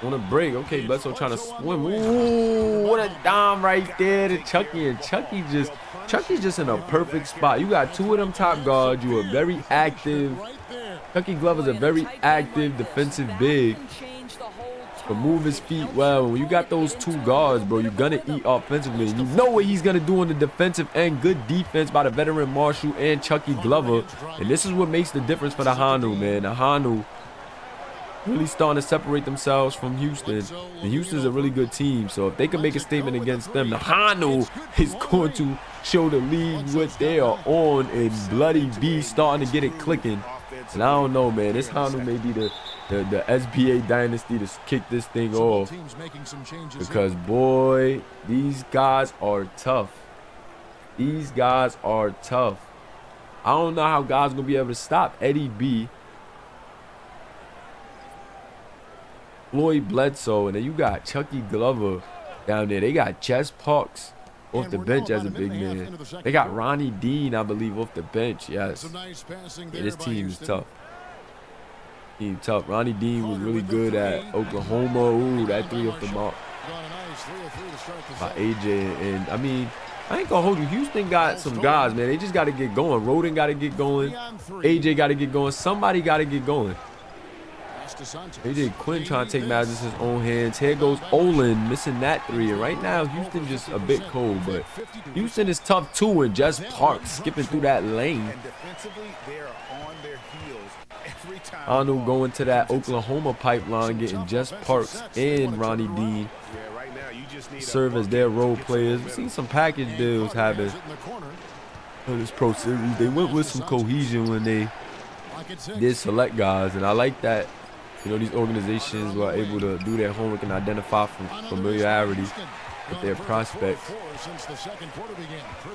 on a break. Okay, Bledsoe trying to swim. Ooh, what a dime right there to Chucky. And Chucky's just in a perfect spot. You got two of them top guards. You are very active. Chucky Glover's a very active defensive big. But move his feet well. When you got those two guards, bro, you're gonna eat offensively. And you know what he's gonna do on the defensive end. Good defense by the veteran Marshall and Chucky Glover. And this is what makes the difference for the Hanu, man. The Hanu really starting to separate themselves from Houston. And Houston's a really good team. So if they can make a statement against them, the Hanu is going to show the league what they are on. And Bloody B starting to get it clicking. And I don't know, man. This Hanu may be the SBA dynasty to kick this thing off. Because, boy, these guys are tough. These guys are tough. I don't know how guys going to be able to stop Eddie B, Floyd Bledsoe, and then you got Chucky Glover down there. They got Jess Parks off the bench as a big man. They got Ronnie Dean, I believe, off the bench. Yes. Yeah, this team is tough. Team tough. Ronnie Dean was really good at Oklahoma. Ooh, that three off the mark by AJ. And I mean, I ain't gonna hold you. Houston got some guys, man. They just got to get going. Roden got to get going. AJ got to get going. Somebody got to get going. AJ Quinn trying to take matters in his own hands. Here goes Olin missing that three. And right now, Houston just a bit cold, but Houston is tough too. And Jess Parks skipping through that lane. And defensively, they are on their heels every time. Anu going to that Oklahoma pipeline, getting Jess Parks and Ronnie Dean serve as their role players. We've seen some package deals happen in this Pro Series. They went with some cohesion when they did select guys, and I like that. You know, these organizations were able to do their homework and identify familiarity with their prospects.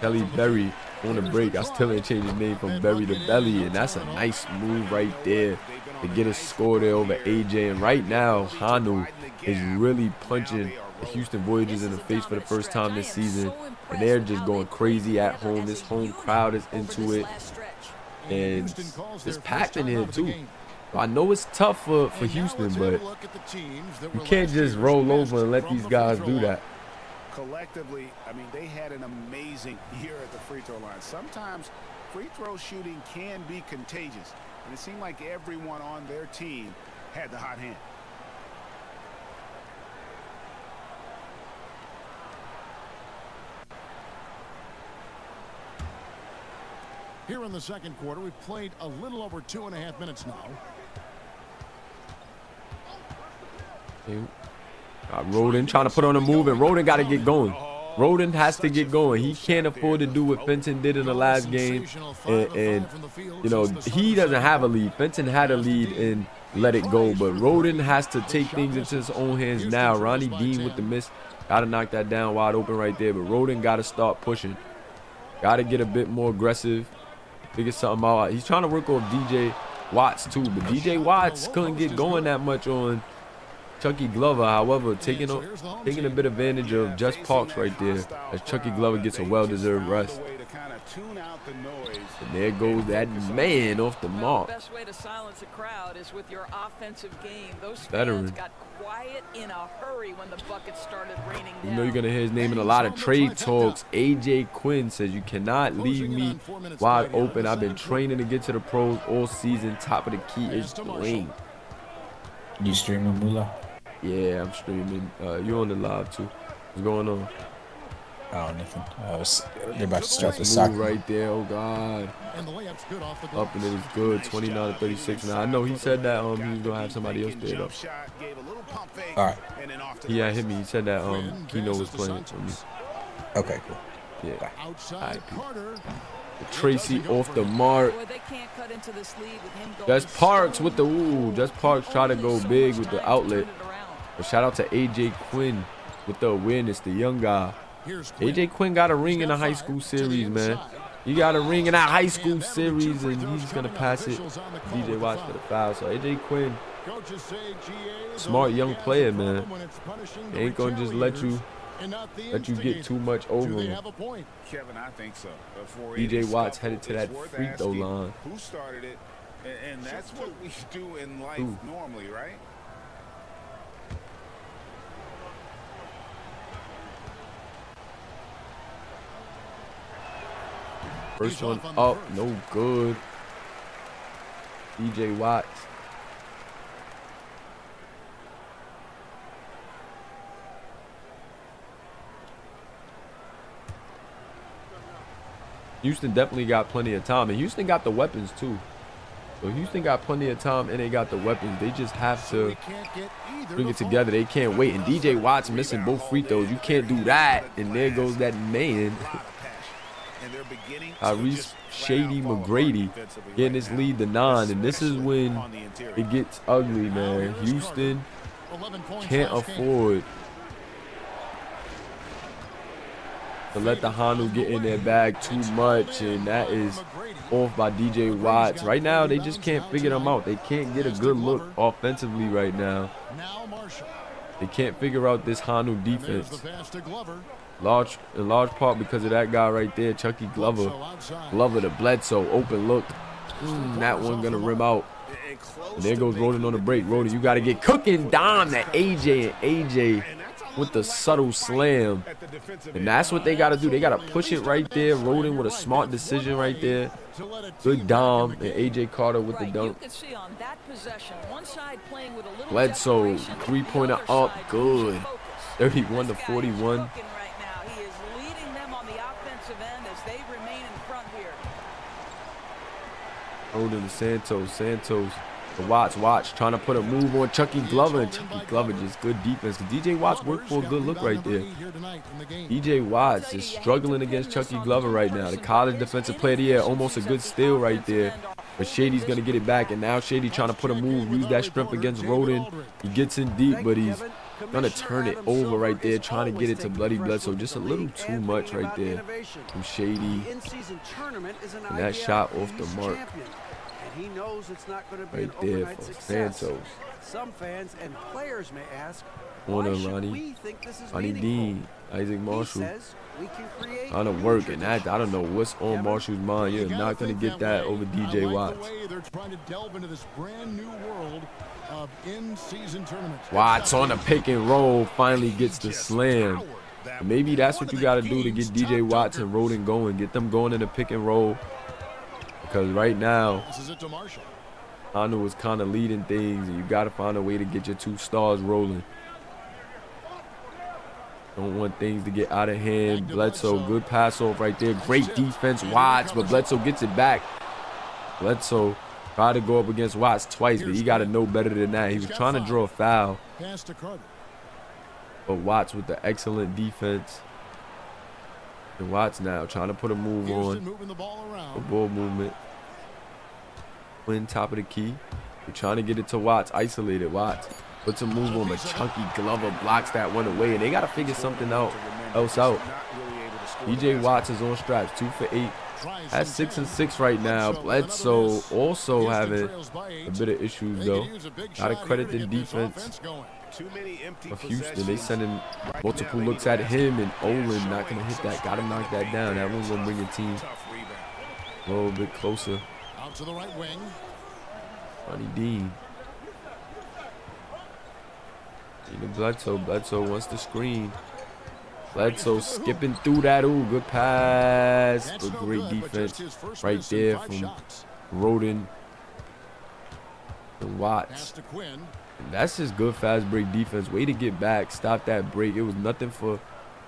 Kelly Berry on the break. I still ain't changed his name from Berry to Belly, and that's a nice move right there to get a score there over AJ. And right now, Hanu is really punching the Houston Voyagers in the face for the first time this season, and they're just going crazy at home. This home crowd is into it, and it's packed in here too. I know it's tough for Houston, but you can't just roll over and let these guys do that. Collectively, I mean, they had an amazing year at the free throw line. Sometimes free throw shooting can be contagious, and it seemed like everyone on their team had the hot hand. Here in the second quarter, we've played a little over 2.5 minutes now. Got Roden trying to put on a move, and Roden got to get going. Roden has to get going. He can't afford to do what Fenton did in the last game. And you know, he doesn't have a lead. Fenton had a lead and let it go. But Roden has to take things into his own hands now. Ronnie Dean with the miss. Got to knock that down wide open right there. But Roden got to start pushing. Got to get a bit more aggressive. Figure something out. He's trying to work off DJ Watts too. But DJ Watts couldn't get going that much on Chucky Glover. However, taking a bit of advantage of Just Parks right there as Chucky Glover gets a well-deserved rest. And there goes that man off the mark. The best way to silence a crowd is with your offensive game. Those Veteran. fans got quiet in a hurry when the buckets started raining down. You know you're going to hear his name in a lot of trade talks. AJ Quinn says, you cannot leave me wide open. I've been training to get to the pros all season. Top of the key is Dwayne. You streaming, Mula? Yeah, I'm streaming. You on the live too. What's going on? Oh, nothing. They're about to start the move soccer right there. Oh God. Up and it is good. 29-36 now. I know he said that he was gonna have somebody else there though. All right. Yeah, hit me. He said that Keno was playing for me. Okay, cool. Yeah. All right. Tracy off the mark. Just Parks with the Just Parks try to go big with the outlet. But shout out to AJ Quinn with the awareness, the young guy. AJ Quinn got a ring in the high school series, man. He got a ring in that high school series, and he's gonna pass it. DJ Watts for the foul. So AJ Quinn, smart young player, man. He ain't gonna just let you get too much over him. Kevin, I think so. DJ Watts headed to that free throw line. Who started it? And that's what we do in life normally, right? First one up, no good. DJ Watts. Houston definitely got plenty of time, and Houston got the weapons too. So Houston got plenty of time, and they got the weapons. They just have to bring it together. They can't wait. And DJ Watts missing both free throws. You can't do that. And there goes that man. Reese Shady McGrady getting this lead to 9, and this is when it gets ugly, man. Houston can't afford to let the Hanu get in their bag too much, and that is off by DJ Watts. Right now, they just can't figure them out. They can't get a good look offensively right now. They can't figure out this Hanu defense. In large part because of that guy right there, Chucky Glover. Glover to Bledsoe, open look. That one gonna rim out. And there goes Roden on the break. Roden, you gotta get cooking. Dime to AJ, and AJ with the subtle slam. And that's what they gotta do. They gotta push it right there. Roden with a smart decision right there. Good dom, and AJ Carter with the dunk. Bledsoe, three-pointer up, good. 31-41. Roden to Santos to Watts trying to put a move on Chucky Glover, and Chucky Glover just good defense. DJ Watts worked for a good look right there. DJ Watts is struggling against Chucky Glover right now. The college defensive player of the year, almost a good steal right there. But Shady's gonna get it back, and now Shady trying to put a move, use that strength against Roden. He gets in deep, but he's gonna turn it over right there, trying to get it to Bloody Bledsoe. Just a little too much right there from Shady. And that shot off the mark. He knows it's not going to be right an there overnight for success. Santos. Some fans and players may ask, Warner, why should Ronnie, we think this is Ronnie meaningful? Dean, Isaac Marshall. He says we can create On the work, and I don't know what's on Marshall's mind. You're not gonna get that over DJ Watts. They're trying to delve into this brand new world of in-season tournaments. Watts on the pick and roll finally gets the slam. Maybe that's what you got to do to get DJ Watts and Roden going. Get them going in the pick and roll. Because right now, Hanu is kind of leading things, and you got to find a way to get your two stars rolling. Don't want things to get out of hand. Bledsoe, good pass off right there. Great defense, Watts, but Bledsoe gets it back. Bledsoe tried to go up against Watts twice, but he got to know better than that. He was trying to draw a foul. But Watts with the excellent defense. And Watts now trying to put a move on. Moving the ball around. The ball movement. Win top of the key. We're trying to get it to Watts. Isolated Watts. Puts a move on, but Chunky Glover blocks that one away. And they got to figure something else out. DJ Watts is on stripes. 2 for 8. At 6 and 6 right now. Bledsoe also having a bit of issues though. Gotta credit the defense of Houston. They sending multiple looks at him, and Olin not gonna hit that. Gotta knock that down. That one's gonna bring your team a little bit closer. Out to the right wing. Ronnie Dean. Bledsoe. Bledsoe wants the screen. Bledsoe skipping through that. Ooh, good pass. But great defense right there from Roden and Watts. And that's just good fast break defense. Way to get back. Stop that break. It was nothing for,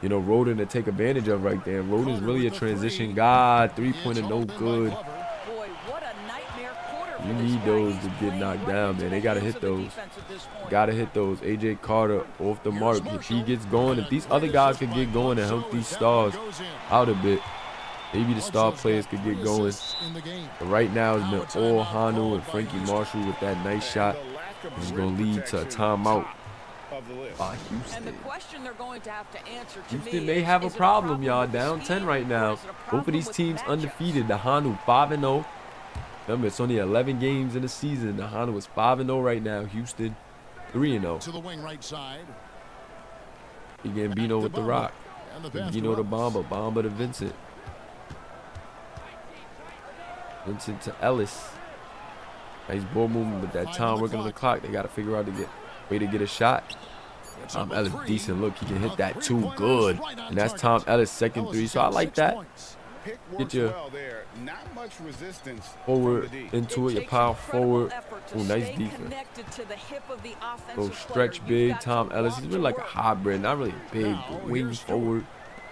Roden to take advantage of right there. Roden's really a transition guy. 3-pointer no good. You need those to get knocked down, man. They got to hit those. Got to hit those. AJ Carter off the mark. If he gets going, if these other guys could get going and help these stars out a bit, maybe the star players could get going. But right now, it's been all Hanu and Frankie Marshall with that nice shot. It's going to lead to a timeout by Houston. Houston may have a problem, y'all. Down 10 right now. Both of these teams undefeated. The Hanu 5-0. Remember, it's only 11 games in the season. The Hanu is 5-0 right now. Houston 3-0. To the wing right side. Gambino with the rock. Gambino to Bamba. Bamba to Vincent. Vincent to Ellis. Nice ball movement, but that time working on the clock. They got to figure out a way to get a shot. Tom Ellis, decent look. He can hit that too good. And that's Tom Ellis' second 3. So I like that. Get your forward into it, your power forward. Oh, nice defense. So stretch big, Tom Ellis. He's really like a hybrid, not really big, but wing forward.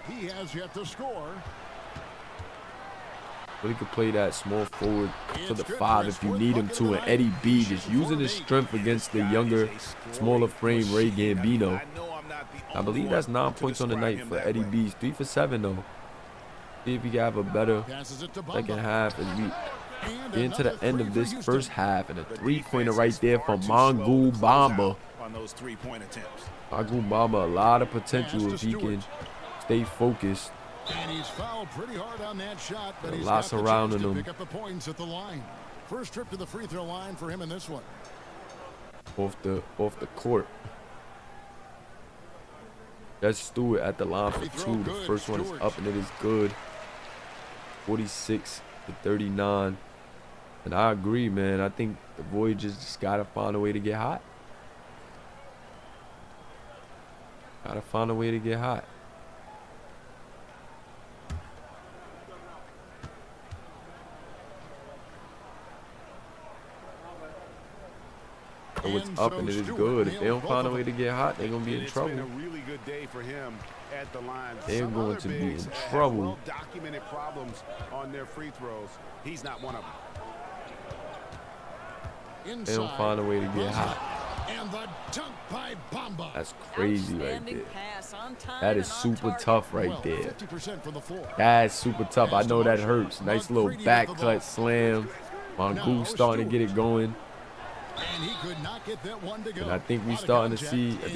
He has yet to score. Really could play that small forward to the 5 if you need him to. And Eddie B just using his strength against the younger, smaller frame Ray Gambino. I believe that's 9 points on the night for Eddie B. He's 3 for 7 though. See if he can have a better second half as we get into the end of this first half. And a 3-pointer right there from Mangul Bamba. Mangul Bamba, a lot of potential if he can stay focused. And he's fouled pretty hard on that shot, but he's lots surrounding him. Pick up the points at the line. First trip to the free throw line for him in this one. Off the court. That's Stewart at the line for 2. The first one is up and it is good. 46-39. And I agree, man. I think the Voyagers just gotta find a way to get hot. Gotta find a way to get hot. So it's up and it is good. If they don't find a way to get hot, they're gonna be in trouble. They're going to be in trouble. Documented problems on their free throws. He's not one of them. They don't find a way to get hot. And the dunk by Bamba. That's crazy right there. That is super tough right there. That's super tough. I know that hurts. Nice little back cut slam. Mongoose starting to get it going. And he could not get that one to go. And I think we starting to see. I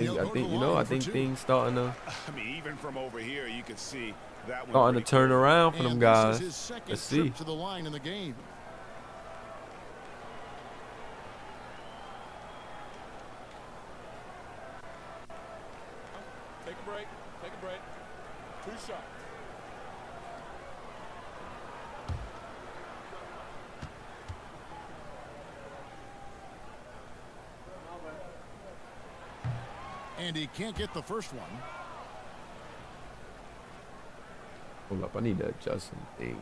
think things starting to. I mean, even from over here, you could see that one starting to turn around for them guys. Let's see. To the line in the game. Take a break. Take a break. 2 shots. And he can't get the first one. Hold up, I need to adjust some things.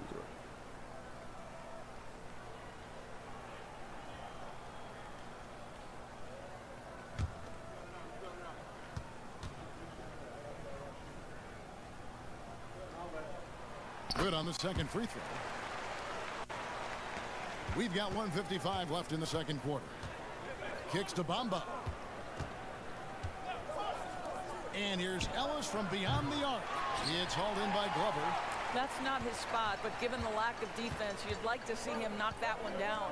Good on the second free throw. We've got 1:55 left in the second quarter. Kicks to Bamba. And here's Ellis from beyond the arc. It's hauled in by Glover. That's not his spot, but given the lack of defense, you'd like to see him knock that one down.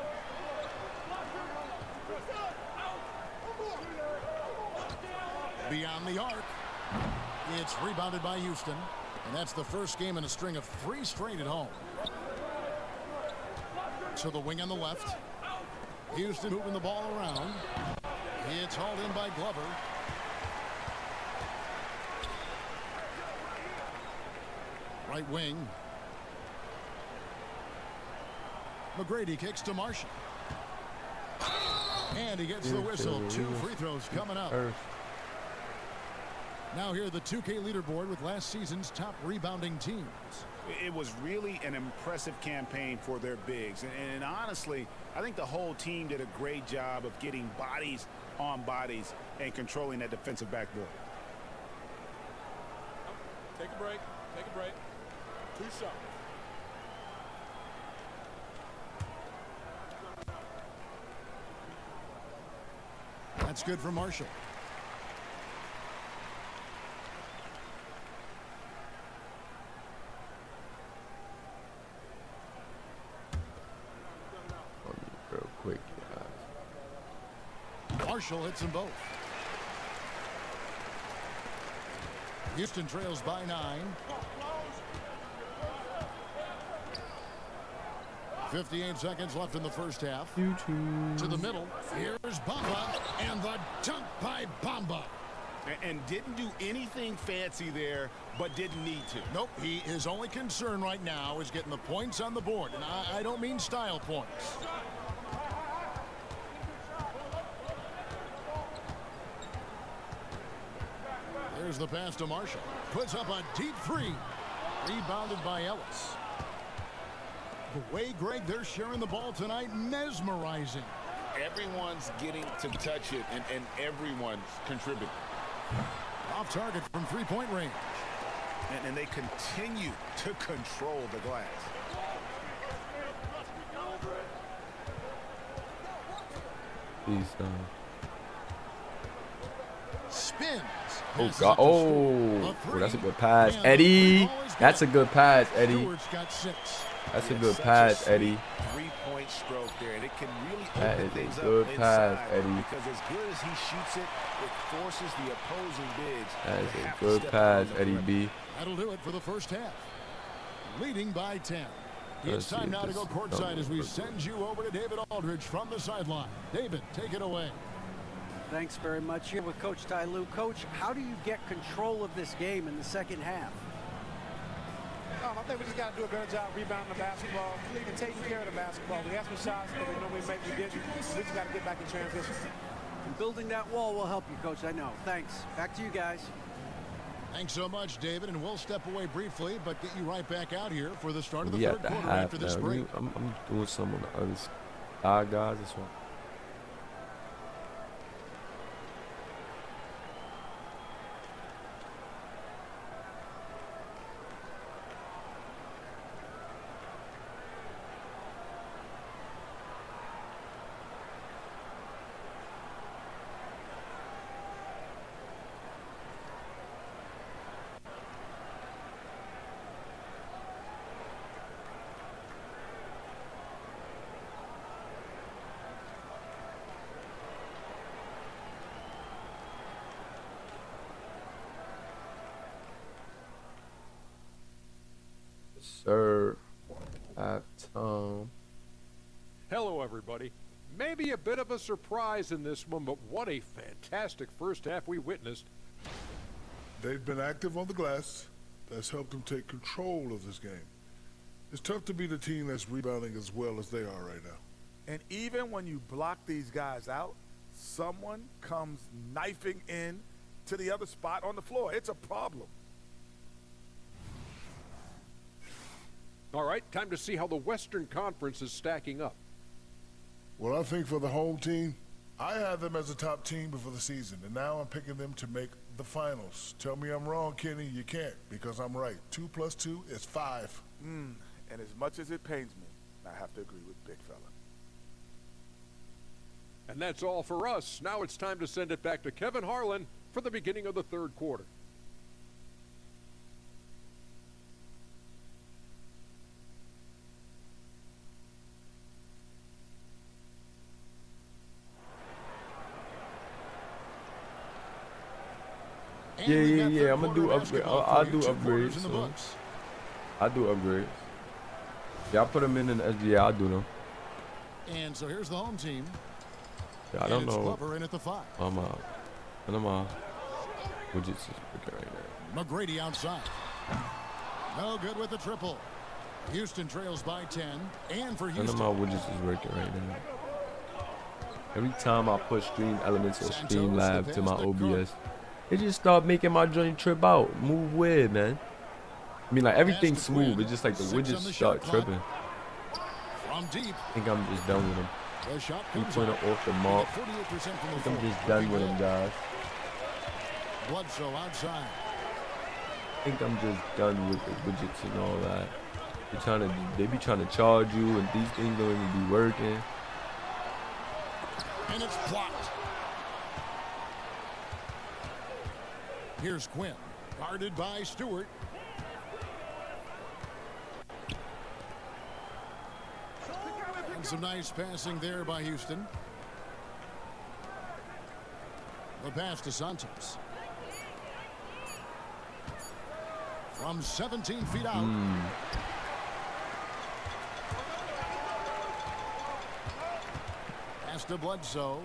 Beyond the arc. It's rebounded by Houston. And that's the first game in a string of 3 straight at home. To the wing on the left. Houston moving the ball around. It's hauled in by Glover. Right wing. McGrady kicks to Marshall. And he gets the whistle. 2 free throws coming up. Now here the 2K leaderboard with last season's top rebounding teams. It was really an impressive campaign for their bigs. And honestly, I think the whole team did a great job of getting bodies on bodies and controlling that defensive backboard. Take a break. Take a break. 2 shots. That's good for Marshall. Real quick, Marshall hits them both. Houston trails by 9. 58 seconds left in the first half. To the middle. Here's Bamba. And the dunk by Bamba. And didn't do anything fancy there, but didn't need to. Nope. His only concern right now is getting the points on the board. And I don't mean style points. There's the pass to Marshall. Puts up a deep 3. Rebounded by Ellis. The way, Greg, they're sharing the ball tonight, mesmerizing. Everyone's getting to touch it, and everyone's contributing. Off target from 3-point range. And they continue to control the glass. Spins. Oh, God. Oh, that's a good pass. Eddie. That's a good pass, Eddie. That's a good pass, Eddie. 3-point stroke there, and it can really that open is things a good up pass, inside, Eddie. because as good as he shoots it, it forces the opposing bigs. That is a good pass, Eddie B. That'll do it for the first half. Leading by 10. It's time now to go courtside as we send you over to David Aldridge from the sideline. David, take it away. Thanks very much. Here with Coach Ty Lue. Coach, how do you get control of this game in the second half? I think we just got to do a better job rebounding the basketball and taking care of the basketball. We had some shots that we normally make, we didn't. We just got to get back in transition. And building that wall will help you, Coach, I know. Thanks. Back to you guys. Thanks so much, David, and we'll step away briefly, but get you right back out here for the start of the third quarter after this break. I'm doing some on the other side, guys. This one. Sir, Hello, everybody. Maybe a bit of a surprise in this one, but what a fantastic first half we witnessed. They've been active on the glass. That's helped them take control of this game. It's tough to be the team that's rebounding as well as they are right now. And even when you block these guys out, someone comes knifing in to the other spot on the floor. It's a problem. All right, time to see how the Western Conference is stacking up. Well, I think for the home team, I had them as a top team before the season, and now I'm picking them to make the finals. Tell me I'm wrong, Kenny. You can't, because I'm right. 2 + 2 is 5. And as much as it pains me, I have to agree with Big Fella. And that's all for us. Now it's time to send it back to Kevin Harlan for the beginning of the third quarter. Yeah. I'm gonna do upgrade. I'll do upgrades. So. I do upgrades. Yeah, I put them in the SBA. I'll do them. And so here's the home team. Yeah, I don't know. Glover in at the 5. I'm out. And I'm out. Widgets is working right there. McGrady outside. No good with the triple. Houston trails by 10. And for Houston. None of my widgets is working right now. Every time I put Stream Elements or Stream Lab to my OBS, it just start making my joint trip out. Move weird, man. I mean, like, everything's smooth. It's just like the widgets start tripping. From deep. I think I'm just done with them. 3-pointer off the mark. I think I'm just done with them, guys. Bledsoe outside. I think I'm just done with the widgets and all that. They be trying to charge you, and these things don't even be working. And it's blocked. Here's Quinn, guarded by Stewart. And some nice passing there by Houston. The pass to Santos. From 17 feet out. Pass to Bledsoe.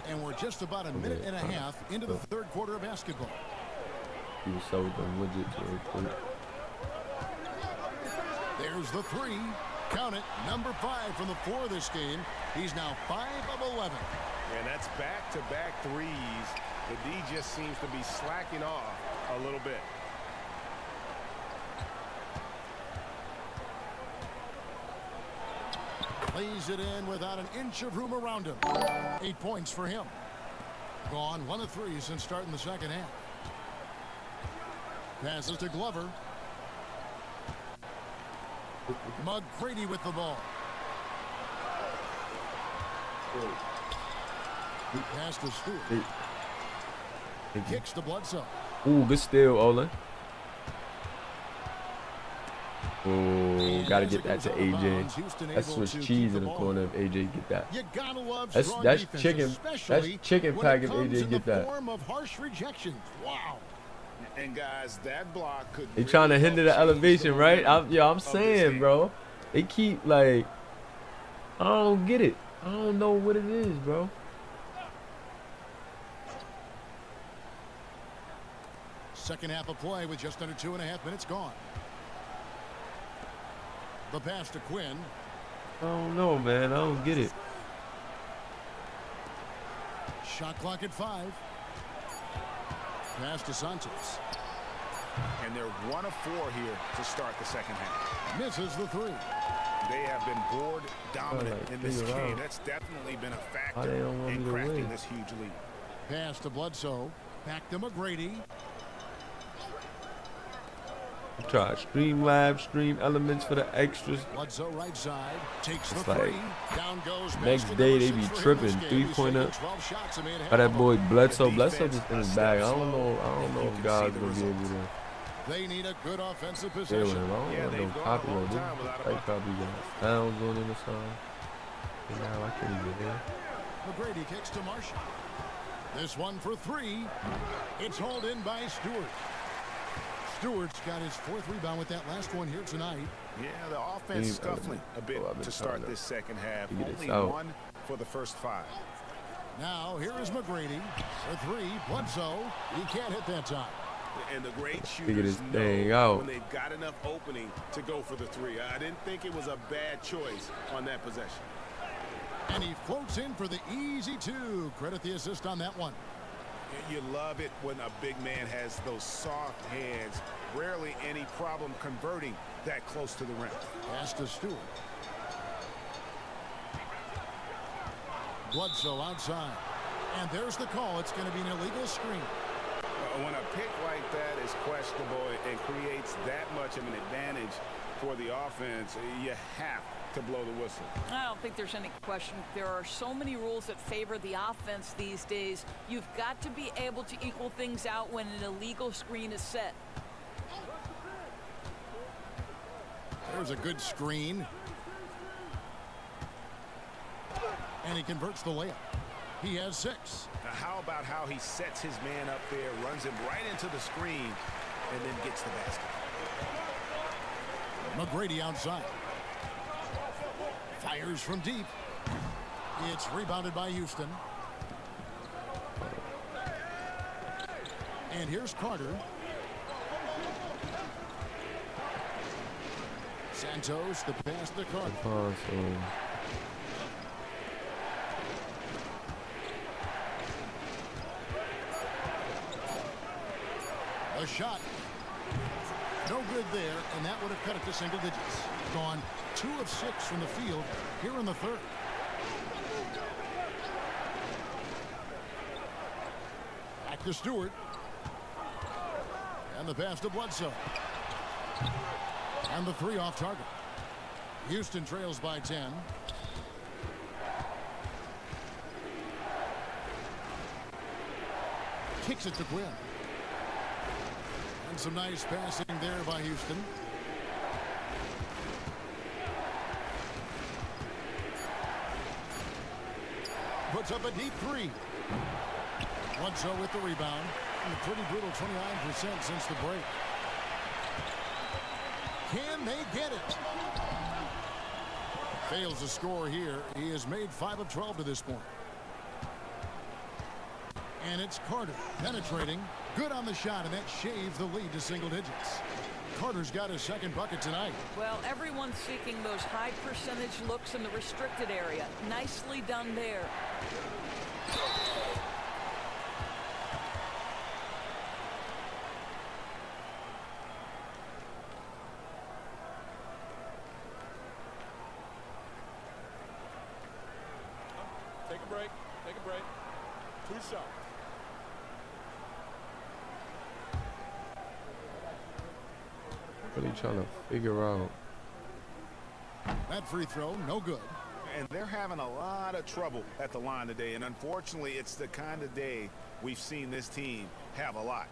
And we're just about a minute and a half into the third quarter of basketball. He was so done widgets real quick. There's the 3. Count it. Number 5 from the floor this game. He's now 5 of 11. And that's back-to-back threes. The D just seems to be slacking off a little bit. Plays it in without an inch of room around him. 8 points for him. Gone 1 of 3 since starting the second half. Passes to Glover. McGrady with the ball. Pass to Stewart. Kicks to Bledsoe. Ooh, good steal, Olin. Oh, gotta get that to AJ. That's Swiss cheese in the corner if AJ get that. That's chicken. That's chicken pack if AJ get that. Wow. And guys, that block could. They trying to hinder the elevation, right? I'm saying, bro. They keep like, I don't get it. I don't know what it is, bro. Second half of play with just under 2.5 minutes gone. The pass to Quinn. I don't know, man. I don't get it. Shot clock at 5. Pass to Santos. And they're 1 of 4 here to start the second half. Misses the 3. They have been board dominant in this game. That's definitely been a factor in crafting this huge lead. Pass to Bledsoe. Back to McGrady. Try Stream Lab, Stream Elements for the extras. Bledsoe right side. Takes it's the like 3. Down goes next day they be tripping. 3-pointer. By that boy Bledsoe. Bledsoe just in his bag. I don't know if God's gonna be able to. They need a good offensive possession. I don't want no copyright. Right copy got sounds on in the song. And now I can't even hear. McGrady kicks to Marshall. This one for 3. It's hauled in by Stewart. Stewart's got his 4th rebound with that last one here tonight. Yeah, the offense scuffling a bit to start this second half. Only 1 for the first 5. Now here is McGrady. The 3, Bledsoe. He can't hit that time. And the great shooters know when they've got enough opening to go for the 3. I didn't think it was a bad choice on that possession. And he floats in for the easy 2. Credit the assist on that one. You love it when a big man has those soft hands. Rarely any problem converting that close to the rim. Pass to Stewart. Bledsoe outside. And there's the call. It's going to be an illegal screen. When a pick like that is questionable and creates that much of an advantage for the offense, you have to blow the whistle. I don't think there's any question. There are so many rules that favor the offense these days. You've got to be able to equal things out when an illegal screen is set. There's a good screen. And he converts the layup. He has 6. Now how about how he sets his man up there, runs him right into the screen, and then gets the basket. McGrady outside. Fires from deep. It's rebounded by Houston. And here's Carter. Santos, the pass to Carter. A shot. No good there, and that would have cut it to single digits. Gone 2 of 6 from the field here in the third. Back to Stewart. And the pass to Bledsoe. And the 3 off target. Houston trails by 10. Kicks it to Quinn. And some nice passing there by Houston. Puts up a deep 3. Bledsoe with the rebound. And a pretty brutal 29% since the break. Can they get it? Fails to score here. He has made 5 of 12 to this point. And it's Carter penetrating. Good on the shot, and that shaves the lead to single digits. Carter's got his 2nd bucket tonight. Well, everyone's seeking those high percentage looks in the restricted area. Nicely done there. Take a break. Take a break. 2 shots. Really trying to figure out. That free throw, no good. And they're having a lot of trouble at the line today. And unfortunately, it's the kind of day we've seen this team have a lot.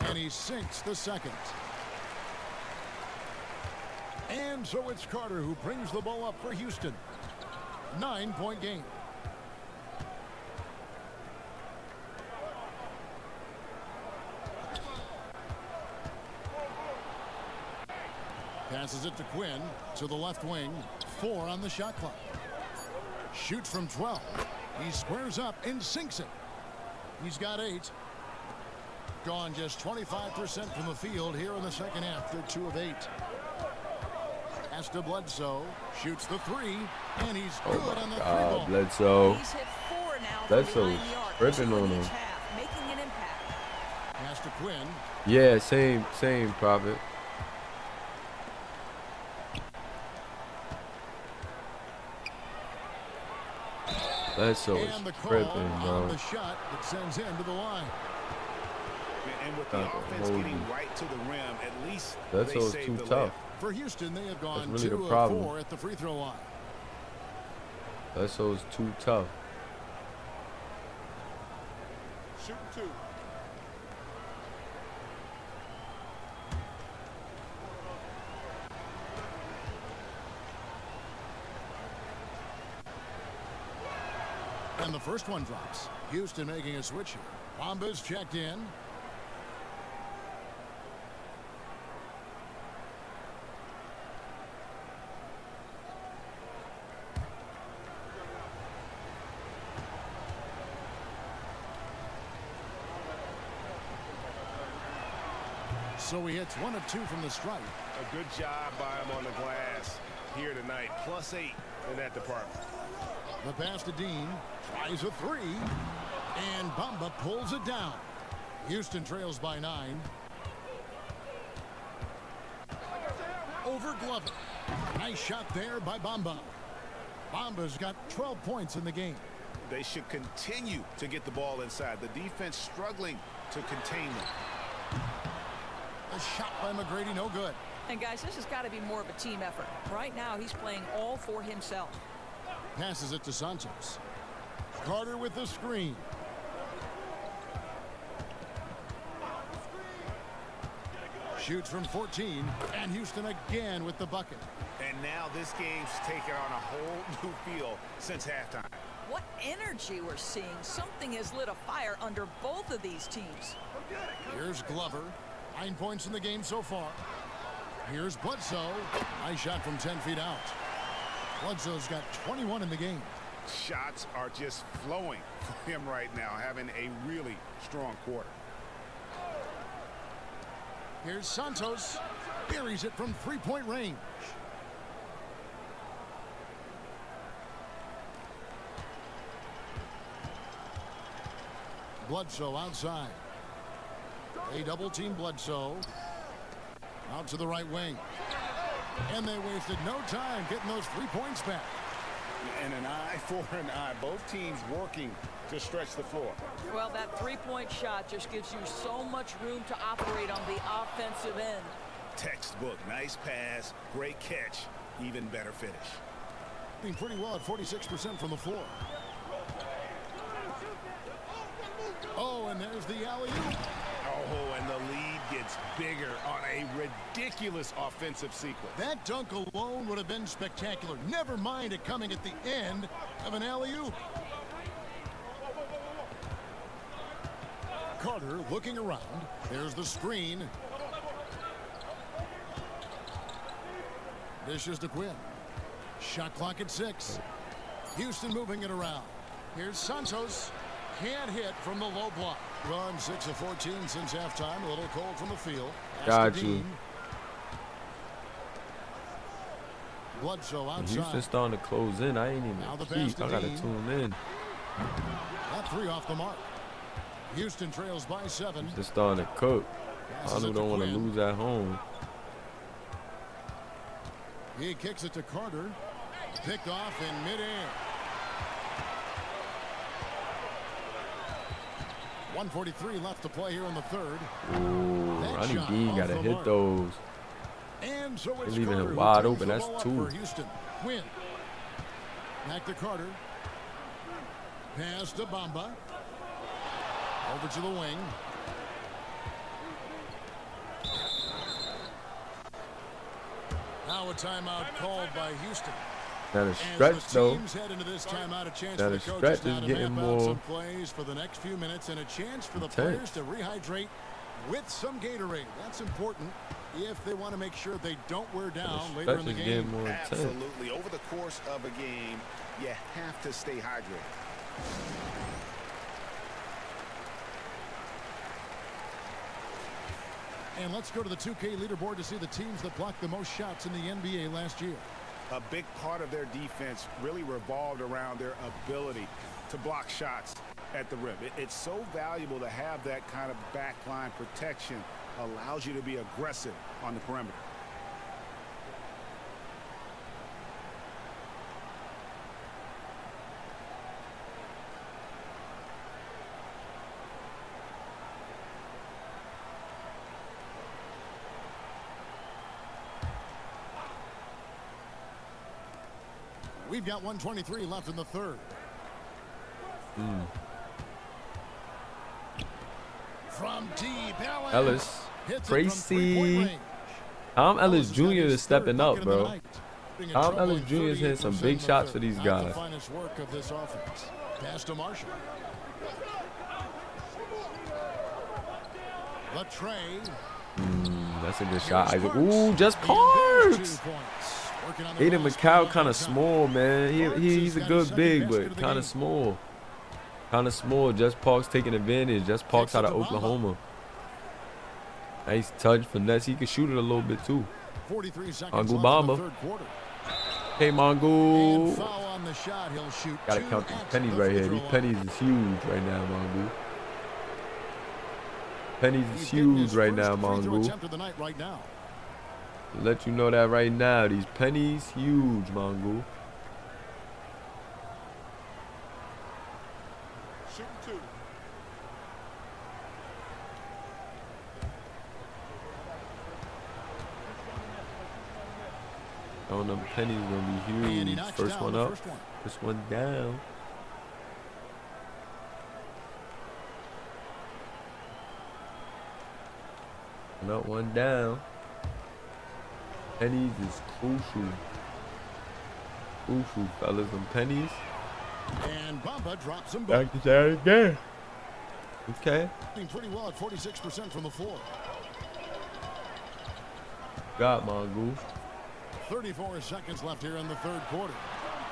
And he sinks the 2nd. And so it's Carter who brings the ball up for Houston. 9-point game. Passes it to Quinn to the left wing. 4 on the shot clock. Shoots from 12. He squares up and sinks it. He's got 8. Gone just 25% from the field here in the 2nd half. They're 2 of 8. Pass to Bledsoe. Shoots the 3. And he's good on the 3-ball. Bledsoe. He's hit 4 now. Bledsoe's tripping on him. Making an impact. Pass to Quinn. Yeah, same Prophet. Bledsoe is tripping, bro. The shot that sends him to the line. And with the offense getting right to the rim, at least Bledsoe's they too saved the tough. layup. For Houston, they have gone That's really 2 the of problem. 4 at the free throw line. Bledsoe's too tough. Shooting 2. And the first one drops. Houston making a switch here. Bomba's checked in. So he hits 1 of 2 from the stripe. A good job by him on the glass here tonight. +8 in that department. The pass to Dean. Tries a 3. And Bamba pulls it down. Houston trails by 9. Over Glover. Nice shot there by Bamba. Bamba's got 12 points in the game. They should continue to get the ball inside. The defense struggling to contain them. A shot by McGrady, no good. And guys, this has got to be more of a team effort. Right now, he's playing all for himself. Passes it to Santos. Carter with the screen. Shoots from 14, and Houston again with the bucket. And now this game's taken on a whole new feel since halftime. What energy we're seeing. Something has lit a fire under both of these teams. Here's Glover. 9 points in the game so far. Here's Bledsoe. Nice shot from 10 feet out. Bledsoe's got 21 in the game. Shots are just flowing for him right now, having a really strong quarter. Here's Santos. Buries it from three-point range. Bledsoe outside. They double-team Bledsoe. Out to the right wing. And they wasted no time getting those 3 points back. And an eye for an eye. Both teams working to stretch the floor. Well, that three-point shot just gives you so much room to operate on the offensive end. Textbook. Nice pass. Great catch. Even better finish. Being pretty well at 46% from the floor. Oh, and there's the alley-oop. Oh, and the lead gets bigger on a ridiculous offensive sequence. That dunk alone would have been spectacular. Never mind it coming at the end of an alley-oop. Carter looking around. There's the screen. Dishes to Quinn. Shot clock at 6. Houston moving it around. Here's Santos. Can't hit from the low block. Gone 6 of 14 since halftime. A little cold from the field. Got you. Bledsoe outside. Houston's starting to close in. I ain't even peep. I gotta tune in. That 3 off the mark. Houston trails by 7. Just starting to cook. I don't want to lose at home. He kicks it to Carter. Picked off in midair. 1:43 left to play here in the third. Ooh, Ronnie D got to hit those. And so they're leaving him wide open. That's 2. Houston. Quinn. Back to Carter. Pass to Bamba. Over to the wing. Now a timeout called by Houston. Now the stretch though. Now the stretch is getting more some plays for the next few minutes and a chance for the players to rehydrate with some Gatorade. That's important if they want to make sure they don't wear down later in the game. Absolutely. Over the course of a game, you have to stay hydrated. And let's go to the 2K leaderboard to see the teams that blocked the most shots in the NBA last year. A big part of their defense really revolved around their ability to block shots at the rim. It's so valuable to have that kind of backline protection. Allows you to be aggressive on the perimeter. We've got 1:23 left in the third. From deep, Ellis, crazy. Tom Ellis Jr. is stepping up, bro. Tom Ellis Jr. is hitting some big shots for these guys. The finest work of this offense. Pass to Marshall. Latrey. That's a good shot, Isaac. Ooh, just Parks. Aiden McCall kind of small, man. He's a good big, but kind of small. Kind of small. Just Parks taking advantage. Just Parks out of Oklahoma. Nice touch, finesse. He can shoot it a little bit too. Mongu Bamba. Hey, Mongu. Gotta count these pennies right here. These pennies is huge right now, Mongu. Pennies is huge right now, Mongu. Let you know that right now. These pennies huge, Mongu. Throwing them pennies gonna be huge. First one up. First one down. Not one down. Pennies is crucial. Crucial, fellas. Them pennies. And Bamba drops them back to that again. Okay. Pretty well at 46% from the floor. Got Mongoose. 34 seconds left here in the third quarter.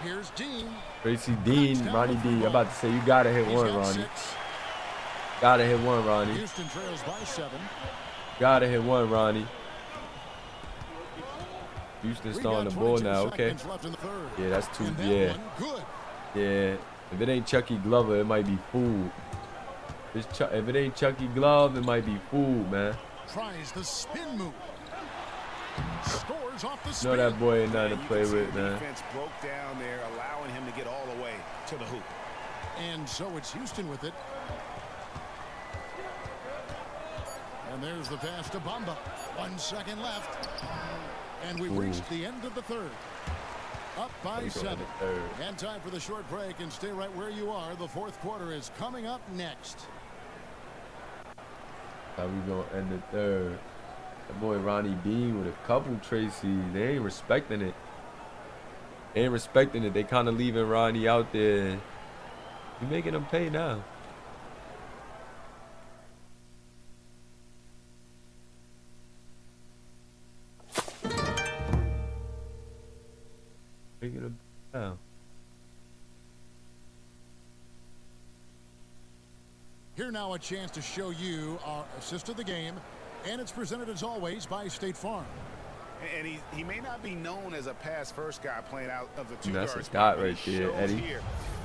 Here's Dean. Tracy Dean, Ronnie D. I'm about to say, you gotta hit one, Ronnie. Gotta hit one, Ronnie. Houston trails by 7. Gotta hit one, Ronnie. Houston's throwing the ball now. Okay. Yeah, that's two. Yeah. Yeah. If it ain't Chucky Glover, it might be food. If it ain't Chucky Glove, it might be food, man. Tries the spin move. Scores off the spin. Know that boy ain't nothing to play with, man. Defense broke down there, allowing him to get all the way to the hoop. And so it's Houston with it. And there's the pass to Bamba. 1 second left. And we've reached the end of the third. Up by 7. And time for the short break. And stay right where you are. The fourth quarter is coming up next. How we gonna end the third? That boy Ronnie Bean with a couple Tracy. They ain't respecting it. They ain't respecting it. They kind of leaving Ronnie out there. You making them pay now. Making them pay now. Here now a chance to show you our assist of the game, and it's presented as always by State Farm. And he may not be known as a pass-first guy playing out of the 2 that's yards. a dot right there, Eddie.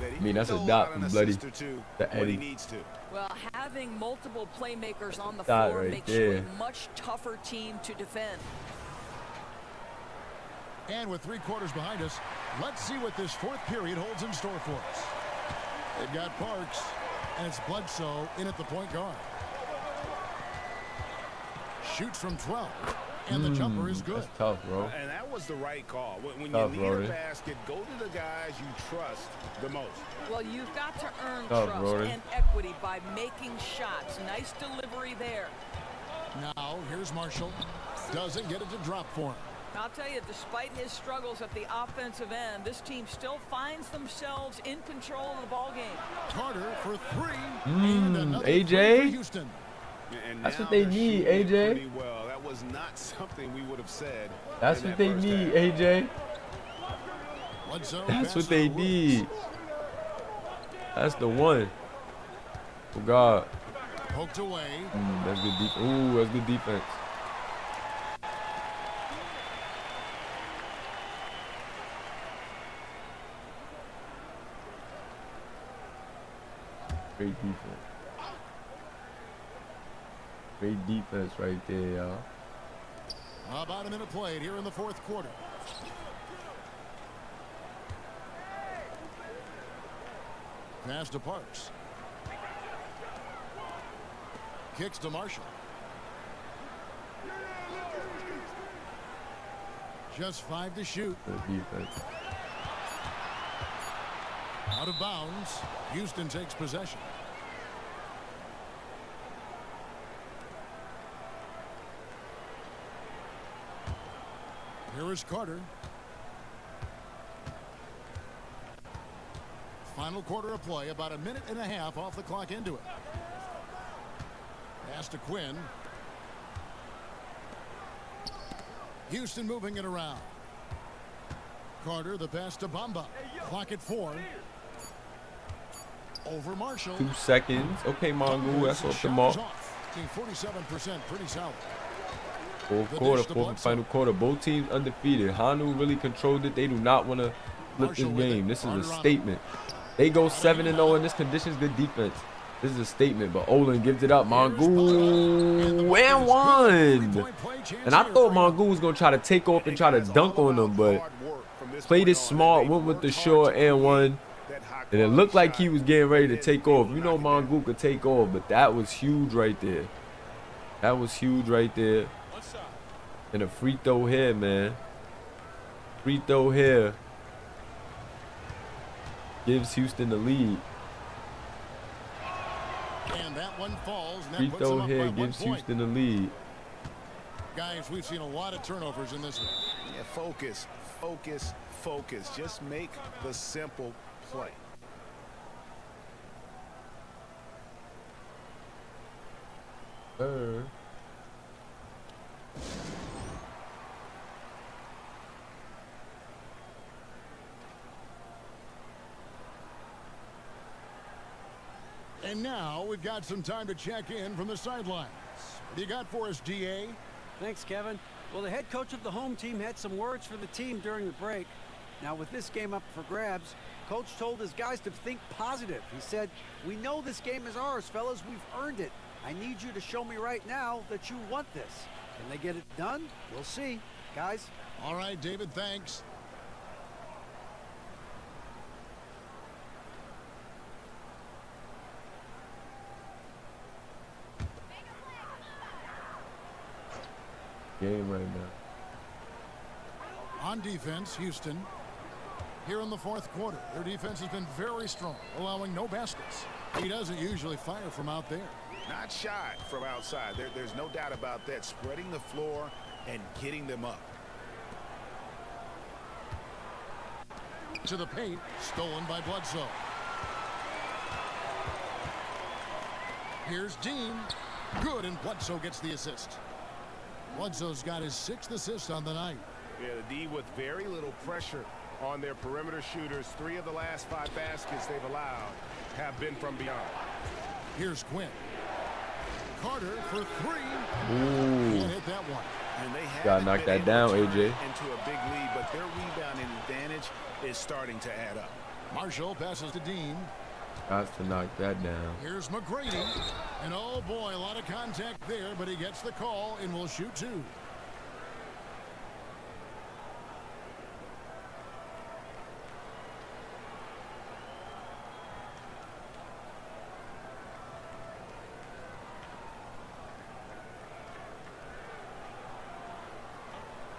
I mean, that's a dot from Bloody. The Eddie. Needs to. Well, having multiple playmakers on the dot floor right makes there. you a much tougher team to defend. And with 3 quarters behind us, let's see what this fourth period holds in store for us. They've got Parks, and it's Bledsoe in at the point guard. Shoots from 12, and the jumper is good. That's tough, bro. And that was the right call. When tough, you need Rory. a basket, go to the guys you trust the most. Well, you've got to earn Tough, trust Rory. and equity by making shots. Nice delivery there. Now, here's Marshall. Doesn't get it to drop for him. I'll tell you, despite his struggles at the offensive end, this team still finds themselves in control of the ball game. Carter for 3. And another AJ? 3 for Houston. And That's now what they they're need, shooting AJ. pretty well. That was not something we would have said. That's in what that they first need, half. AJ. Bledsoe That's what passes they to Woods. need. That's the one. Oh, God. Poked away. That's good defense. Ooh, that's good defense. Great defense. Great defense right there, y'all. About a minute played here in the fourth quarter. Pass to Parks. Kicks to Marshall. Just 5 to shoot. Good defense. Out of bounds. Houston takes possession. Here is Carter. Final quarter of play, about a minute and a half off the clock into it. Pass to Quinn. Houston moving it around. Carter, the pass to Bamba. Clock at 4. Over Marshall. 2 seconds. Okay, Mongo, that's off the mark. 47%, pretty solid. Fourth quarter, fourth and final quarter. Both teams undefeated. Hanu really controlled it. They do not want to flip this game. This is a statement. They go 7-0 in this conditions. Good defense. This is a statement. But Olin gives it up. Mongo and 1. And I thought Mongo was going to try to take off and try to dunk on them. But played it smart. Went with the short and 1. And it looked like he was getting ready to take off. You know Mongo could take off. But that was huge right there. That was huge right there. And a free throw here, man. Free throw here gives Houston the lead. And that one falls. And that Free puts throw them up here by 1 gives point. Houston the lead. Guys, we've seen a lot of turnovers in this one. Yeah, focus, focus, focus. Just make the simple play. And now we've got some time to check in from the sidelines. What do you got for us, DA? Thanks, Kevin. Well, the head coach of the home team had some words for the team during the break. Now, with this game up for grabs, coach told his guys to think positive. He said, "We know this game is ours, fellas. We've earned it. I need you to show me right now that you want this. Can they get it done? We'll see. Guys." All right, David, thanks. Game right now. On defense, Houston. Here in the fourth quarter, their defense has been very strong, allowing no baskets. He doesn't usually fire from out there. Not shy from outside. There's no doubt about that. Spreading the floor and getting them up. To the paint, stolen by Bledsoe. Here's Dean. Good, and Bledsoe gets the assist. Bledsoe's got his 6th assist on the night. Yeah, the D with very little pressure on their perimeter shooters. 3 of the last 5 baskets they've allowed have been from beyond. Here's Quinn. Carter for 3. Ooh. Can't hit that one. And they Gotta knock that down, AJ. Into a big lead, but their rebounding advantage is starting to add up. Marshall passes to Dean. Got to knock that down. Here's McGrady. And oh boy, a lot of contact there, but he gets the call and will shoot 2.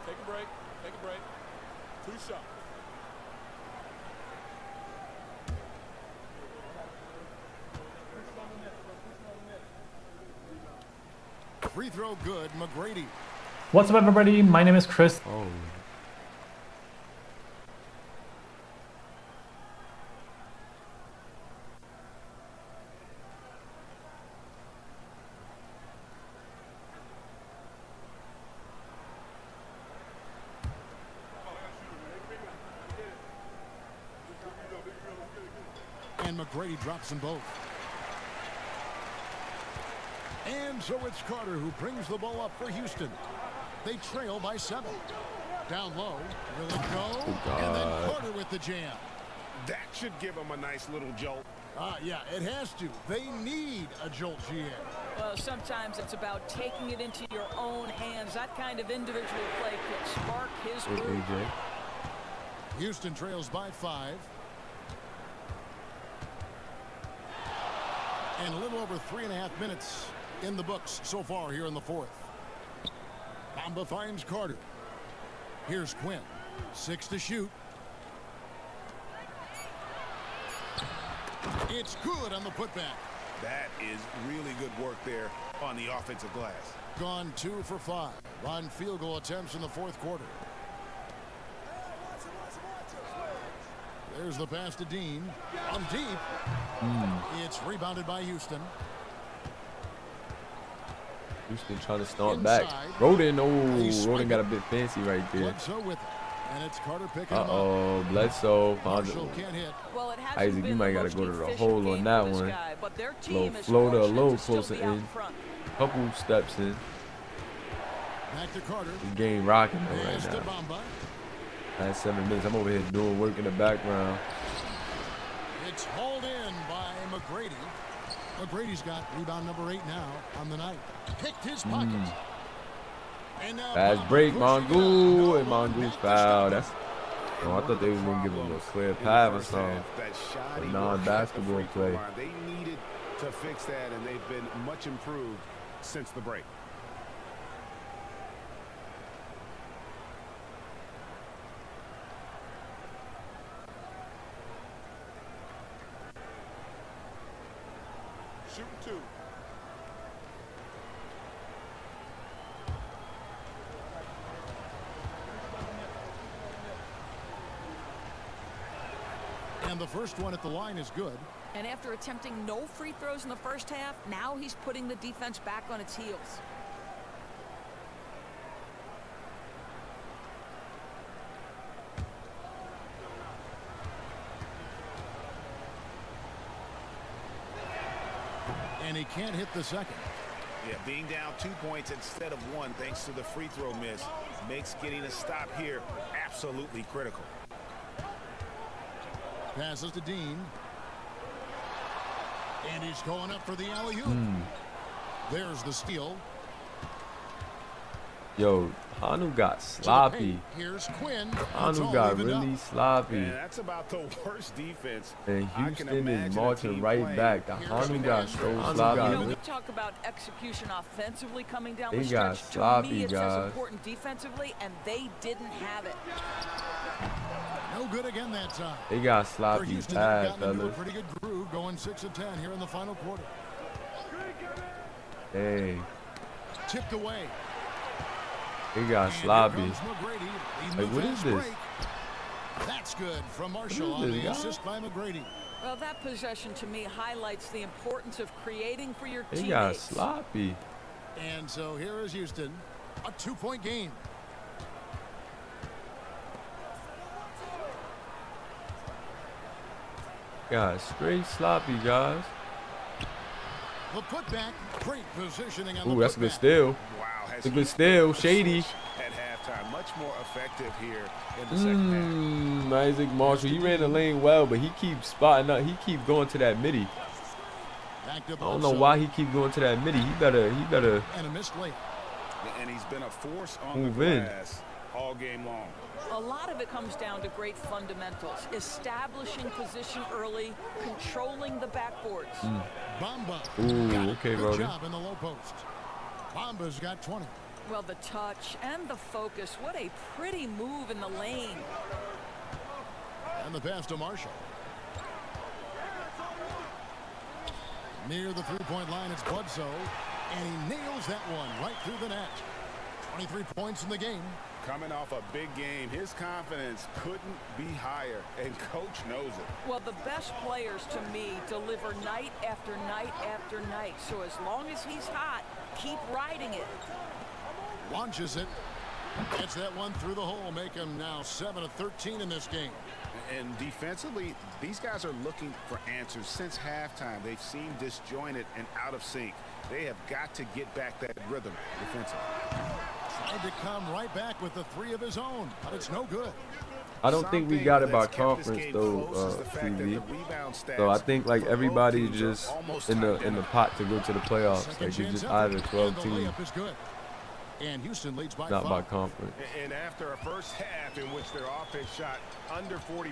Take a break. Take a break. 2 shots. Free throw good, McGrady. What's up, everybody? My name is Chris. Oh. And McGrady drops them both. And so it's Carter who brings the ball up for Houston. They trail by 7. Down low. Will it go? And then Carter with the jam. That should give them a nice little jolt. Yeah, it has to. They need a jolt, GA. Well, sometimes it's about taking it into your own hands. That kind of individual play could spark his group. Houston trails by 5. And a little over 3.5 minutes in the books so far here in the fourth. Bamba finds Carter. Here's Quinn. 6 to shoot. It's good on the putback. That is really good work there on the offensive glass. Gone 2 for 5 on field goal attempts in the fourth quarter. There's the pass to Dean. On deep. It's rebounded by Houston. Houston trying to stomp back. Roden, Roden got a bit fancy right there. Bledsoe with it. And it's Carter picking him Uh-oh, Bledsoe. Marshall can't hit. Well, it hasn't Isaac, you been might the got to most go to the efficient hole on game that for this one. guy, but their Low team is floater, a fortunate little to still closer be out in. front. Couple steps in. Back to Carter. This game rocking though Pass right to now. Bamba. Last 7 minutes. I'm over here doing work in the background. It's hauled in by McGrady. McGrady's got rebound number 8 now on the night. Picked his pocket. And now Fast break, Mongoose, and Mongoose foul. That's. Oh, I thought they was gonna give him a clear pass or something. A non-basketball play. They needed to fix that, and they've been much improved since the break. shooting 2. And the first one at the line is good. And after attempting no free throws in the first half, now he's putting the defense back on its heels. And he can't hit the second. Yeah, being down 2 points instead of 1 thanks to the free throw miss makes getting a stop here absolutely critical. Passes to Dean. And he's going up for the alley-oop. There's the steal. Yo, Hanu got sloppy. Here's Quinn. Hanu got really sloppy. Yeah, that's about the worst defense. And Houston is marching right back. The Hanu got so sloppy. You know, we talk about execution offensively coming down They the got stretch. sloppy, To me, it's guys. as important defensively, and they didn't have it. No good again that time. They got For sloppy Houston, bad, they've gotten into a fellas. pretty good groove, going 6 of 10 here in the final quarter. Dang. Tipped away. They got And here sloppy. comes McGrady, leading Like, the what is fast this? break. That's good from Marshall What on is the this, guys? assist by McGrady. Well, that possession to me highlights the importance of creating for your They got teammates. sloppy. And so here is Houston, a 2-point game. Got straight sloppy, guys. The putback, great positioning on the Ooh, that's a good putback. steal. Wow, It's a good steal. Shady. At halftime, much more effective here in the second half. Isaac Marshall, he ran the lane well, but he keeps spotting up. He keep going to that midi. I don't know why he keep going to that midi. He better And a missed layup. And he's been a force on Move the in. glass all game long. A lot of it comes down to great fundamentals, establishing position early, controlling the backboards. Bamba. Ooh, got it. okay, Good Brody. job in the low post. Bamba's got 20. Well, the touch and the focus, what a pretty move in the lane. And the pass to Marshall. Near the three-point line, it's Bledsoe. And he nails that one right through the net. 23 points in the game. Coming off a big game, his confidence couldn't be higher, and coach knows it. Well, the best players to me deliver night after night after night. So as long as he's hot, keep riding it. Launches it. Gets that one through the hole, make him now 7 of 13 in this game. And defensively, these guys are looking for answers. Since halftime, they've seemed disjointed and out of sync. They have got to get back that rhythm defensively. Tried to come right back with the 3 of his own, but it's no good. I don't think we got it by conference though, TV. So I think like everybody's just in the pot to go to the playoffs. Like you just either 12 teams, Is good. And Houston leads by not 5. by conference. And after a first half in which their offense shot under 40%,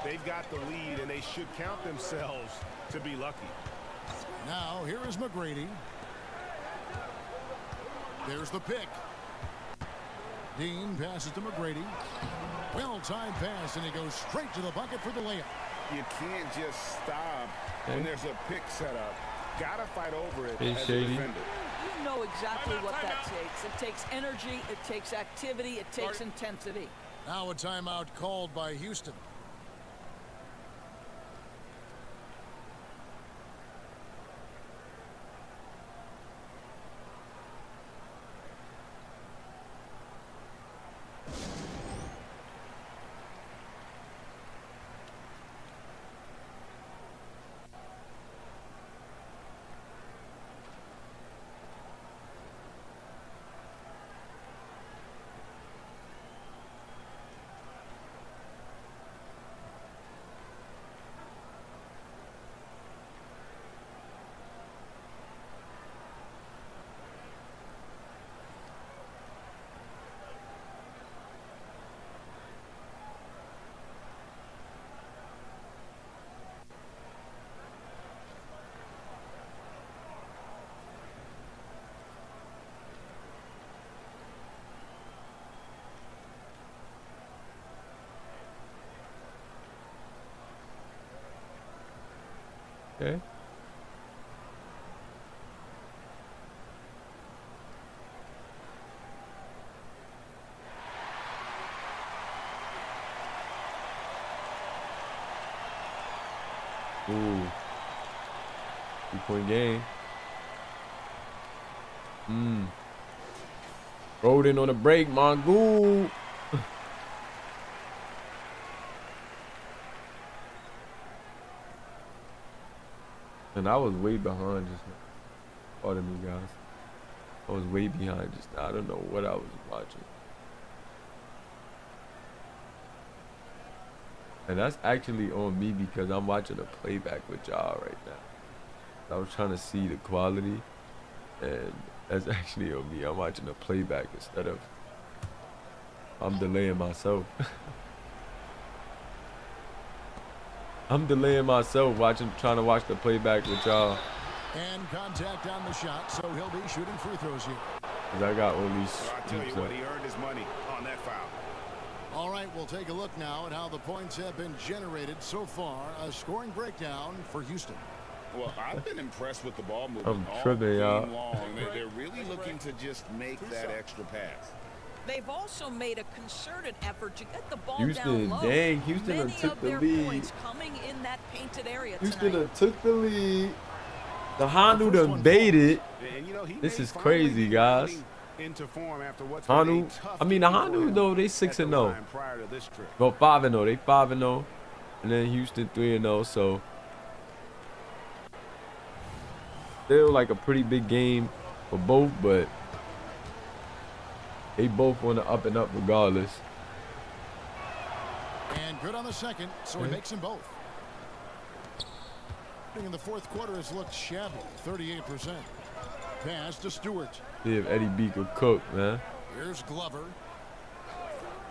they've got the lead, and they should count themselves to be lucky. Now, here is McGrady. There's the pick. Dean passes to McGrady. Well-timed pass, and he goes straight to the bucket for the layup. You can't just stop when there's a pick set up. Gotta fight over it Hey, as a Shady. defender. You know exactly what that takes. It takes energy, it takes activity, it takes intensity. Now a timeout called by Houston. Okay. Ooh. 3-point game. Roden on the break, Mongool. And I was way behind just now. Pardon me, guys. I was way behind just now. I don't know what I was watching. And that's actually on me because I'm watching a playback with y'all right now. I was trying to see the quality, and that's actually on me. I'm watching a playback instead of I'm delaying myself. I'm delaying myself trying to watch the playback with y'all. And contact on the shot, so he'll be shooting free throws here. Cause I got all these. Well, I tell you what, he earned his money on that foul. All right, we'll take a look now at how the points have been generated so far. A scoring breakdown for Houston. Well, I've been impressed with the ball movement I'm all tripping, game y'all. long. They're really looking to just make that extra pass. They've also made a concerted effort to get the ball Houston, down low. dang, Houston Many took of the their lead. points coming in that painted area Houston tonight. took the lead. The Hanu done baited. And, you know, This is crazy, guys. Into form after what's Hanu, been a tough I mean the game for Hanu him though, they at 6-0. the line prior to this trip. Well, 5-0. They 5-0, and then Houston 3-0. So still like a pretty big game for both, but they both on the up and up regardless. And good on the second, so he makes them both. In the fourth quarter has looked shabby, 38%. Pass to Stewart. See if Eddie B could cook, man. Here's Glover.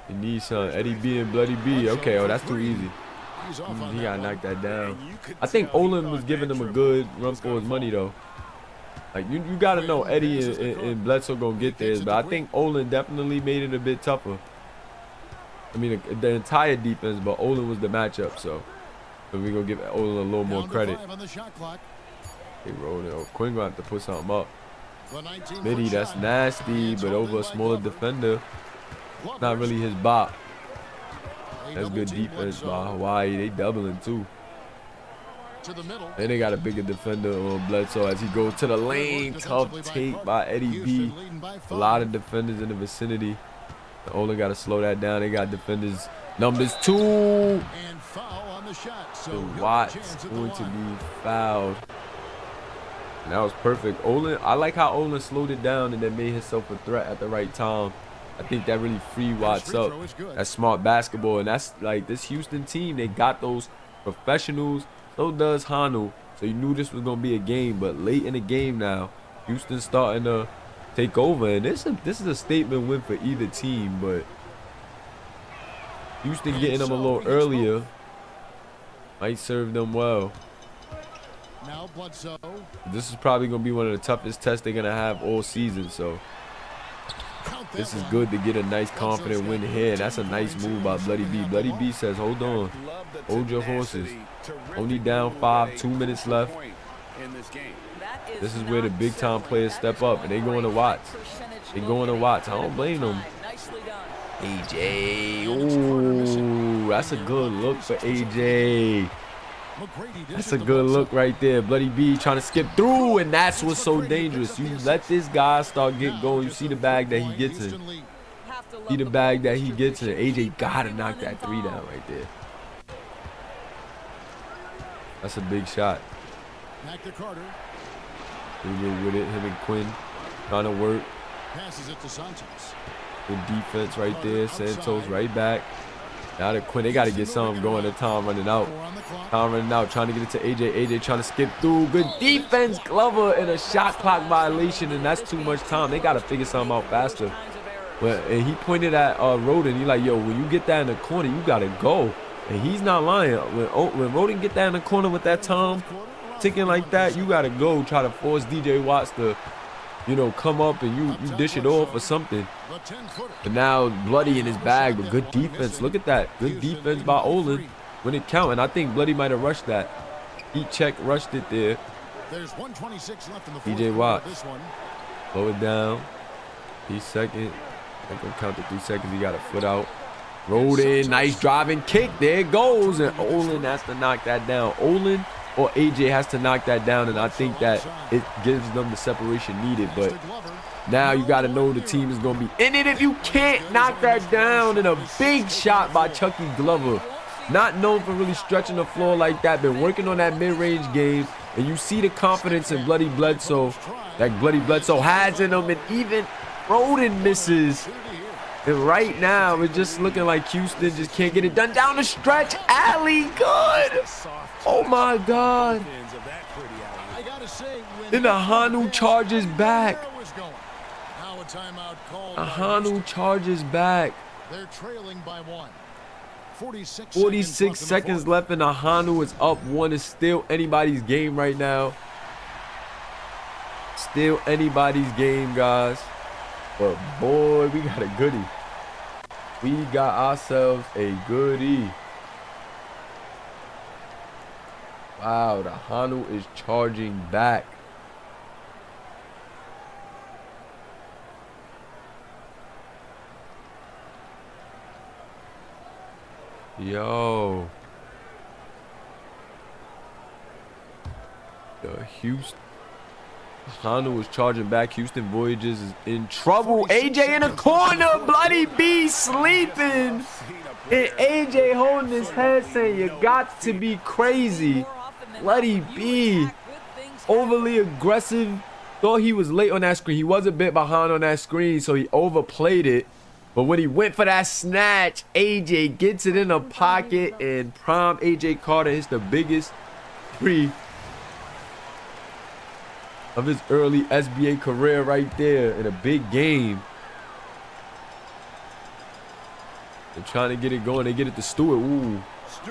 He needs some Eddie B and Bloody B. Okay, oh, that's too easy. He's off on He that gotta one. knock that down. I think Olin was giving him a good run for his money, though. Like, you gotta know Eddie and Bledsoe gonna get theirs, but I think Olin definitely made it a bit tougher. I mean, the entire defense, but Olin was the matchup, so we're gonna give Olin a little more credit. On the shot clock. They rolled it. Oh, Quinn gonna have to put something up. The 19-foot Mitty, that's shot. nasty, but over a smaller defender, not really his bop. That's good defense by Hawaii. They doubling too. To the middle. And they got a bigger defender on Bledsoe as he goes to the lane. Tough take by Eddie B. A lot of defenders in the vicinity. Olin got to slow that down. They got defenders numbers 2. And foul on the shot. So Watts going to be fouled. And that was perfect. Olin, I like how Olin slowed it down and then made himself a threat at the right time. I think that really freed Watts up. That's smart basketball. And that's like this Houston team. They got those professionals. So does Hanu. So you knew this was going to be a game. But late in the game now, Houston's starting to take over. And this is a statement win for either team. But Houston getting them a little earlier might serve them well. Now Bledsoe. This is probably going to be one of the toughest tests they're going to have all season. So this is good to get a nice confident win here. That's a nice move by Bloody B. Bloody B says, hold on. Hold your horses. Only down 5, 2 minutes left. This is where the big time players step up, and they going to Watts. They going to Watts. I don't blame them. AJ. Ooh, that's a good look for AJ. That's a good look right there. Bloody B trying to skip through, and that's what's so dangerous. You let this guy start getting going. You see the bag that he gets in. See the bag that he gets in. AJ got to knock that 3 down right there. That's a big shot. Back to Carter. He did with it. Him and Quinn trying to work. Passes it to Santos. Good defense right there. Santos right back. Now to Quinn, they got to get something going. The time running out. Time running out. Trying to get it to AJ. AJ trying to skip through. Good defense. Glover in a shot clock violation, and that's too much time. They got to figure something out faster. And he pointed at Roden. He like, yo, when you get that in the corner, you got to go. And he's not lying. When Roden get that in the corner with that time ticking like that, you got to go try to force DJ Watts to, you know, come up and you dish it off or something. But now Bloody in his bag, but good defense. Look at that. Good defense by Olin when it count. And I think Bloody might have rushed that. He rushed it there. There's 126 left in the fourth DJ Watts. this one. Slow it down. He's second. I'm going to count the 3 seconds. He got a foot out. Rolled in. Nice driving kick. There it goes. And Olin has to knock that down. Olin or AJ has to knock that down, and I think that it gives them the separation needed. But now you got to know the team is going to be in it if you can't knock that down. And a big shot by Chucky Glover. Not known for really stretching the floor like that. Been working on that mid-range game. And you see the confidence in Bloody Bledsoe. That Bloody Bledsoe has in him. And even Roden misses. And right now, it's just looking like Houston just can't get it done. Down the stretch. Alley, good. Oh, my God. Then the Hanu charges back. Ahanu charges back. They're trailing by 1. 46 seconds left, and Ahanu is up 1. It's still anybody's game right now. Still anybody's game, guys. But boy, we got a goodie. We got ourselves a goodie. Wow, the Hanu is charging back. Yo. The Houston Hanu is charging back. Houston Voyages is in trouble. AJ in the corner. Bloody B sleeping. And AJ holding his head saying, you got to be crazy. Bloody B. Overly aggressive. Thought he was late on that screen. He was a bit behind on that screen, so he overplayed it. But when he went for that snatch, AJ gets it in the pocket, and prime AJ Carter hits the biggest three of his early SBA career right there in a big game. They're trying to get it going. They get it to Stewart. Ooh.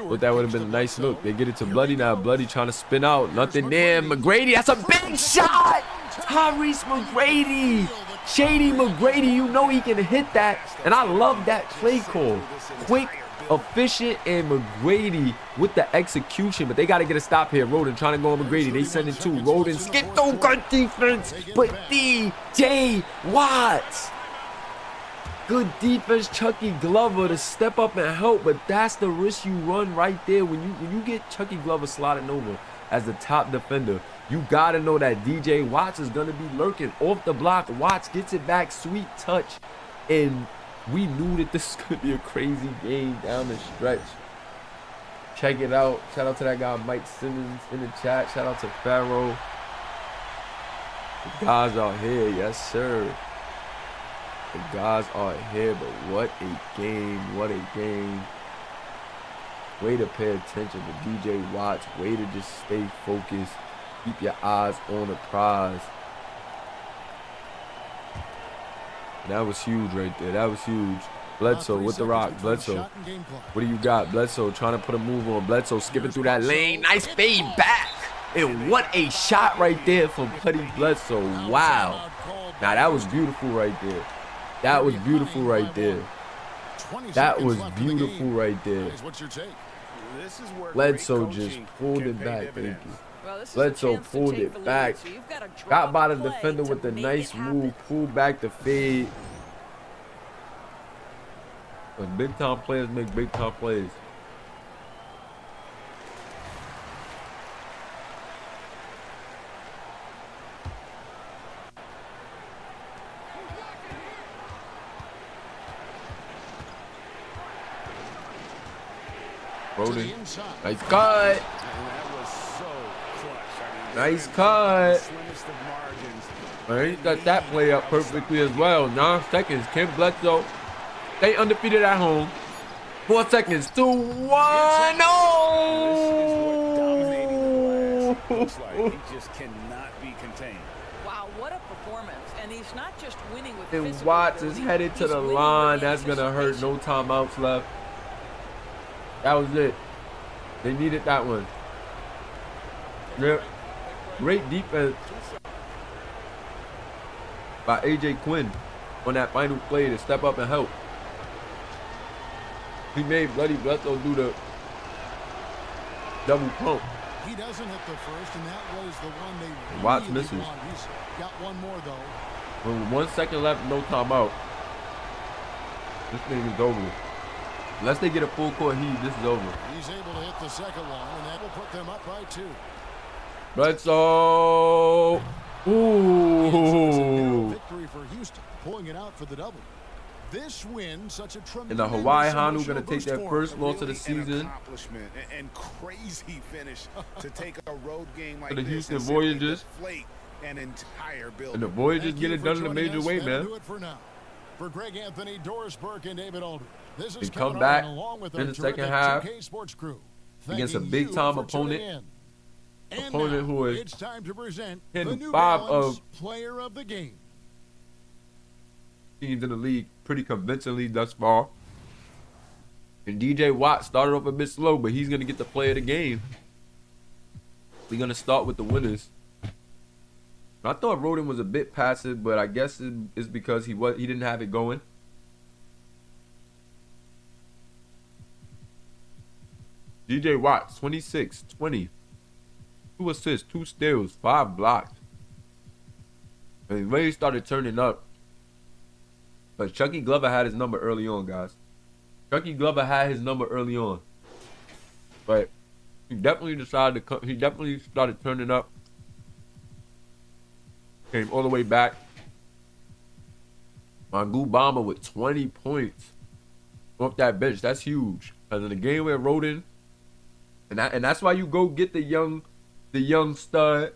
But that would have been a nice look. They get it to Bloody now. Bloody trying to spin out. Nothing there. McGrady, that's a big shot. Tyrese McGrady. Shady McGrady, you know he can hit that. And I love that play call. Quick, efficient, and McGrady with the execution. But they got to get a stop here. Roden trying to go on McGrady. They send it to Roden. Skip through good defense. But DJ Watts. Good defense, Chucky Glover to step up and help. But that's the risk you run right there. When you get Chucky Glover sliding over as the top defender, you got to know that DJ Watts is going to be lurking off the block. Watts gets it back, sweet touch. And we knew that this was going to be a crazy game down the stretch. Check it out. Shout out to that guy Mike Simmons in the chat. Shout out to Pharaoh. The guys are here. Yes, sir. The guys are here. But what a game. What a game. Way to pay attention to DJ Watts. Way to just stay focused. Keep your eyes on the prize. That was huge right there. That was huge. Bledsoe with the rock. Bledsoe. What do you got? Bledsoe trying to put a move on. Bledsoe skipping through that lane. Nice fade back. And what a shot right there from Bloody Bledsoe. Wow. Now that was beautiful right there. That was beautiful right there. That was beautiful right there. Bledsoe just pulled it back. Thank you. Bledsoe pulled it back. Got by the defender with a nice move. Pulled back the fade. But big time players make big time plays. Roden. Nice cut. Nice cut. All right, he got that play up perfectly as well. 9 seconds. Ken Bledsoe. Stay undefeated at home. 4 seconds. 2, 1. Oh! Looks like he just cannot be contained. Wow, what a performance. And he's not just winning with and Watts is headed to the line. That's going to hurt. No timeouts left. That was it. They needed that one. Yep. Great defense by AJ Quinn on that final play to step up and help. He made Bloody Bledsoe do the double pump. He doesn't hit the first, and that was the one they really Watts misses. want. He's got one more though. With 1 second left, no timeout. This thing is over. Unless they get a full court heave, this is over. He's able to hit the second one, and that will put them up by 2. Bledsoe. Ooh. Victory for Houston, pulling it out for the double. This win, such a tremendous And the Hawaii Hanu emotional gonna take boost that for first him. loss of the An season. accomplishment and crazy finish to take a road game like For the this Houston and simply Voyagers. deflate an entire building. And the Voyagers Thank get you it for done in a joining major us. way, That'll man. do it for now. For Greg Anthony, Doris Burke, and David Aldridge, this is They come Kevin back Arden, along with in our the second terrific half 2K Sports crew, against a thanking big you time for tuning opponent. in. And Opponent now, who is it's time to present in the New 5 Balance of Player of the Game. teams in the league pretty convincingly thus far. And DJ Watt started off a bit slow, but he's gonna get the play of the game. We're gonna start with the winners. I thought Roden was a bit passive, but I guess it's because he didn't have it going. DJ Watt, 26, 20. 2 assists, 2 steals, 5 blocks. And he really started turning up. But Chucky Glover had his number early on, guys. Chucky Glover had his number early on. But he definitely decided to he definitely started turning up. Came all the way back. Mangu Bamba with 20 points off that bench. That's huge. Because in the game where Roden, and that's why you go get the young stud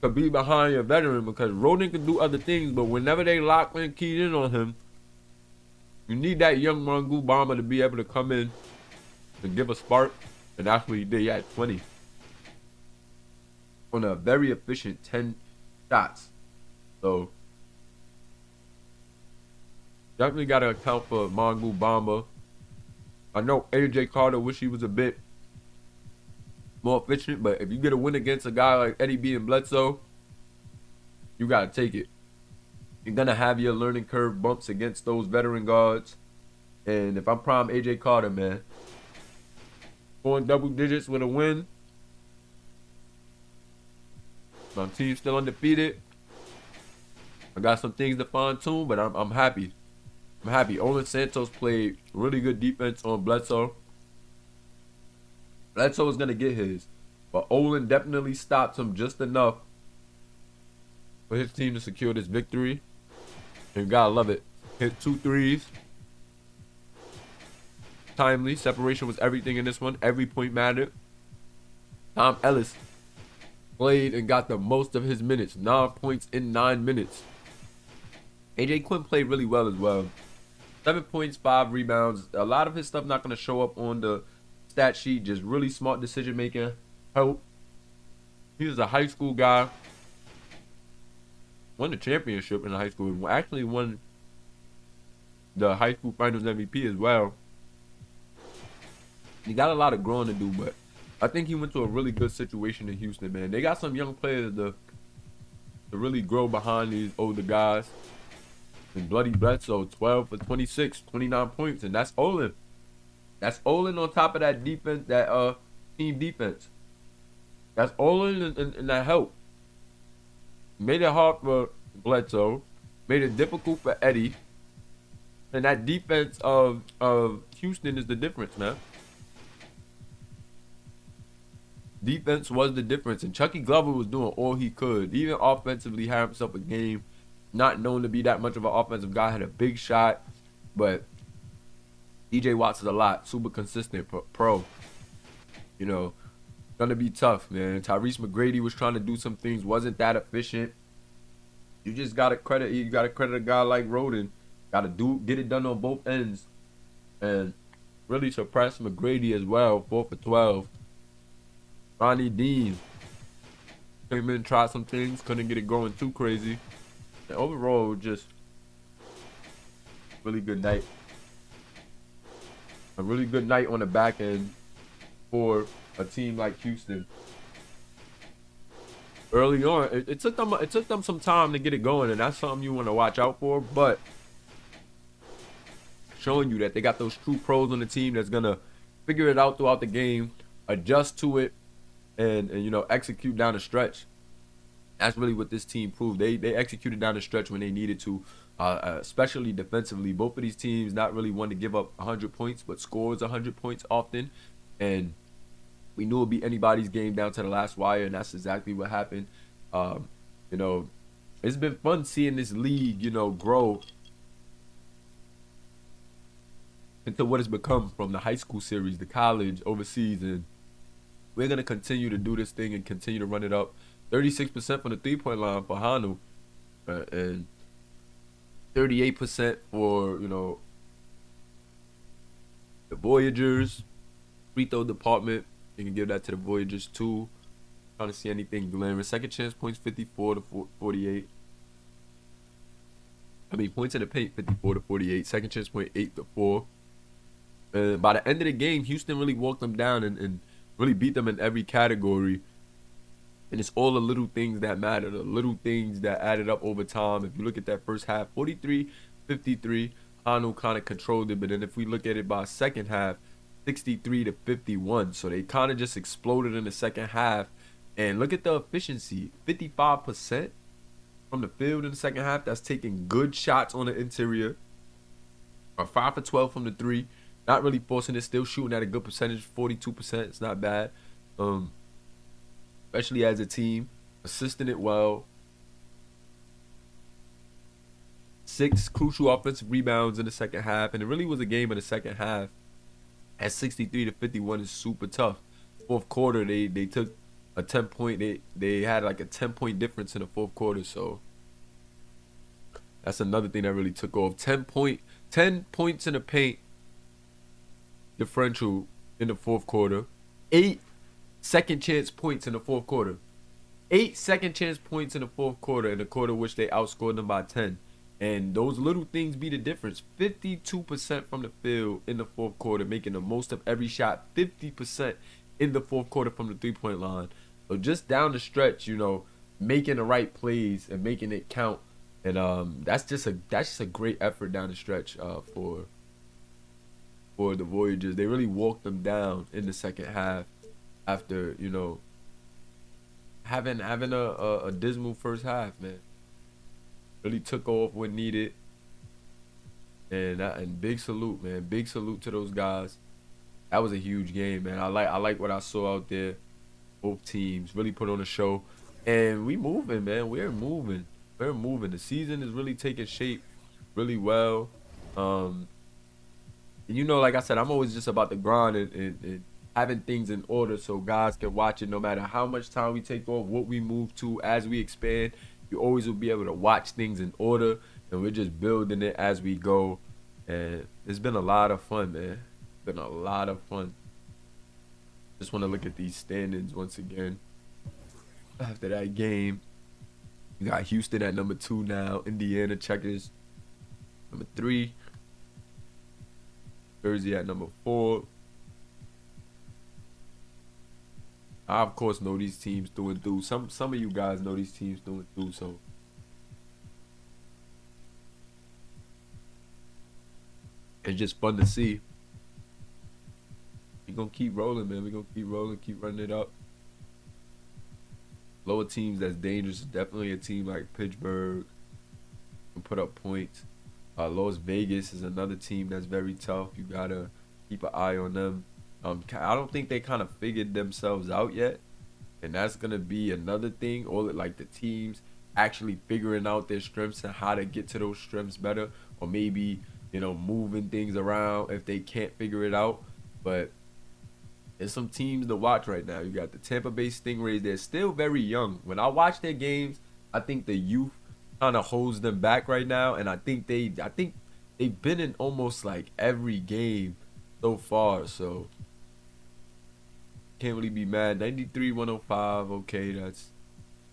to be behind your veteran, because Roden can do other things, but whenever they lock in, keyed in on him, you need that young Mangu Bamba to be able to come in and give a spark, and that's what he did. He had 20 on a very efficient 10 shots. So definitely got to account for Mangu Bamba. I know AJ Carter wish he was a bit more efficient, but if you get a win against a guy like Eddie B and Bledsoe, you got to take it. You're going to have your learning curve bumps against those veteran guards. And if I'm prime AJ Carter, man, going double digits with a win, my team's still undefeated. I got some things to fine tune, but I'm happy. I'm happy. Olin Santos played really good defense on Bledsoe. Bledsoe was going to get his, but Olin definitely stopped him just enough for his team to secure this victory. And you gotta love it. Hit 2 threes. Timely. Separation was everything in this one. Every point mattered. Tom Ellis played and got the most of his minutes. 9 points in 9 minutes. AJ Quinn played really well as well. 7 points, 5 rebounds. A lot of his stuff not going to show up on the stat sheet. Just really smart decision making. Help. He was a high school guy. Won the championship in high school. Actually won the high school finals MVP as well. He got a lot of growing to do, but I think he went to a really good situation in Houston, man. They got some young players to really grow behind these older guys. And Bloody Bledsoe, 12 for 26, 29 points, and that's Olin. That's Olin on top of that defense, that team defense. That's Olin and that help. Made it hard for Bledsoe. Made it difficult for Eddie. And that defense of Houston is the difference, man. Defense was the difference. And Chucky Glover was doing all he could. Even offensively, had himself a game. Not known to be that much of an offensive guy. Had a big shot. But DJ Watts is a lot. Super consistent. Pro. You know. Gonna be tough, man. Tyrese McGrady was trying to do some things. Wasn't that efficient. You just gotta credit. You gotta credit a guy like Roden. Gotta get it done on both ends. And really suppress McGrady as well. 4 for 12. Ronnie Dean came in, tried some things, couldn't get it going too crazy. And overall, just really good night. A really good night on the back end for a team like Houston. Early on, it took them some time to get it going, and that's something you want to watch out for. But showing you that they got those true pros on the team that's gonna figure it out throughout the game, adjust to it, and you know, execute down the stretch. That's really what this team proved. They executed down the stretch when they needed to, especially defensively. Both of these teams not really one to give up 100 points, but scores 100 points often. And we knew it would be anybody's game down to the last wire, and that's exactly what happened. You know, it's been fun seeing this league, you know, grow into what it's become from the high school series, the college, overseas, and we're going to continue to do this thing and continue to run it up. 36% from the three-point line for Hanu, and 38% for, you know, the Voyagers. Free throw department, you can give that to the Voyagers too. Trying to see anything glamorous. Second chance points 54 to 48. I mean, points in the paint 54 to 48. Second chance point 8 to 4. And by the end of the game, Houston really walked them down and really beat them in every category. And it's all the little things that matter, the little things that added up over time. If you look at that first half, 43-53, Hanu kind of controlled it. But then if we look at it by second half, 63-51. So they kind of just exploded in the second half. And look at the efficiency, 55% from the field in the second half. That's taking good shots on the interior. 5 for 12 from the three. Not really forcing it, still shooting at a good percentage, 42%. It's not bad. Especially as a team, assisting it well. 6 crucial offensive rebounds in the second half, and it really was a game in the second half. At 63-51 is super tough. Fourth quarter, they took a 10-point. They had like a 10-point difference in the fourth quarter, so that's another thing that really took off. 10 points in the paint differential in the fourth quarter. 8 second chance points in the fourth quarter. 8 second chance points in the fourth quarter, in the quarter which they outscored them by 10. And those little things be the difference. 52% from the field in the fourth quarter, making the most of every shot. 50% in the fourth quarter from the three-point line. So just down the stretch, you know, making the right plays and making it count. And that's just a great effort down the stretch for the Voyagers. They really walked them down in the second half after, you know, having a dismal first half, man. Really took off when needed. And big salute, man. Big salute to those guys. That was a huge game, man. I like what I saw out there. Both teams really put on a show. And we moving, man. We're moving. We're moving. The season is really taking shape really well. And you know, like I said, I'm always just about the grind and having things in order so guys can watch it no matter how much time we take off, what we move to as we expand. You always will be able to watch things in order, and we're just building it as we go. And it's been a lot of fun, man. Been a lot of fun. Just want to look at these standings once again. After that game, we got Houston at number 2 now. Indiana checkers number 3. Jersey at number 4. I, of course, know these teams through and through. Some of you guys know these teams through and through, so it's just fun to see. We're going to keep rolling, man. We're going to keep rolling, keep running it up. Lower teams that's dangerous. Definitely a team like Pittsburgh can put up points. Las Vegas is another team that's very tough. You got to keep an eye on them. I don't think they kind of figured themselves out yet, and that's gonna be another thing. Or like the teams actually figuring out their strengths and how to get to those strengths better, or maybe, you know, moving things around if they can't figure it out. But there's some teams to watch right now. You got the Tampa Bay Stingrays. They're still very young. When I watch their games, I think the youth kind of holds them back right now, and I think they've been in almost like every game so far. So can't really be mad. 93-105, okay, that's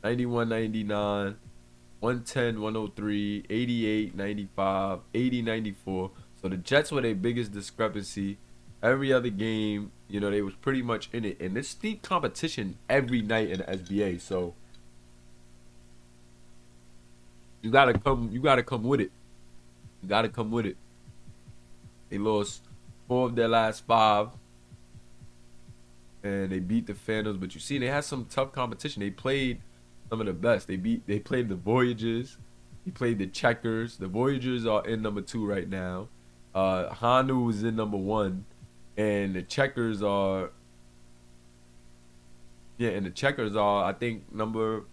91-99, 110-103, 88-95, 80-94. So the Jets were their biggest discrepancy. Every other game, you know, they was pretty much in it. And there's steep competition every night in the SBA. So you gotta come with it. You gotta come with it. They lost 4 of their last 5. And they beat the Phantoms, but you see, they had some tough competition. They played Some of the best. They played the Voyagers. He played the Checkers. The Voyagers are in number 2 right now. Hanu is in number 1. And the Checkers are I think number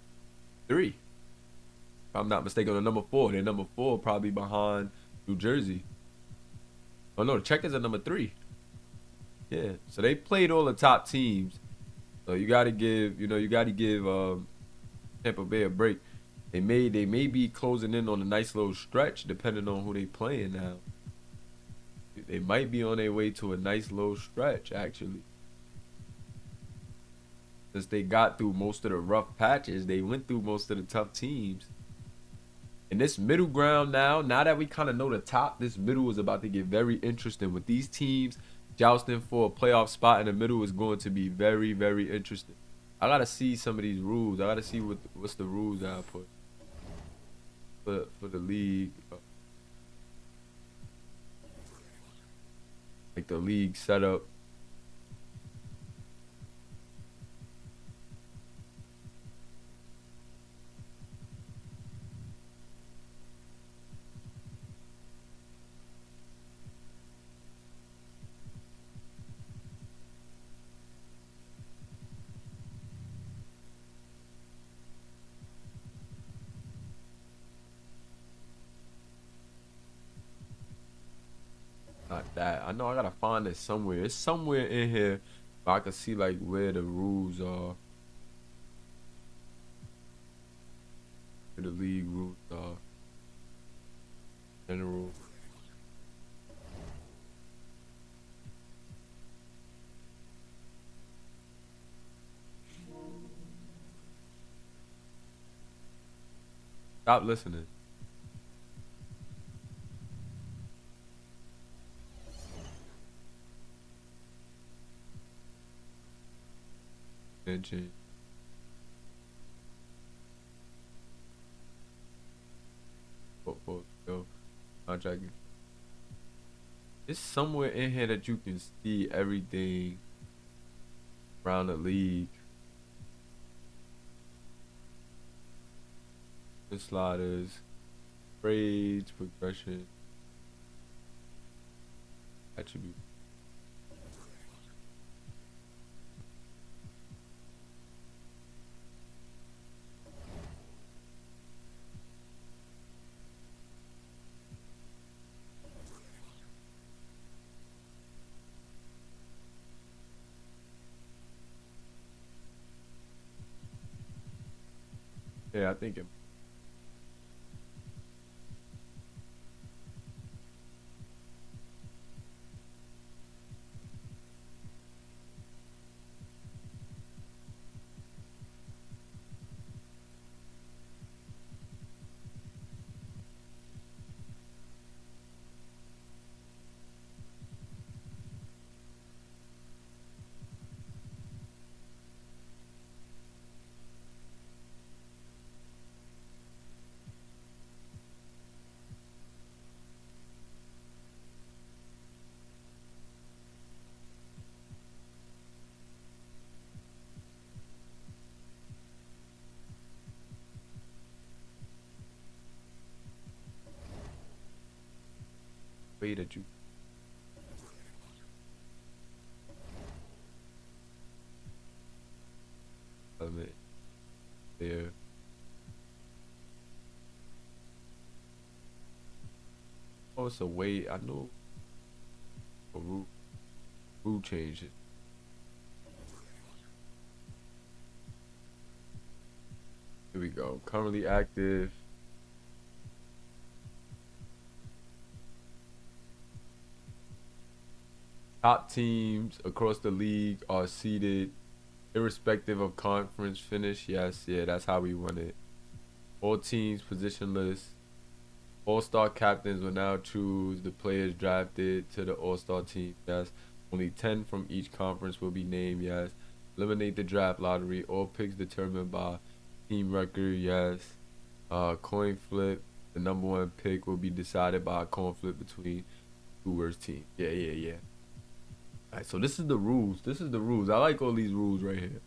3. If I'm not mistaken, or number 4. They're number 4, probably behind New Jersey. Oh no, the Checkers are number 3. Yeah. So they played all the top teams. So you gotta give Tampa Bay a break. They may be closing in on a nice little stretch depending on who they playing now. They might be on their way to a nice little stretch actually. Since they got through most of the rough patches, they went through most of the tough teams. And this middle ground now that we kind of know the top, this middle is about to get very interesting with these teams jousting for a playoff spot in the middle is going to be very, very interesting. I gotta see some of these rules. I gotta see what's the rules that I put for the league, like the league setup. Not that. I know I gotta find it somewhere. It's somewhere in here where I can see like where the rules are. Where the league rules are. General. Stop listening. Change. Yo, contract. It's somewhere in here that you can see everything around the league. The sliders, grades, progression, attribute. Yeah, I think it. Way that you. There. Oh, it's a way. I know. A rule change it. Here we go. Currently active. Top teams across the league are seeded irrespective of conference finish. Yes, yeah, that's how we want it. All teams positionless. All-star captains will now choose the players drafted to the all-star team. Yes. Only 10 from each conference will be named. Yes. Eliminate the draft lottery. All picks determined by team record. Yes. Coin flip. The number 1 pick will be decided by a coin flip between two worst teams. Yeah. Alright, so this is the rules. I like all these rules right here.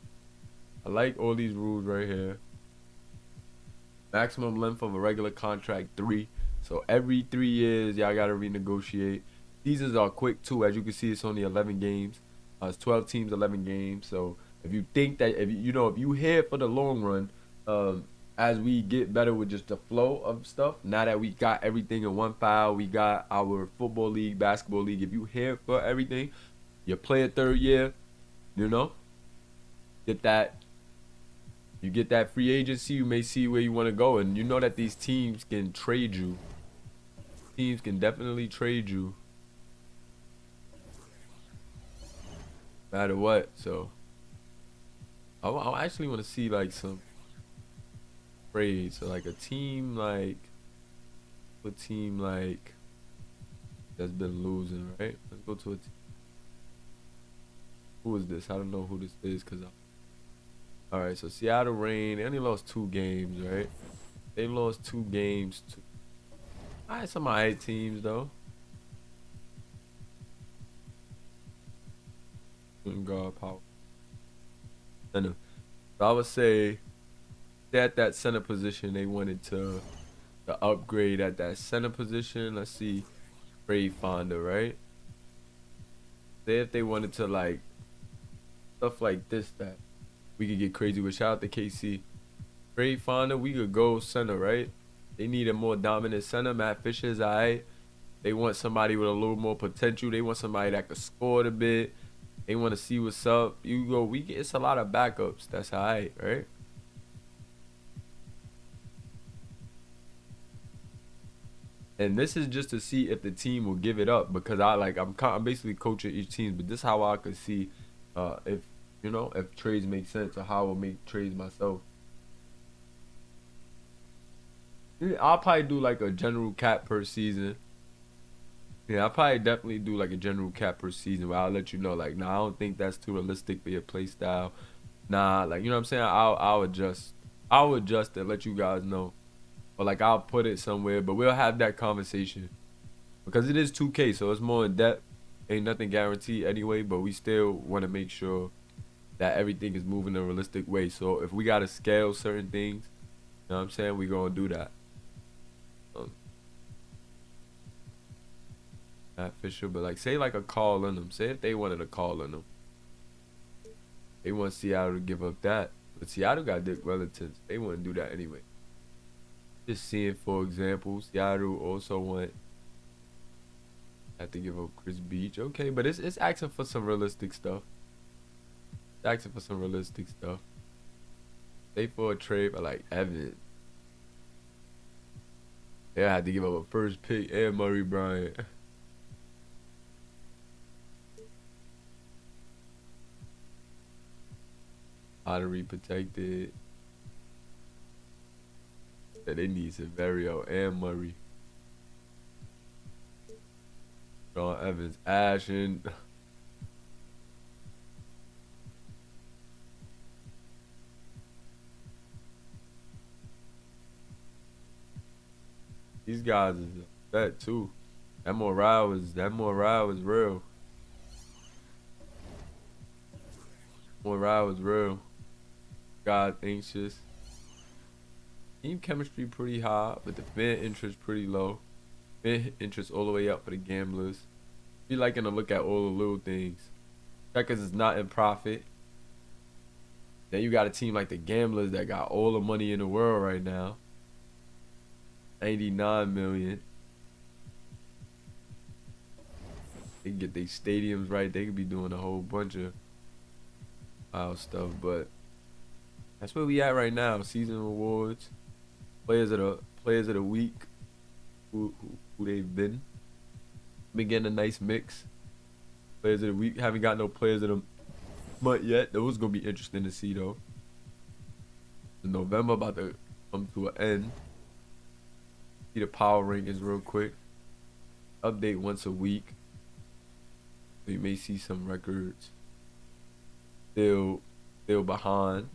Maximum length of a regular contract, 3. So every 3 years, y'all gotta renegotiate. Seasons are quick too. As you can see, it's only 11 games. It's 12 teams, 11 games. So if you think that, if you here for the long run, as we get better with just the flow of stuff, now that we got everything in one file, we got our football league, basketball league. If you here for everything, you play a 3rd year, get that. You get that free agency, you may see where you want to go, and you know that these teams can trade you. Teams can definitely trade you, no matter what. So I actually want to see like some trades. So like a team like that's been losing, right? Let's go to a team. Who is this? I don't know who this is because all right, so Seattle Reign, they only lost 2 games, right? They lost 2 games to, all right, some alright teams though. Guard power. So I would say at that center position, they wanted to upgrade at that center position. Let's see, trade Fonda, right? Say if they wanted to like stuff like this that we could get crazy with. Shout out to KC. Trade Fonda, we could go center, right? They need a more dominant center. Matt Fisher's alright. They want somebody with a little more potential. They want somebody that could score a bit. They want to see what's up. It's a lot of backups. That's alright, right? And this is just to see if the team will give it up, because I'm basically coaching each team, but this is how I could see if trades make sense, or how I will make trades myself. I'll probably do like a general cap per season. Yeah, I'll probably definitely do like a general cap per season where I'll let you know, like, nah, I don't think that's too realistic for your play style. Nah, like, you know what I'm saying? I'll adjust. I'll adjust and let you guys know. Or like I'll put it somewhere, but we'll have that conversation. Because it is 2K, so it's more in depth. Ain't nothing guaranteed anyway, but we still want to make sure that everything is moving in a realistic way. So if we got to scale certain things, you know what I'm saying, we're going to do that. Not official, but like, say like a call on them. Say if they wanted a call on them. They want Seattle to give up that. But Seattle got Dick relatives. They wouldn't do that anyway. Just seeing, for example, Seattle also have to give up Chris Beach. Okay, but it's asking for some realistic stuff. It's asking for some realistic stuff. They for a trade for like Evan. They had to give up a first pick and Murray Bryant. Lottery protected. Yeah, they need Severio and Murray. John Evans, Ashton. These guys is upset too. That morale is real. Morale is real. God anxious. Team chemistry pretty high, but the fan interest pretty low. Fan interest all the way up for the gamblers. Be liking to look at all the little things. Checkers is not in profit. Then you got a team like the Gamblers that got all the money in the world right now. 99 million. They can get their stadiums right. They could be doing a whole bunch of wild stuff, but that's where we at right now. Season awards, players of the week, who they've been getting a nice mix. Players of the week, haven't got no players of the month yet. Those gonna be interesting to see though. November about to come to an end. See the power rankings real quick. Update once a week. So you may see some records still behind.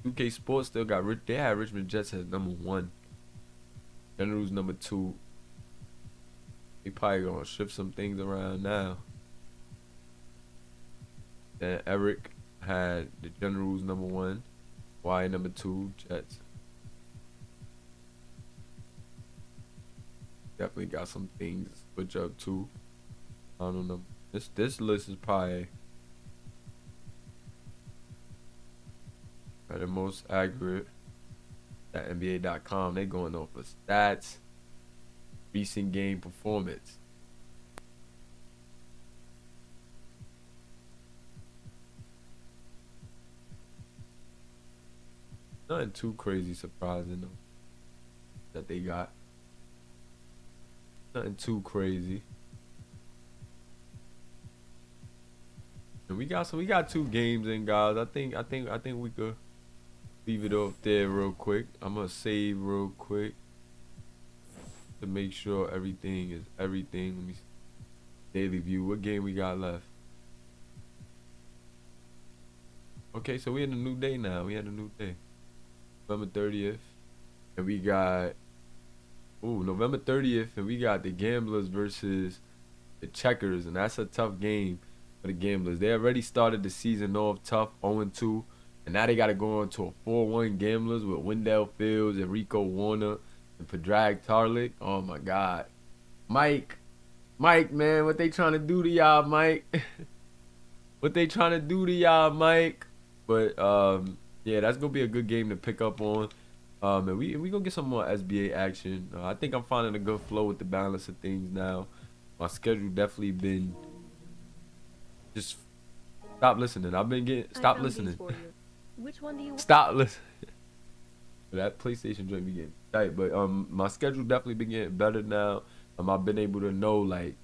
2K Sports still got they had Richmond Jets as #1. Generals #2. They probably gonna shift some things around now. Then Eric had the Generals #1, Y #2, Jets. definitely got some things to switch up too. I don't know. This list is probably the most accurate. That NBA.com, they going off of stats, recent game performance. Nothing too crazy surprising though that they got. Nothing too crazy. And we got 2 games in, guys. I think we could leave it up there real quick. I'm gonna save real quick to make sure everything is everything. Let me see. Daily view. What game we got left? Okay, so we had a new day now. We had a new day. November 30th. And we got November 30th, and we got the Gamblers versus the Checkers, and that's a tough game for the Gamblers. They already started the season off tough, 0-2, and now they got to go on to a 4-1 Gamblers with Wendell Fields and Rico Warner and Predrag Tarlick. Oh my God, Mike, man, what they trying to do to y'all, Mike? What they trying to do to y'all, Mike? But yeah, that's gonna be a good game to pick up on. And we gonna get some more SBA action. I think I'm finding a good flow with the balance of things now. My schedule definitely been just stop listening. I've been getting stop listening. Which one do you Stop listening. That PlayStation joint be getting tight, but my schedule definitely been getting better now. I've been able to know like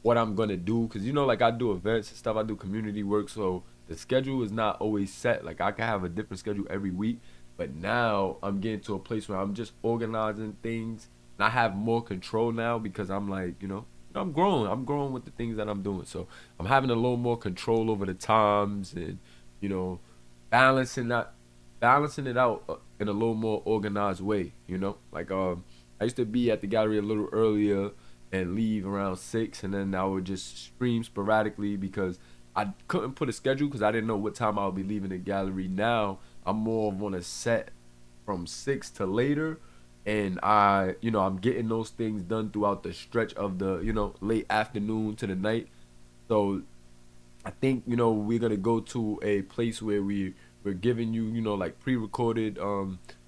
what I'm gonna do, cause you know, like I do events and stuff. I do community work, so the schedule is not always set. Like I can have a different schedule every week. But now I'm getting to a place where I'm just organizing things, and I have more control now because I'm like, I'm growing. I'm growing with the things that I'm doing. So I'm having a little more control over the times and, balancing it out in a little more organized way, Like I used to be at the gallery a little earlier and leave around 6, and then I would just stream sporadically because I couldn't put a schedule because I didn't know what time I would be leaving the gallery. Now I'm more of on a set from 6 to later, and I'm getting those things done throughout the stretch of the, late afternoon to the night. So I think, we're going to go to a place where we're giving you, like pre-recorded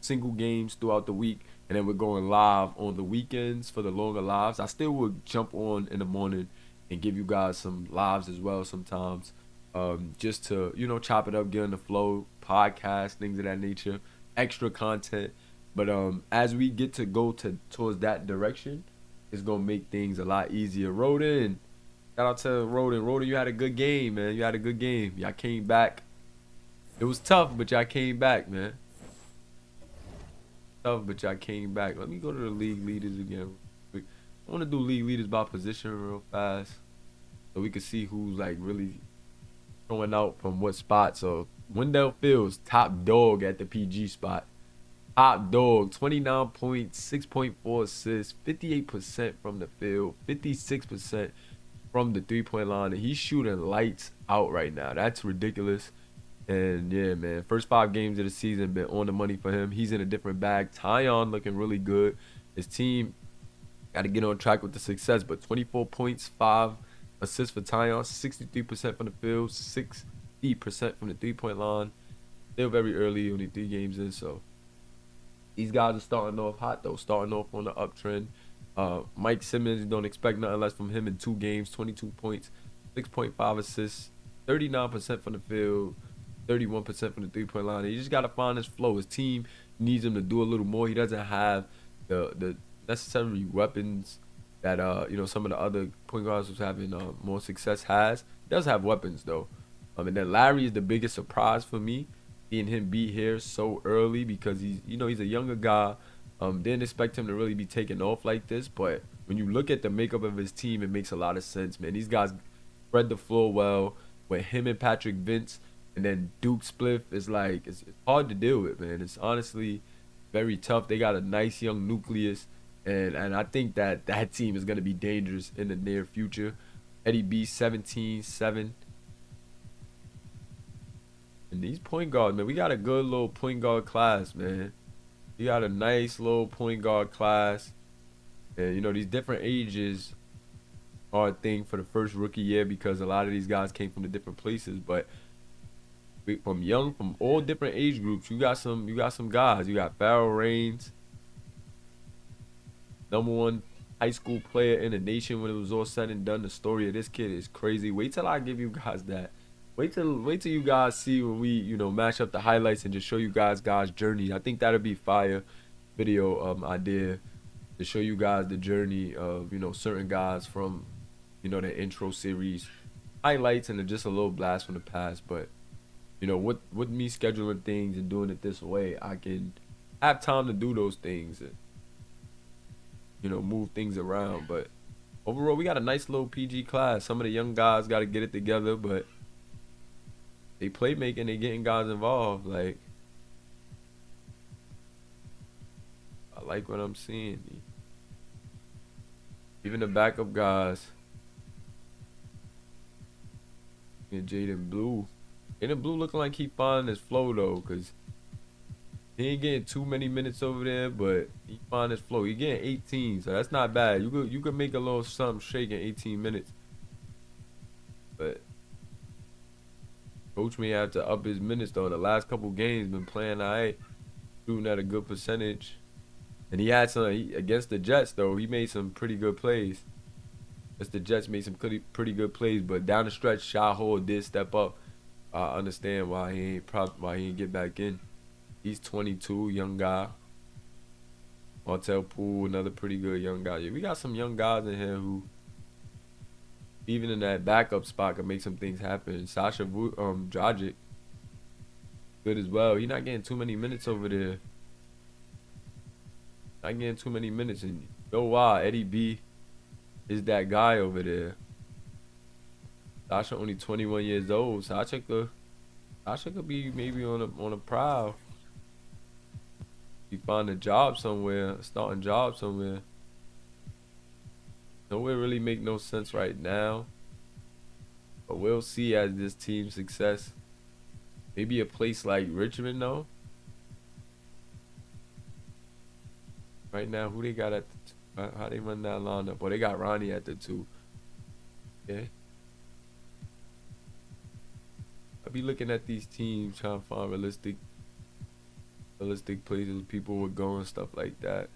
single games throughout the week, and then we're going live on the weekends for the longer lives. I still would jump on in the morning and give you guys some lives as well sometimes. Just to, chop it up, get in the flow, podcast, things of that nature, extra content. But as we get to go towards that direction, it's going to make things a lot easier. Roden, shout out to Roden. Roden, you had a good game, man. You had a good game. Y'all came back. It was tough, but y'all came back, man. Tough, but y'all came back. Let me go to the league leaders again. I want to do league leaders by position real fast so we can see who's, like, really throwing out from what spot. So Wendell Fields, top dog at the PG spot. Top dog, 29 points, 6.4 assists, 58% from the field, 56% from the three-point line. And he's shooting lights out right now. That's ridiculous. And yeah, man, first 5 games of the season been on the money for him. He's in a different bag. Tyon looking really good. His team got to get on track with the success, but 24 points, 5 assists for Tyon, 63% from the field, 60% from the three-point line. Still very early, only 3 games in, so these guys are starting off hot, though, starting off on the uptrend. Mike Simmons, don't expect nothing less from him in 2 games, 22 points, 6.5 assists, 39% from the field, 31% from the three-point line. He just got to find his flow. His team needs him to do a little more. He doesn't have the necessary weapons that some of the other point guards who's having more success has. He does have weapons, though. And then Larry is the biggest surprise for me, seeing him be here so early because he's a younger guy. Didn't expect him to really be taking off like this, but when you look at the makeup of his team, it makes a lot of sense, man. These guys spread the floor well with him and Patrick Vince, and then Duke Spliff is like, it's hard to deal with, man. It's honestly very tough. They got a nice young nucleus, and I think that team is going to be dangerous in the near future. Eddie B, 17-7. And these point guards, man, we got a good little point guard class, man. We got a nice little point guard class. And, you know, these different ages are a thing for the first rookie year because a lot of these guys came from the different places. But from all different age groups, you got some guys. You got Farrell Reigns, #1 high school player in the nation when it was all said and done. The story of this kid is crazy. Wait till I give you guys that. Wait till you guys see when we, you know, mash up the highlights and just show you guys journey. I think that'll be fire video idea to show you guys the journey of, you know, certain guys from, you know, the intro series highlights and just a little blast from the past. But, you know, with me scheduling things and doing it this way, I can have time to do those things and, you know, move things around. But overall, we got a nice little PG class. Some of the young guys got to get it together, but they playmaking, they getting guys involved. Like, I like what I'm seeing. Even the backup guys. And Jaden Blue looking like he finding his flow though, cause he ain't getting too many minutes over there, but he find his flow. He getting 18, so that's not bad. You could make a little something shake in 18 minutes. But coach may have to up his minutes though. The last couple games been playing alright, shooting at a good percentage. And he had some against the Jets though. He made some pretty good plays. The Jets made some pretty good plays, but down the stretch, Shy Hall did step up. I understand why he ain't get back in. He's 22, young guy. Martel Poole, another pretty good young guy. Yeah, we got some young guys in here who, even in that backup spot, can make some things happen. Sasha Dragic, good as well. He's not getting too many minutes over there. Not getting too many minutes. And you know why? Eddie B is that guy over there. Sasha only 21 years old. Sasha could be maybe on a prowl. He find a job somewhere, starting job somewhere. Nowhere really make no sense right now. But we'll see as this team's success. Maybe a place like Richmond though. Right now, who they got at the how they run that lineup? Well, they got Ronnie at the 2. Yeah. I be looking at these teams trying to find realistic places people would go and stuff like that.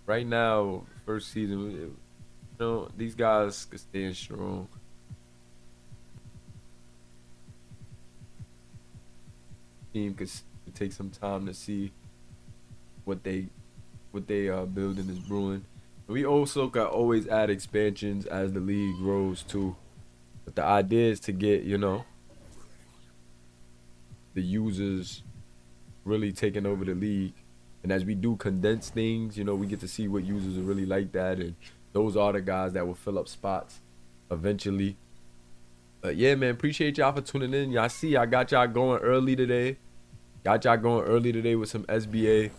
Right now, first season, you know, these guys could stand strong. Team could take some time to see what they building is brewing. We also can always add expansions as the league grows too. But the idea is to get, you know, the users really taking over the league. And as we do condense things, you know, we get to see what users are really like that. And those are the guys that will fill up spots eventually. But yeah, man, appreciate y'all for tuning in. Y'all see I got y'all going early today. With some SBA.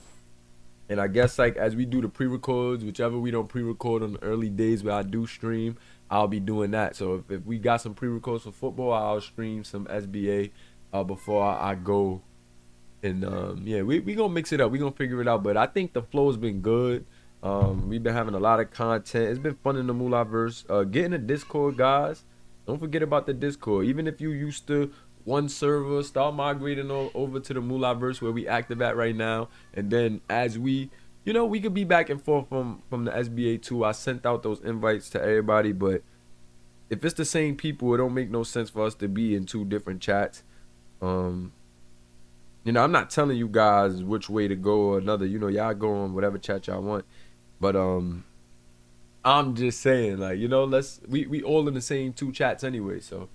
And I guess, like, as we do the pre-records, whichever we don't pre-record on the early days where I do stream, I'll be doing that. So if we got some pre-records for football, I'll stream some SBA before I go. And, yeah, we going to mix it up. We going to figure it out. But I think the flow has been good. We've been having a lot of content. It's been fun in the Mulaverse. Getting a Discord, guys. Don't forget about the Discord. Even if you used to one server, start migrating over to the Mulaverse where we active at right now. And then as we, you know, we could be back and forth from the SBA too. I sent out those invites to everybody, but if it's the same people, it don't make no sense for us to be in 2 different chats. You know, I'm not telling you guys which way to go or another. You know, y'all go on whatever chat y'all want. But I'm just saying, like, you know, we all in the same 2 chats anyway, so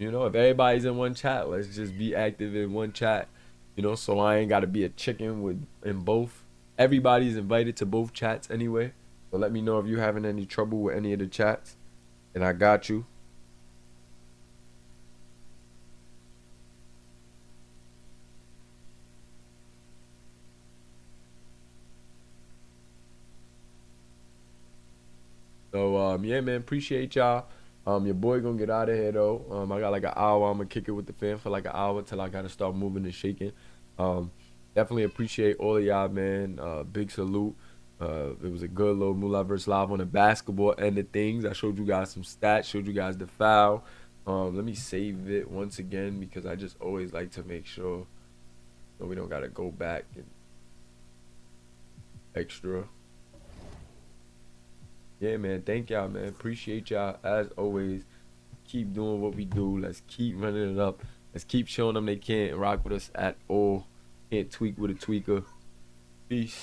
you know, if everybody's in one chat, let's just be active in one chat. You know, so I ain't got to be a chicken in both. Everybody's invited to both chats anyway. So let me know if you're having any trouble with any of the chats. And I got you. So, yeah, man, appreciate y'all. Your boy gonna get out of here though. I got like an hour. I'm gonna kick it with the fam for like an hour till I gotta start moving and shaking. Definitely appreciate all of y'all, man. Big salute. It was a good little Mulaverse live on the basketball end of things. I showed you guys some stats, showed you guys the foul. Let me save it once again because I just always like to make sure that we don't gotta go back and extra. Yeah, man. Thank y'all, man. Appreciate y'all as always. Keep doing what we do. Let's keep running it up. Let's keep showing them they can't rock with us at all. Can't tweak with a tweaker. Peace.